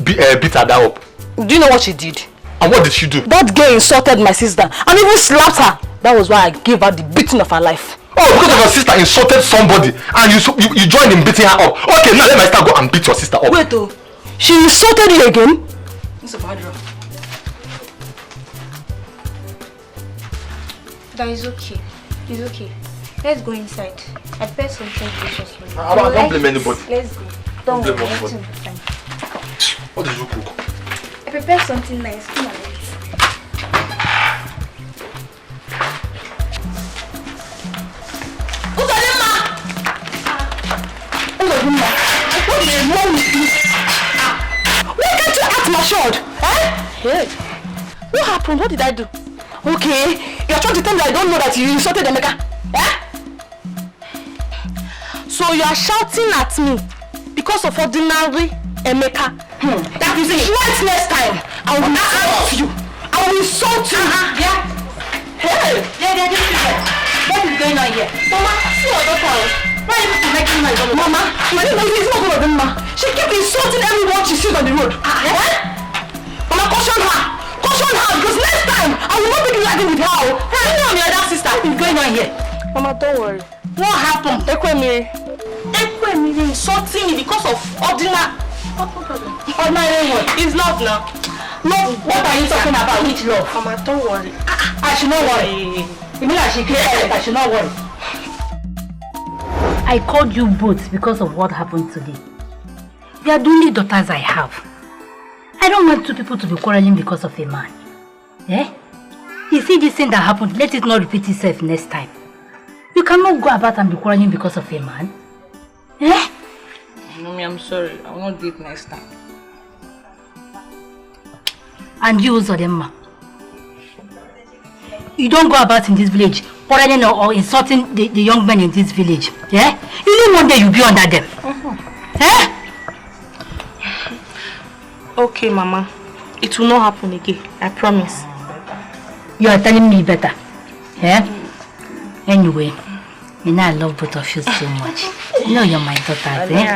beat her down up? Do you know what she did? And what did she do? That girl insulted my sister and even slapped her. That was why I gave her the beating of her life. Oh, because of your sister insulted somebody and you joined in beating her up. Okay, now let my sister go and beat your sister up. Wait, oh. She insulted you again? It's a bad run. That is okay. It's okay. Let's go inside. I prepared something delicious for you. I don't blame anybody. Let's go. Don't blame worry. anybody. What did you cook? I prepared something nice. Come on, let's. Why can't you act matured? Hey, what happened? What did I do? Okay, you're trying to tell me I don't know that you insulted Emeka? So you are shouting at me because of ordinary Emeka? That is it. Right next time, I will not out you. I will insult you. Yeah. Hey. Yeah, just what is going on here? Mama, see your daughter. Why are you making noise? Mama, it's not good of him, ma. She keeps insulting everyone she sees on the road. Mama, caution her. Caution her, because next time I will not be driving with her. Hey, you know your other sister. What is going on here? Mama, don't worry. What happened? Ekwemiri insulting me because of ordinary. Ordinary what? It's love now. Love? What are you talking about? Which love? Mama, don't worry. I should not worry. You mean I should clear it? I should not worry. I called you both because of what happened today. You are the only daughters I have. I don't want two people to be quarreling because of a man. Eh? You see this thing that happened, let it not repeat itself next time. You cannot go about and be quarreling because of a man. Eh? Mommy, I'm sorry. I will not do it next time. And you, Zodemma. You don't go about in this village quarreling or insulting the young men in this village. Yeah? You know one day you'll be under them. Eh? Okay, Mama. It will not happen again. I promise. You are telling me better. Yeah? Anyway, you know I love both of you so much. You know you're my daughters, eh?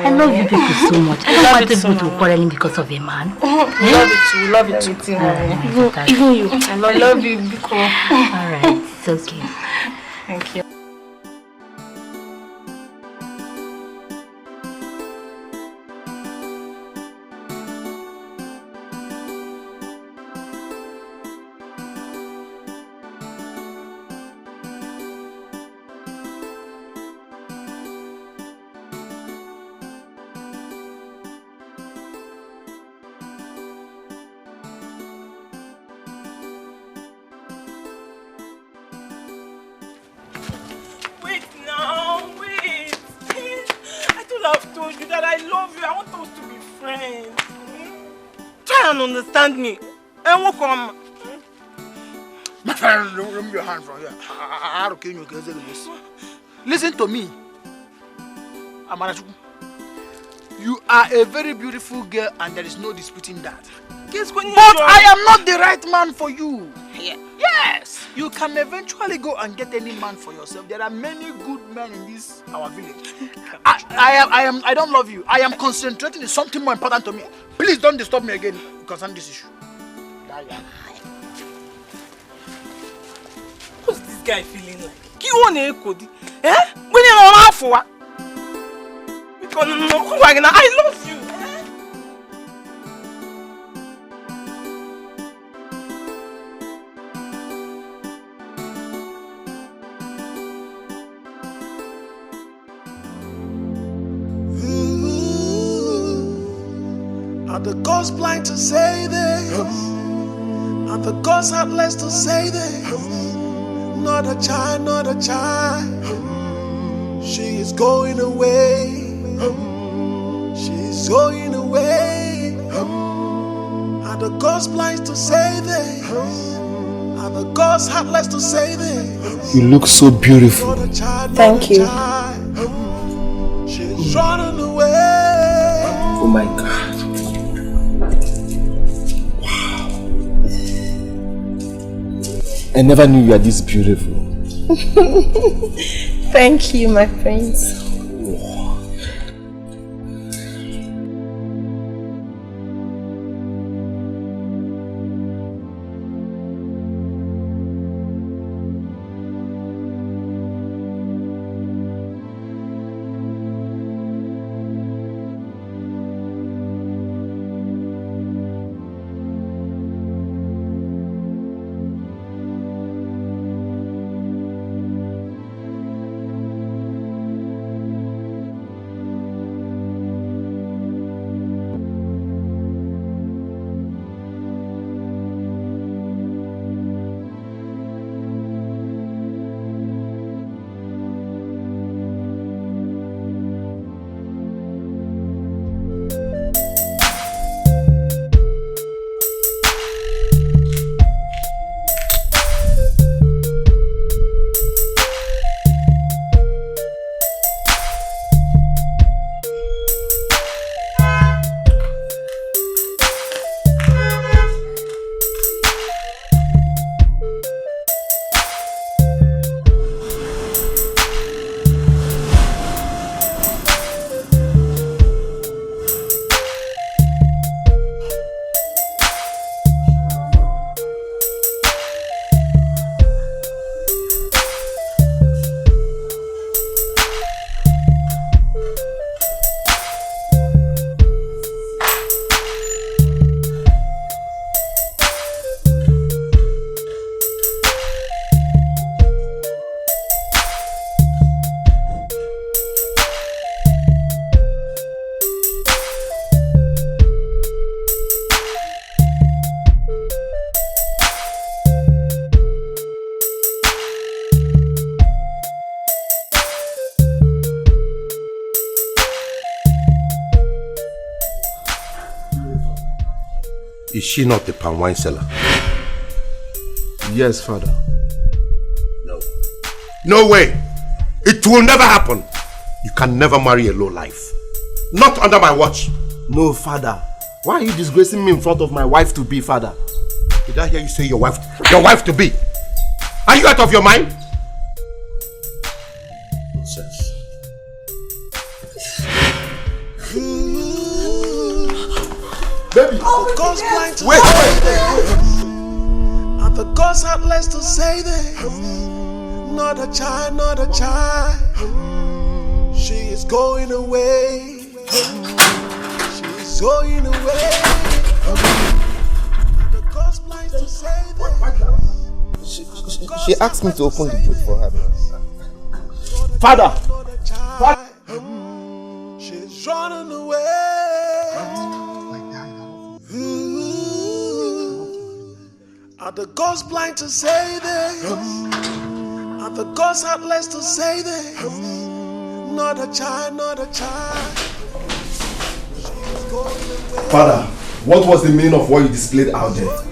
I love you people so much. I don't want people to be quarreling because of a man. Love it too. Even you. I love you, Biko. Alright, it's okay. Thank you. Understand me. And what come? My friend, remove your hand from here. I don't care. Listen to me. Amarachuku. You are a very beautiful girl and there is no disputing that. But I am not the right man for you. Yeah. Yes. You can eventually go and get any man for yourself. There are many good men in this our village. I don't love you. I am concentrating on something more important to me. Please don't disturb me again concerning this issue. What's this guy feeling like? Eh? When you're on half for because I love you. Are the gods blind to say this? Are the gods heartless to say this? Not a child, not a child. She is going away. She's going away. Are the gods blind to say this? Are the gods heartless to say this? You look so beautiful. Thank you. She's running away. Oh my God. I never knew you were this beautiful. Thank you, my prince. Is she not the palm wine seller? Yes, Father. No. No way! It will never happen! You can never marry a low life. Not under my watch. No, Father. Why are you disgracing me in front of my wife to be, Father? Did I hear you say your wife to be? Are you out of your mind? Nonsense. Baby, wait. And the gods had less to say there. Not a child, not a child. She is going away. She is going away. And the gods blind to say there. She asked me to open the gate for her. Father! She's running away. Are the gods blind to say this? Are the gods heartless to say this? Not a child, not a child. Father, what was the meaning of what you displayed out there?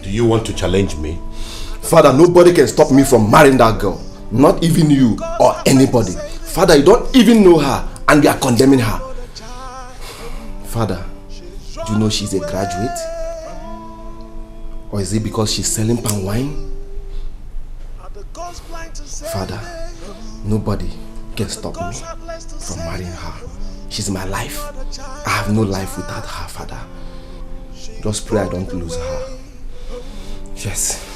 Do you want to challenge me? Father, nobody can stop me from marrying that girl. Not even you or anybody. Father, you don't even know her and you are condemning her. Father, do you know she's a graduate? Or is it because she's selling palm wine? Father, nobody can stop me from marrying her. She's my life. I have no life without her, Father. Just pray I don't lose her. Yes.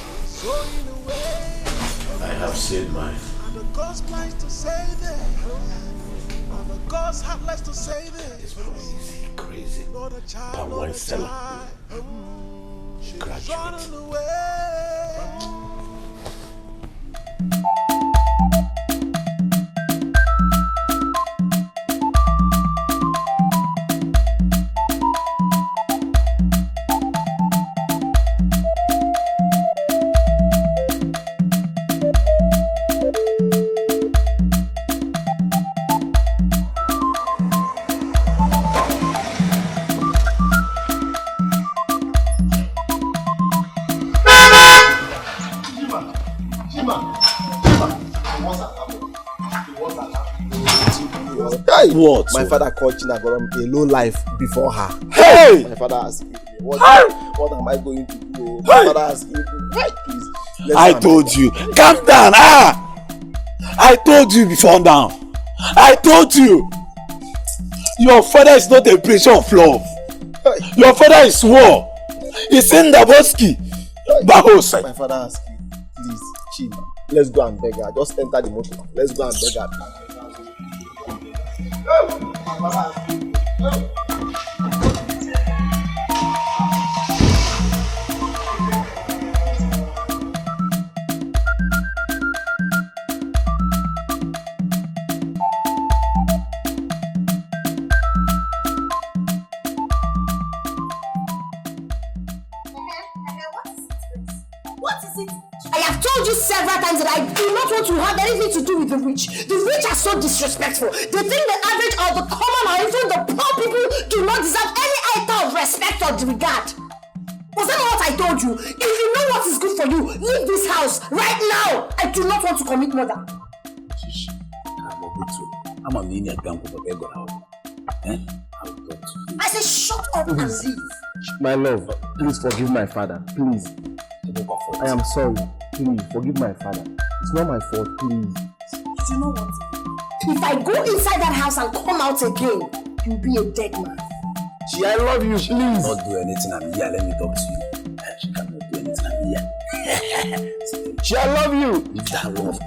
I have said mine. Crazy. Palm wine seller. Graduate. What? My father called Chinagorom a low life before her. Hey! My father asked me, what am I going to do? My father asked me, hey, please. I told you. Calm down. I told you before now. I told you. Your father is not a preacher of love. Your father is war. He's in the bosky. Bahos. My father asked me, please, Chima, let's go and beg her. Just enter the motor. Let's go and beg her. What is it? I have told you several times that I do not want to have anything to do with the rich. The rich are so disrespectful. They think the average or the common or even the poor people do not deserve any iota of respect or regard. Was that not what I told you? If you know what is good for you, leave this house right now. I do not want to commit murder. Chichi, I'm a mini account for the God. I said shut up and leave. My love, please forgive my father. Please. I am sorry. Please forgive my father. It's not my fault. Please. You know what? If I go inside that house and come out again, you'll be a dead man. Chi, I love you. Please. Not do anything. I'm here. Let me talk to you. She cannot do anything. I'm here. Chi, I love you. Leave that love.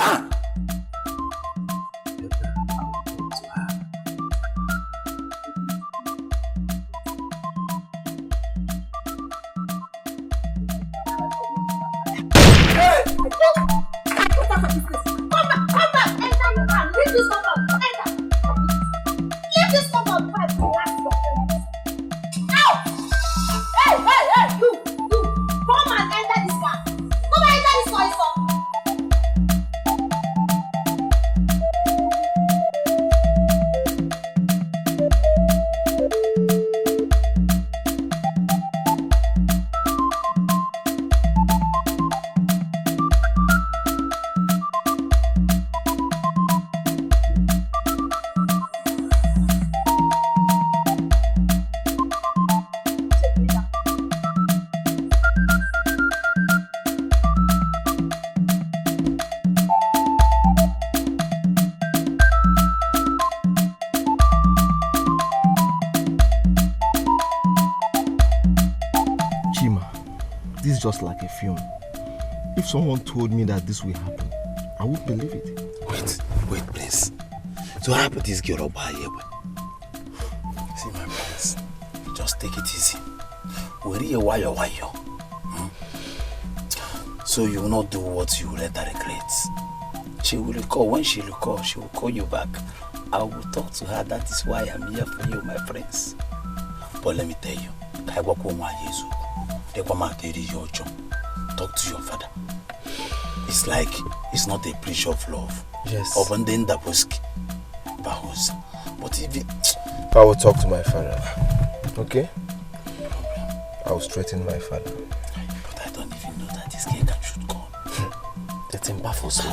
This is just like a film. If someone told me that this will happen, I would believe it. Wait, Prince. So how about this girl over here? See, my Prince, just take it easy. Where you why? So you will not do what you later regret. She will recall. When she recalls, she will call you back. I will talk to her. That is why I'm here for you, my friends. But let me tell you, talk to your father. It's like it's not a breach of love. Yes. But if I will talk to my father. Okay? I will straighten my father. But I don't even know that this girl can shoot gun. Let him baffles me.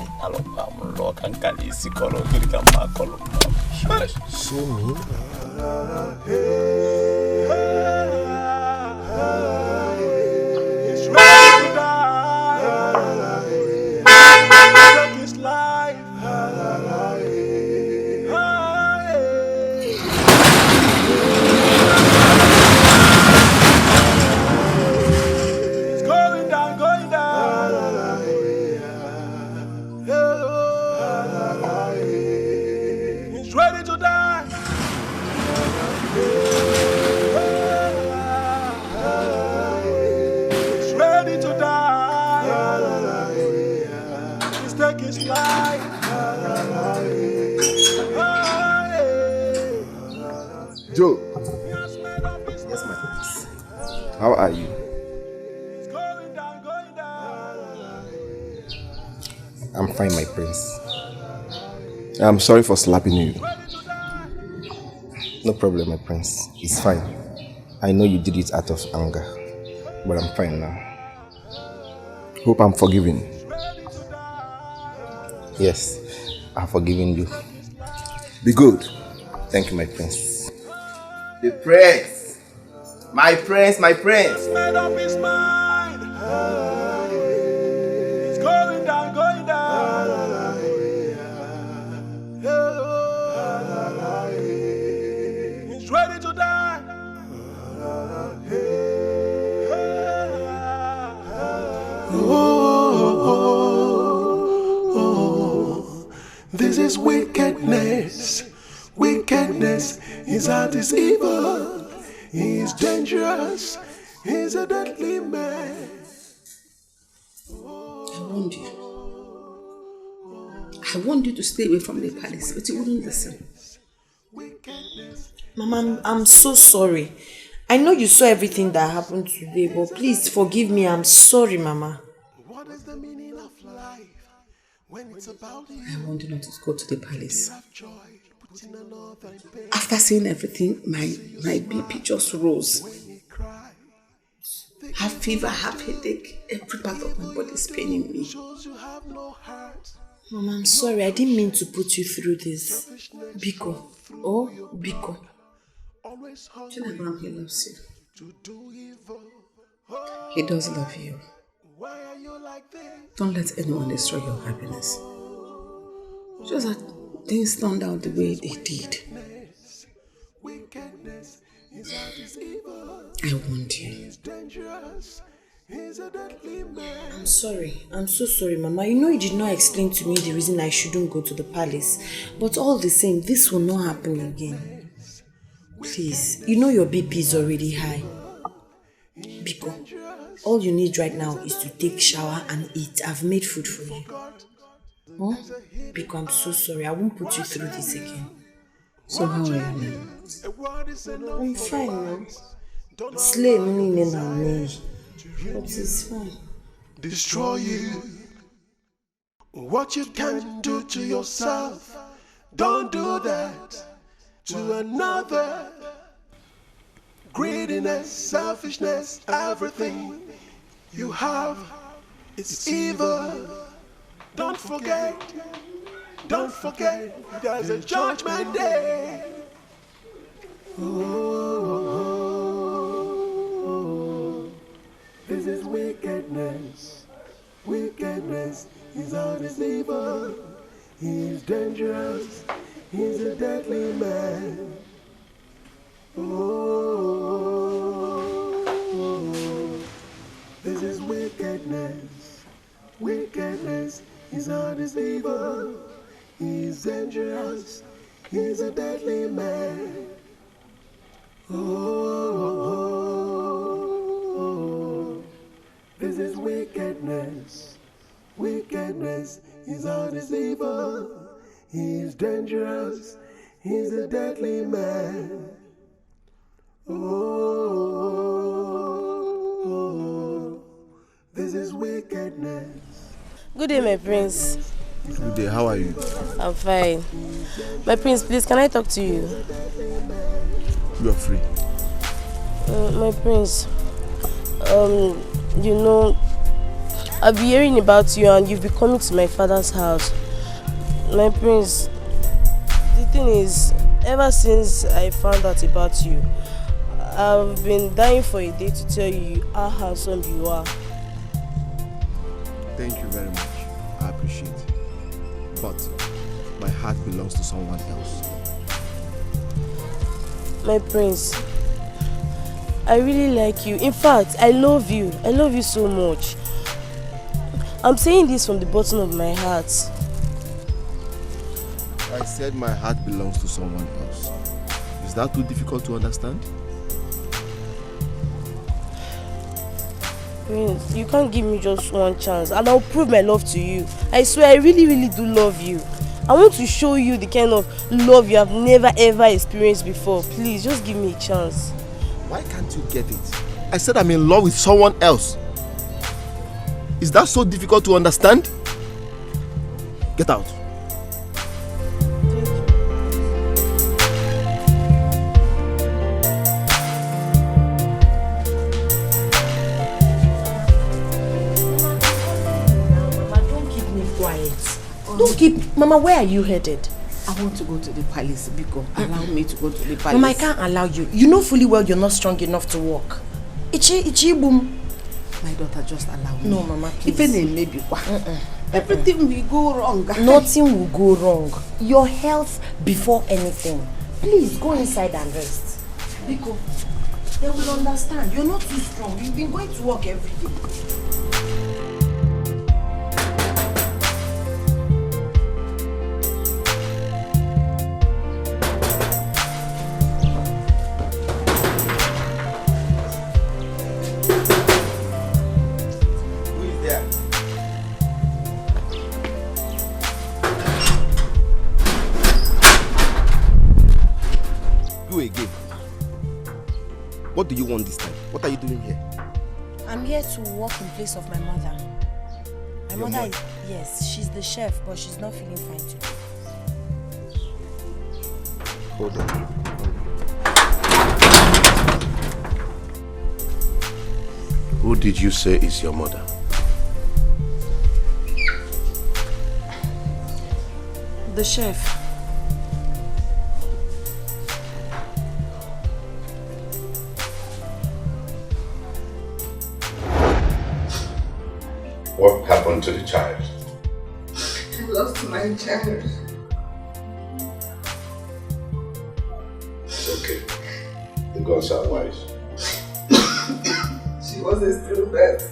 So mean. He's ready to die. Take his life. It's going down. He's ready to die. He's ready to die. He's taking his life. Joe. Yes, my prince. How are you? I'm fine, my prince. I'm sorry for slapping you. No problem, my prince. It's fine. I know you did it out of anger, but I'm fine now. Hope I'm forgiven. Yes, I've forgiven you. Be good. Thank you, my prince. The prince! My prince, my prince! Made up his mind. He's going down. He's ready to die. This is wickedness. Wickedness, his heart is evil. He is dangerous. He's a deadly man. I warned you to stay away from the palace, but you wouldn't listen. Mama, I'm so sorry. I know you saw everything that happened today, but please forgive me. I'm sorry, Mama. What is the meaning of life when it's about you? I warned you not to go to the palace. After seeing everything, my BP just rose. I have fever, I have headache. Every part of my body is paining me. Mama, I'm sorry. I didn't mean to put you through this. Biko. Oh, Biko. Abraham, he loves you. He does love you. Don't let anyone destroy your happiness. Just that things turned out the way they did. I warned you. I'm sorry. I'm so sorry, Mama. You know you did not explain to me the reason I shouldn't go to the palace. But all the same, this will not happen again. Please, you know your BP is already high. Biko, all you need right now is to take a shower and eat. I've made food for you. Huh? Biko, I'm so sorry. I won't put you through this again. So how are you now? I'm fine now. Slay me and me. But it's fine. Destroy you. What you can do to yourself, don't do that to another. Greediness, selfishness, everything you have is evil. Don't forget, there's a judgment day. This is wickedness. Wickedness, his heart is evil. He is dangerous. He's a deadly man. This is He's a deceiver. He's dangerous. He's a deadly man. Oh, this is wickedness. Wickedness. He's a deceiver. He's dangerous. He's a deadly man. Oh, this is wickedness. Good day, my prince. Good day, how are you? I'm fine. My prince, please, can I talk to you? You are free. My prince, you know, I've been hearing about you and you've been coming to my father's house. My prince, the thing is, ever since I found out about you, I've been dying for a day to tell you how handsome you are. Thank you very much. I appreciate it. But my heart belongs to someone else. My prince, I really like you. In fact, I love you. I love you so much. I'm saying this from the bottom of my heart. I said my heart belongs to someone else. Is that too difficult to understand? Prince, you can't give me just one chance and I'll prove my love to you. I swear I really, really do love you. I want to show you the kind of love you have never ever experienced before. Please, just give me a chance. Why can't you get it? I said I'm in love with someone else. Is that so difficult to understand? Get out. Don't keep... Mama, where are you headed? I want to go to the palace, Biko. Allow me to go to the palace. Mama, I can't allow you. You know fully well you're not strong enough to walk. Ichi, boom. My daughter, just allow me. No, Mama, please. Even maybe everything will go wrong. Nothing will go wrong. Your health before anything. Please, go inside and rest. Biko, they will understand. You're not too strong. You've been going to work every day. What do you want this time? What are you doing here? I'm here to work in place of my mother. My mother is, yes, she's the chef, but she's not feeling fine today. Hold on. Who did you say is your mother? The chef. What happened to the child? I lost my child. It's okay. The gods are wise. She was a stillbirth.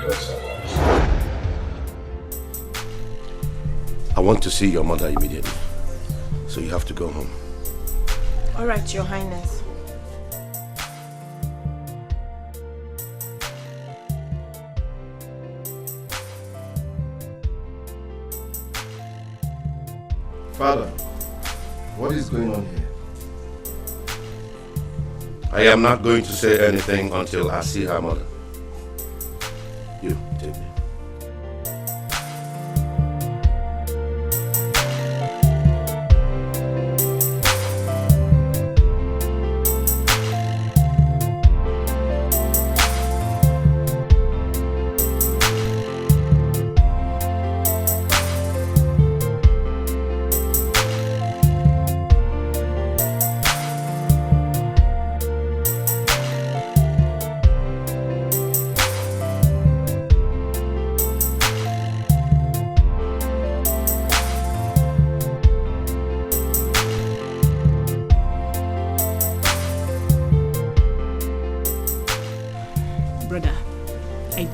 Gods are wise. I want to see your mother immediately. So you have to go home. All right, Your Highness. Father, what is going on here? I am not going to say anything until I see her mother. You, take me.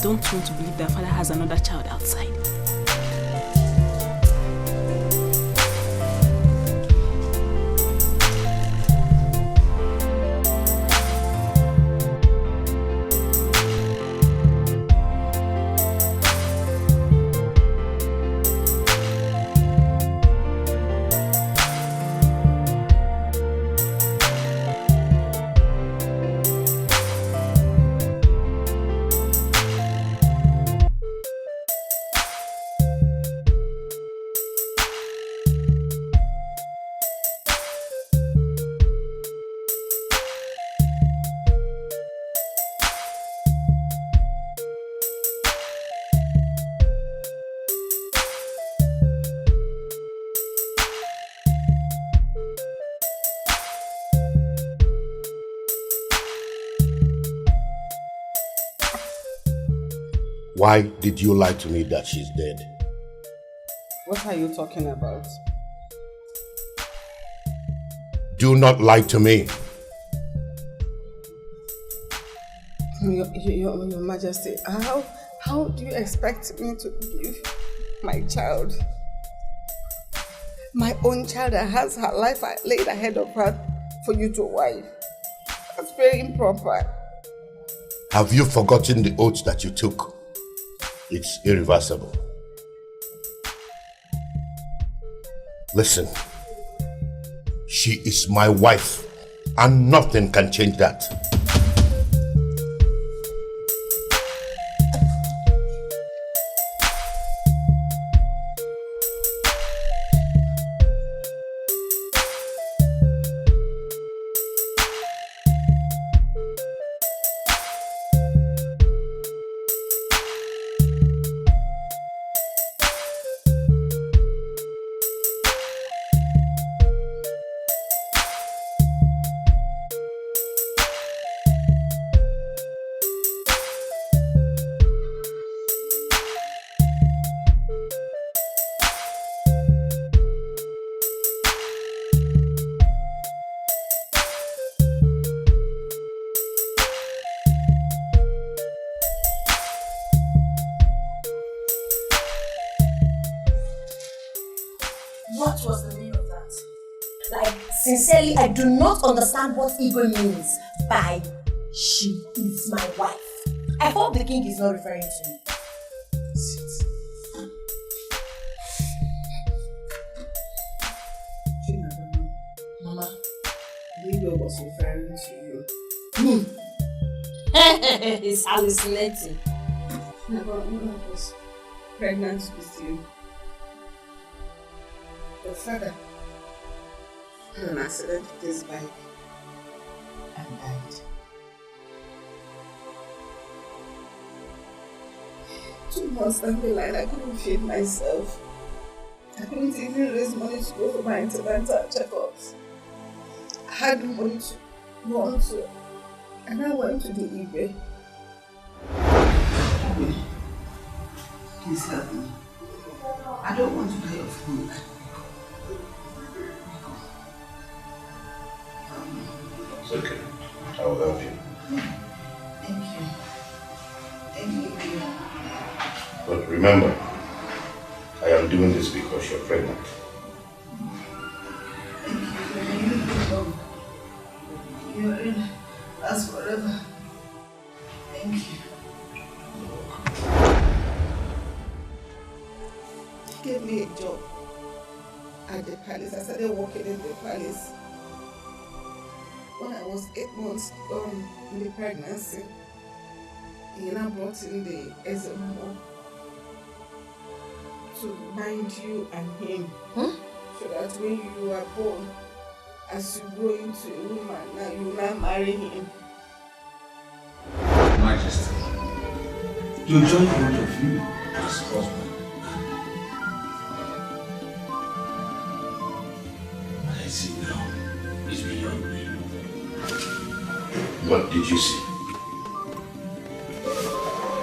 don't want to believe their father has another child outside. Why did you lie to me that she's dead? What are you talking about? Do not lie to me. Your Majesty, how do you expect me to give my child, my own child that has her life laid ahead of her, for you to wife? That's very improper. Have you forgotten the oath that you took? It's irreversible. Listen, she is my wife, and nothing can change that. What was the meaning of that? Like, sincerely, I do not understand what Igbo means by she is my wife. I hope the king is not referring to me. Mama, Igbo was referring to you. Me? He's hallucinating. Never was pregnant with you. The father had an accident with his bike and died. 2 months down the line, I couldn't feed myself. I couldn't even raise money to go for my antenatal checkups. I had no money to run to, and I went to the eBay. Please help me. I don't want to die of hunger. It's okay. I will help you. Thank you. Thank you. But remember, I am doing this because you're pregnant. You're in us forever. Thank you. He gave me a job at the palace. I started working in the palace. When I was 8 months in the pregnancy, he now brought in the SMO to bind you and him. So that when you are born, as you grow into a woman, now you now marry him. Majesty, to join both of you as husband. What I see now is beyond me. What did you see?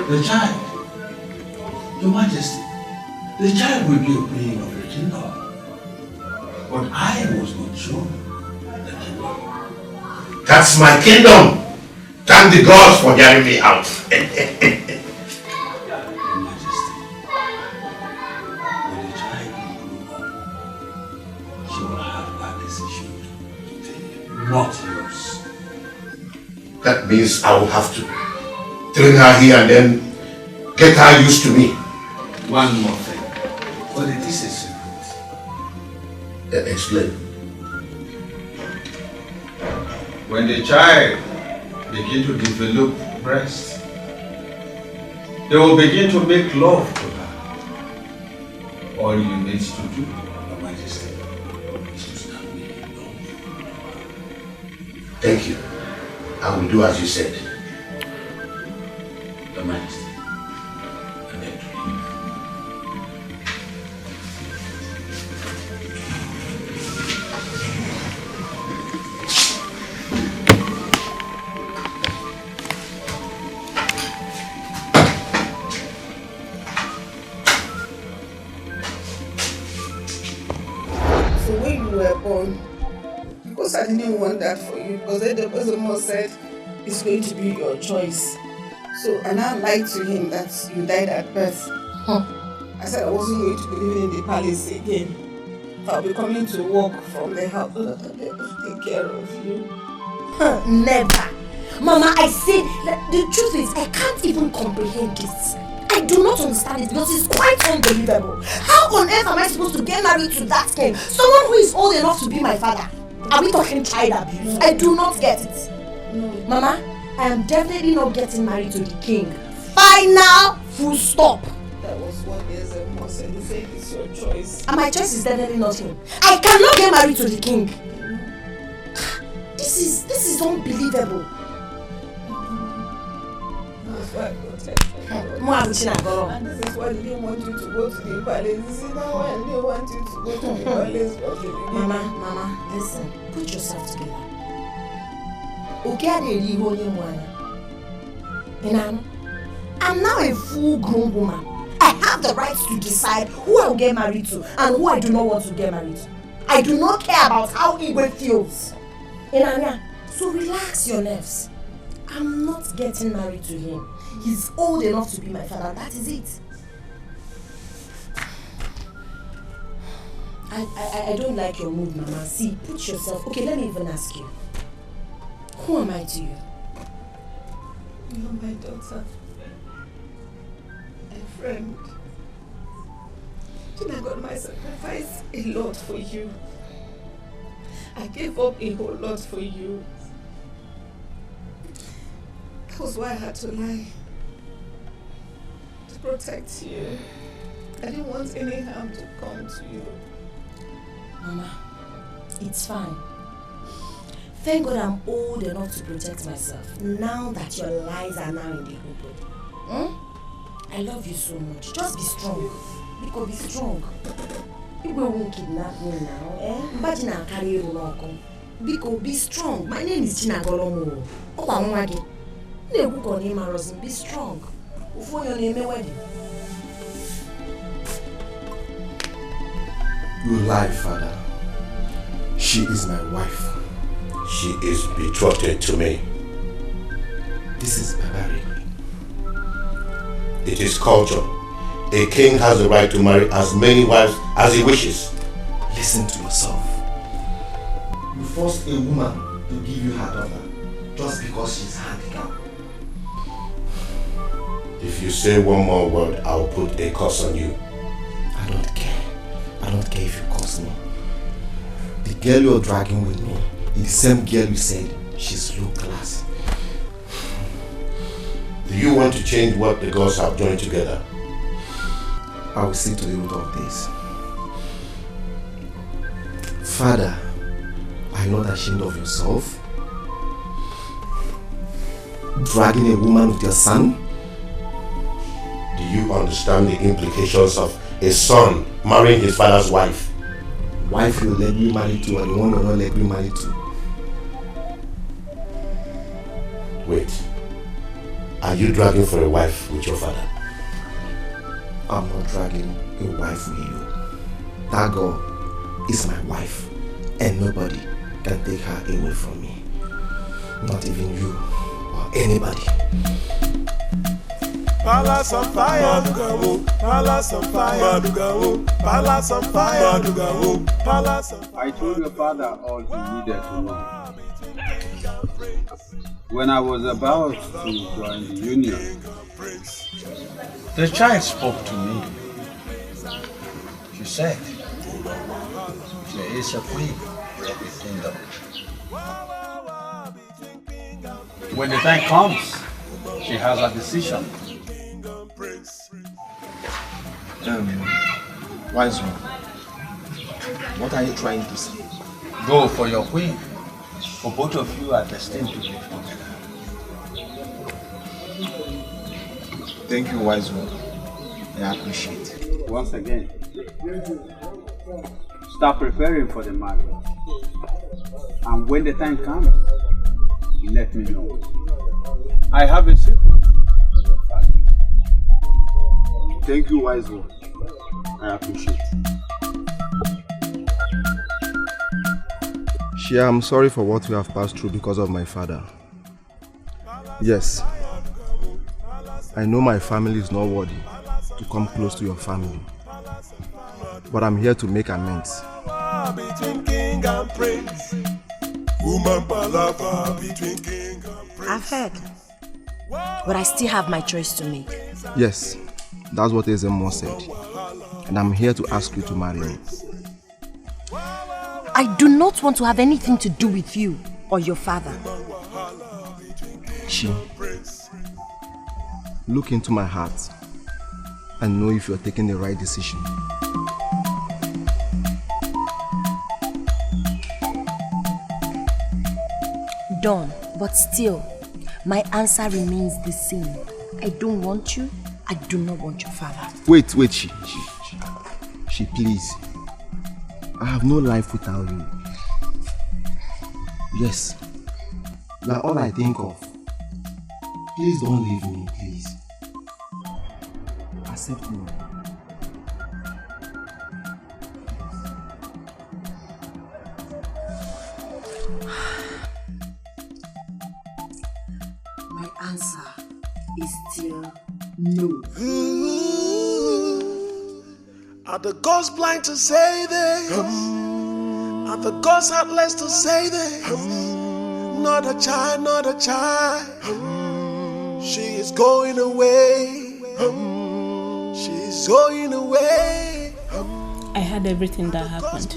The child. Your Majesty, the child will be a being of the kingdom. But I was not shown the kingdom. That's my kingdom! Thank the gods for hearing me out. she will have that decision to take, not yours. That means I will have to train her here and then get her used to me. One more thing. But it is a secret. Explain. When the child begins to develop breast, they will begin to make love to her. All you need to do, Your Majesty, is to stand me alone. Thank you. I will do as you said. Your Majesty, I beg to leave. So when you were born, because I didn't want that for you, because then the person said it's going to be your choice. So and I lied to him that you died at birth. I said I wasn't going to be living in the palace again. I'll be coming to work from the house so that I'll be able to take care of you. Never. Mama, I said that the truth is I can't even comprehend this. I do not understand it because it's quite unbelievable. How on earth am I supposed to get married to that king? Someone who is old enough to be my father. Are we talking child abuse? I do not get it. Mama, I am definitely not getting married to the king. Final full stop. That was what the SMO said. He said it's your choice. And my choice is definitely not him. I cannot get married to the king. This is unbelievable. That's why I protect you. And this is why they didn't want you to go to the palace. You see, now why they want you to go to the palace. Mama, listen. Put yourself together. Okay, I'm now a full-grown woman. I have the right to decide who I will get married to and who I do not want to get married to. I do not care about how Igwe feels. So relax your nerves. I'm not getting married to him. He's old enough to be my father. That is it. I don't like your mood, Mama. See, put yourself... Okay, let me even ask you. Who am I to you? You're my daughter. A friend. Then I got my sacrifice a lot for you. I gave up a whole lot for you. That was why I had to lie. To protect you. I didn't want any harm to come to you. Mama, it's fine. Thank God I'm old enough to protect myself. Now that your lies are now in the open. I love you so much. Just be strong. Because be strong. People won't kidnap me now. Imagine I'll carry you along. Because be strong. My name is Chinagolomo. Be strong. Before your name wedding. You lie, Father. She is my wife. She is betrothed to me. This is barbaric. It is culture. A king has the right to marry as many wives as he wishes. Listen to yourself. You forced a woman to give you her daughter just because she's handicapped. If you say one more word, I'll put a curse on you. I don't care. I don't care if you curse me. The girl you're dragging with me is the same girl you said she's low class. Do you want to change what the gods have joined together? I will see to the root of this. Father, are you not ashamed of yourself? Dragging a woman with your son? Do you understand the implications of a son marrying his father's wife? Wife you let me marry to and the one you're not let me marry to. Wait. Are you dragging for a wife with your father? I'm not dragging a wife with you. That girl is my wife and nobody can take her away from me. Not even you or anybody. Palace on fire, Madugawo, Palace on fire, Madugawo, Palace on fire, Madugawo, Palace on fire. I told your father all he needed to know. When I was about to join the union, the child spoke to me. She said, there is a queen in the kingdom. When the time comes, she has a decision. Wise one, what are you trying to say? Go for your queen, for both of you are destined to live together. Thank you, wise one. I appreciate it. Once again, start preparing for the marriage. And when the time comes, let me know. I have a secret for your father. Thank you, wise one. I appreciate it. Shia, I'm sorry for what we have passed through because of my father. Yes, I know my family is not worthy to come close to your family, but I'm here to make amends. Between king and prince, woman palava between king and prince. I've heard, but I still have my choice to make. Yes, that's what StepMom said, and I'm here to ask you to marry me. I do not want to have anything to do with you or your father. Chi, look into my heart and know if you're taking the right decision. Done, but still, my answer remains the same. I don't want you, I do not want your father. Wait, Chi, please. I have no life without you. Yes, you are all I think of. Please don't leave me, please. Accept me. My answer is still no. Are the gods blind to say this? Are the gods heartless to say this? Not a child, not a child. She is going away. She's going away. I heard everything that happened.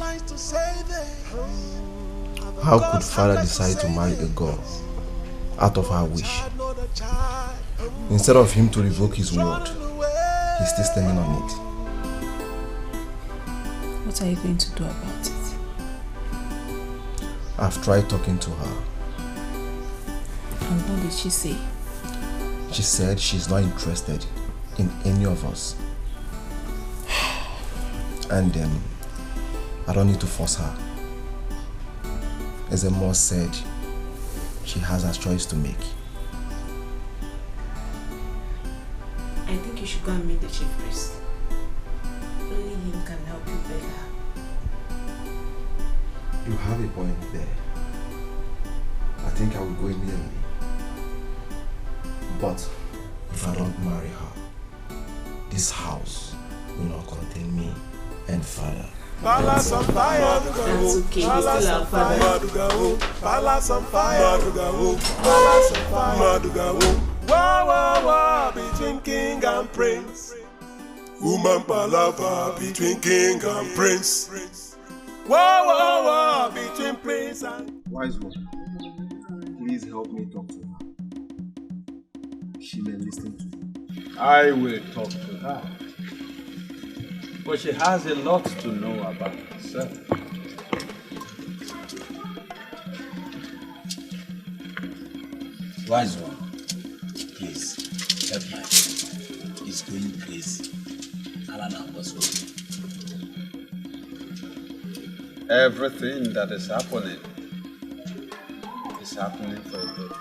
How could father decide to marry a girl out of her wish? Instead of him to revoke his word, he's still standing on it. What are you going to do about it? I've tried talking to her. And what did she say? She said she's not interested in any of us. And I don't need to force her. StepMom said she has a choice to make. I think you should go and meet the chief priest. Only him can help you beg her. You have a point there. I think I will go immediately. But if I don't marry her, this house will not contain me and father. Palace on fire, That's okay, we still have father. Palace on fire, Palace on fire, wah wah wah between king and prince. Woman palava between king and prince. Wah wah wah between prince and. Wise one, please help me talk to her. She may listen to me. I will talk to her. But she has a lot to know about herself. Wise one, please help my friend. He's going crazy. Everything that is happening for a purpose.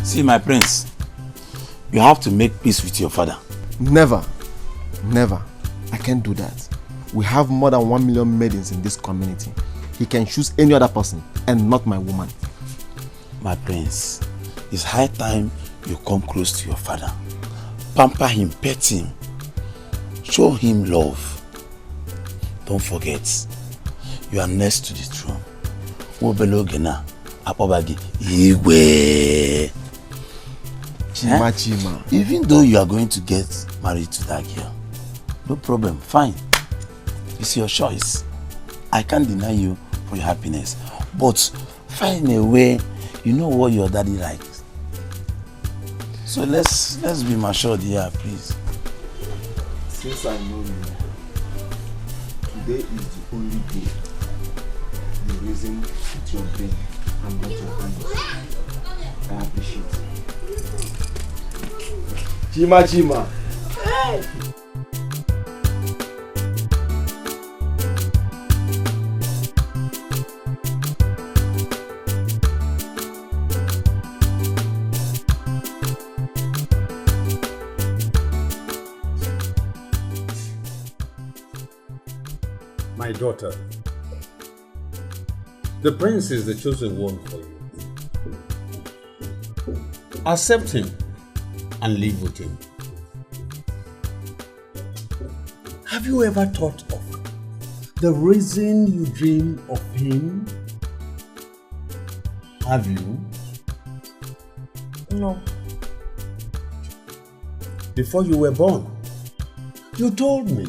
See, my prince, you have to make peace with your father. Never. Never. I can't do that. We have more than 1 million maidens in this community. He can choose any other person and not my woman. My prince, it's high time you come close to your father. Pamper him, pet him. Show him love. Don't forget, you are next to the throne. Wobelogena, Apobagi, Igwe. Chima. Even though you are going to get married to that girl, no problem, fine. It's your choice. I can't deny you for your happiness. But find a way, you know what your daddy likes. So let's be matured here, please. Since I know you, today is the only day you reason with your brain and not your hands. I appreciate it. Chima. Hey. My daughter, the prince is the chosen one for you. Accept him and live with him. Have you ever thought of the reason you dream of him? Have you? No. Before you were born, you told me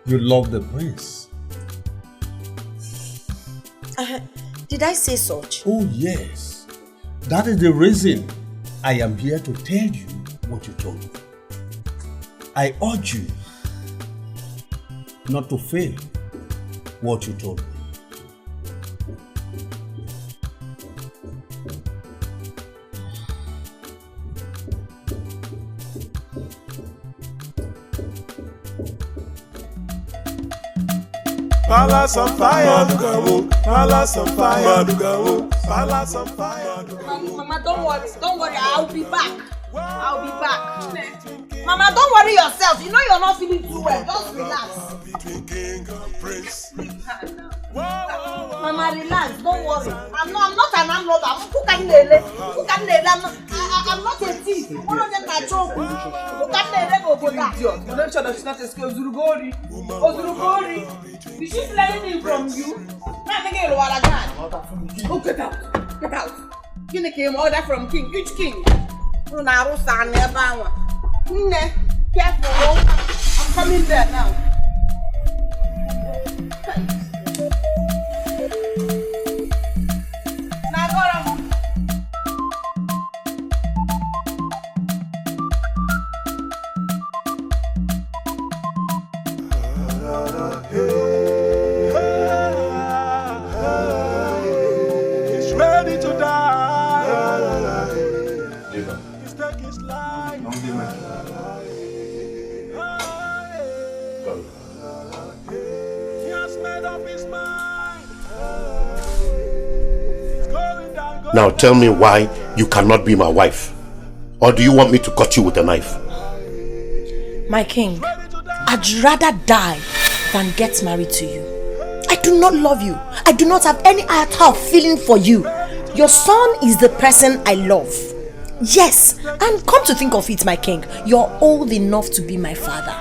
you love the prince. Did I say such? Oh yes. That is the reason I am here to tell you what you told me. I urge you not to fail what you told me. Palace on fire, palace on fire, palace on fire. Mama, don't worry, I'll be back. Mama, don't worry yourself. You know you're not feeling too well. Just relax. Mama, relax. Don't worry. I'm not an armed robber. I'm not a thief. I'm not a joke. You don't show that she's not a skill. Zurugori. Did she feel anything from you? Oh, get out. You came order from king. Which king? Careful. I'm coming there now. He's ready to die. He's taking his life. He has made up his mind. Now tell me why you cannot be my wife. Or do you want me to cut you with a knife? My king, I'd rather die than get married to you. I do not love you. I do not have any iota of feeling for you. Your son is the person I love. Yes, and come to think of it, my king, you're old enough to be my father.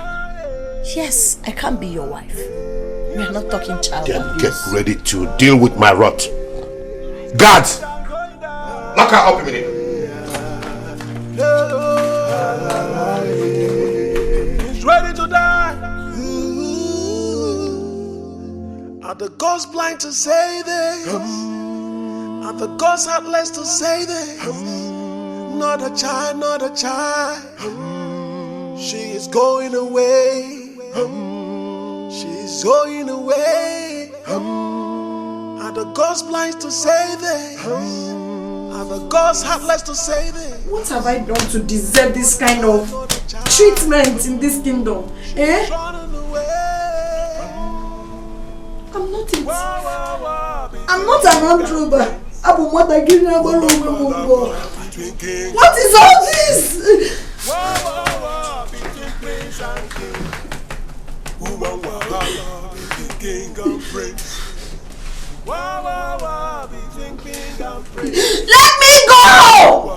Yes, I can't be your wife. We are not talking child Then abuse. get ready to deal with my wrath. Guards! Lock her up immediately. He's ready to die. Are the gods blind to say this? Are the gods heartless to say this? Not a child. She is going away. She's going away. Are the gods blind to say this? Are the gods heartless to say this? What have I done to deserve this kind of treatment in this kingdom? I'm not an armed robber. What is all this? Let me go!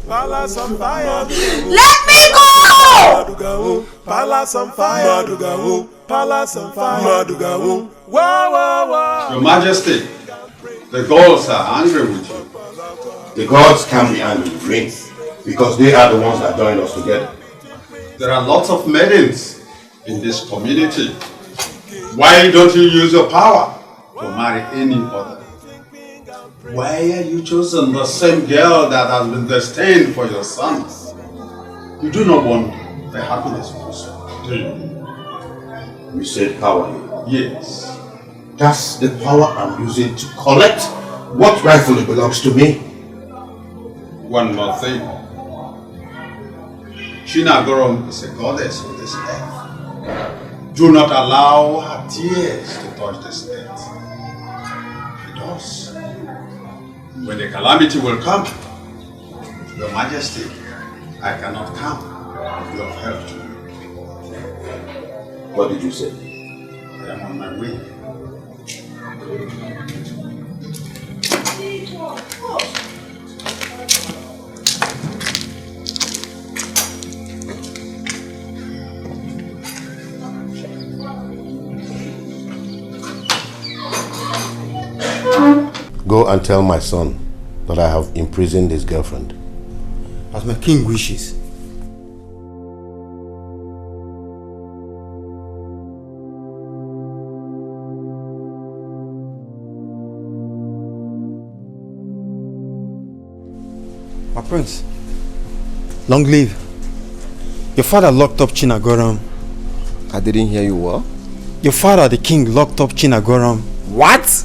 Palace on fire. Let me go! Palace on fire. Palace on fire. Your Majesty, the gods are angry with you. The gods can't be angry with me because they are the ones that joined us together. There are lots of maidens in this community. Why don't you use your power to marry any other? Why are you choosing the same girl that has been destined for your sons? You do not want the happiness of your son, do you? You said power. Yes. That's the power I'm using to collect what rightfully belongs to me. One more thing. Chinagorom is a goddess of this earth. Do not allow her tears to touch this earth. It does. When the calamity will come, Your Majesty, I cannot come with your help to you. What did you say? I am on my way. Go and tell my son that I have imprisoned his girlfriend. As my king wishes. My prince, long live. Your father locked up Chinagoram. I didn't hear you well. Your father, the king, locked up Chinagoram. What?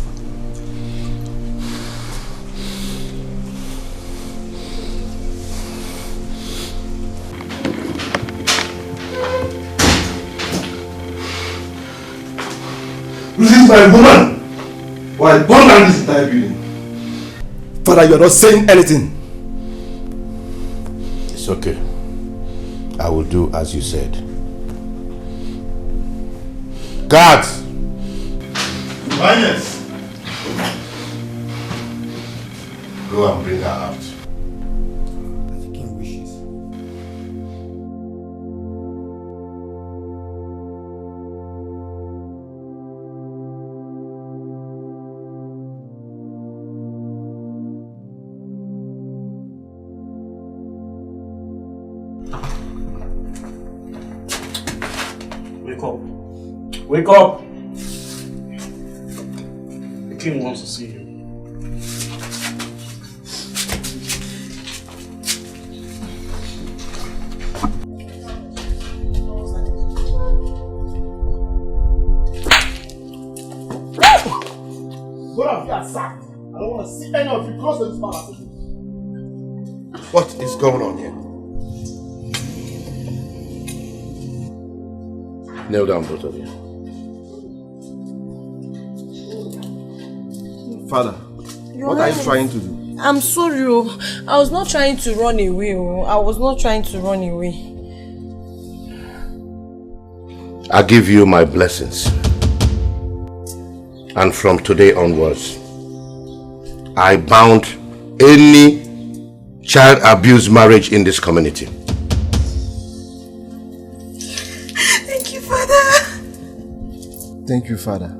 This is my woman! Why burn down this entire building? Father, you're not saying anything. It's okay. I will do as you said. Guards! Finance! Go and bring her out. As the king wishes. Wake up. Wake up! The king wants to see you. Both of you are sacked. I don't want to see any of you close to this palace. What is going on here? Kneel down, both of you. Father, what are you trying to do? I'm sorry. I was not trying to run away. I was not trying to run away. I give you my blessings. And from today onwards, I bound any child abuse marriage in this community. Thank you, Father. Thank you, Father.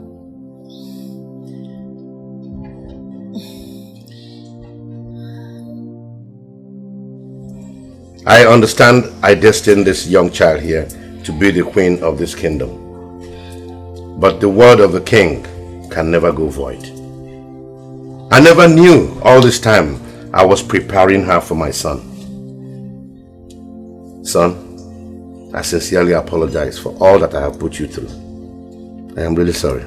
I understand I destined this young child here to be the queen of this kingdom. But the word of the king can never go void. I never knew all this time I was preparing her for my son. Son, I sincerely apologize for all that I have put you through. I am really sorry.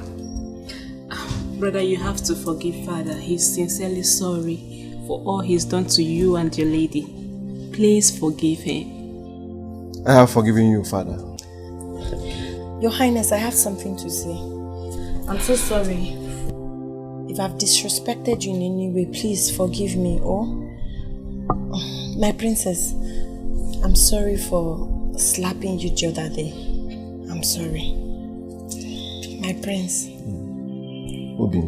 Brother, you have to forgive Father. He's sincerely sorry for all he's done to you and your lady. Please forgive him. I have forgiven you, Father. Your Highness, I have something to say. I'm so sorry. If I've disrespected you in any way, please forgive me. Oh, my princess, I'm sorry for slapping you the other day. I'm sorry. My prince. Obi.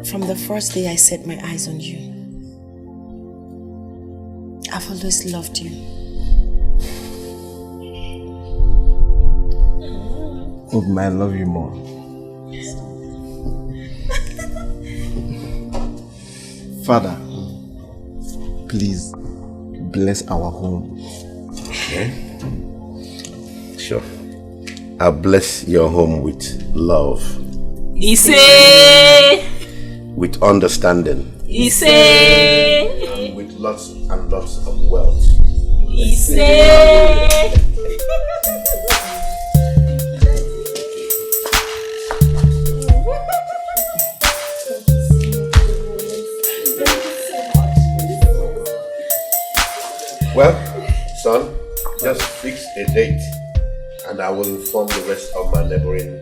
From the first day I set my eyes on you, I've always loved you. Obi, I love you more. Father, please bless our home. Okay. Sure. I'll bless your home with love. Ise! With understanding. Ise! And with lots and lots of wealth. Ise! Well, son, just fix a date and I will inform the rest of my neighboring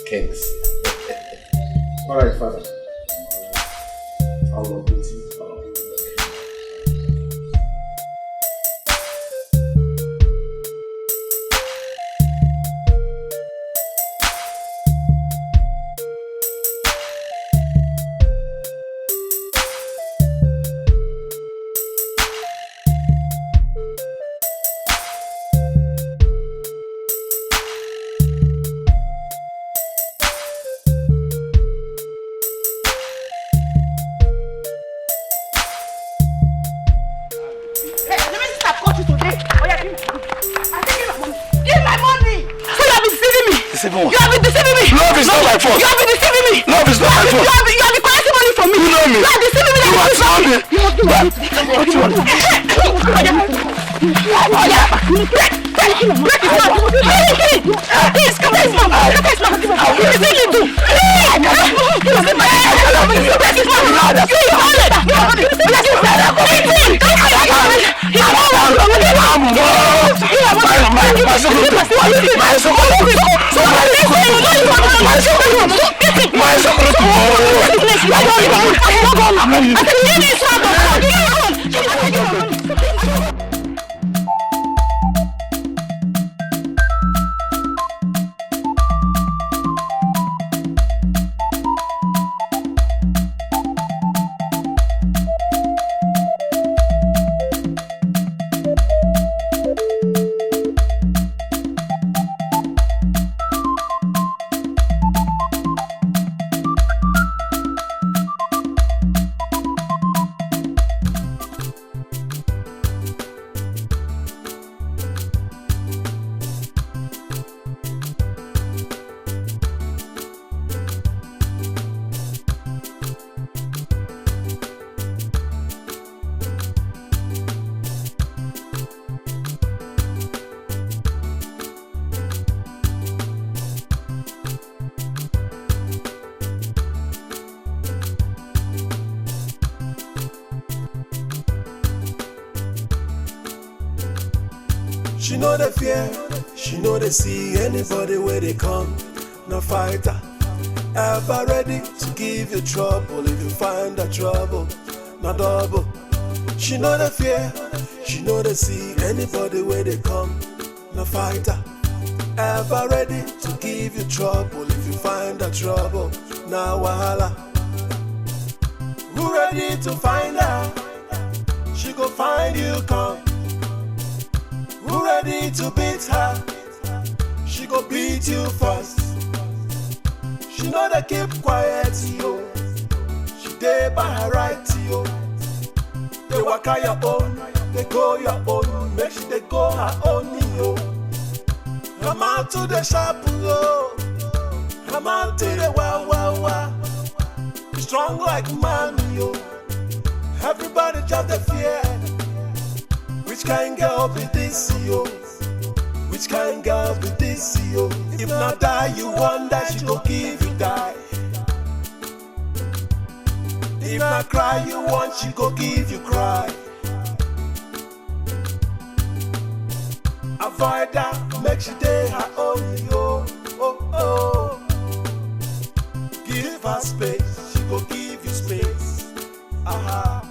kings. Alright, Father. I'll work with you. You have been deceiving me. Love is not my fault. You have been deceiving me. Love is not my fault. You have been collecting money from me. You know me. You are deceiving me. You are deceiving me. What do you want? Break his mouth. Please, come here, mom. Look at his mouth. What is it you do? Break his mouth. She know the fear, she know they see anybody where they come. No fighter, ever ready to give you trouble if you find the trouble. No double. She know the fear, she know they see anybody where they come. No fighter, ever ready to give you trouble if you find the trouble. Now wahala. Who ready to find her? She go find you come. Who ready to beat her? She go beat you first. She know they keep quiet, yo. She dey by her right, yo. They walk out your own, they go your own. Make sure they go her own, yo. I'm out to the shop, yo. I'm out to the wow. Strong like man, yo. Everybody just the fear. Which kind girl be this, yo? Which kind girl be this, yo? If not die, you wonder she go give you die. If not cry, you want she go give you cry. Avoid her, make she day her own, yo. Oh. Give her space, she go give you space. Aha.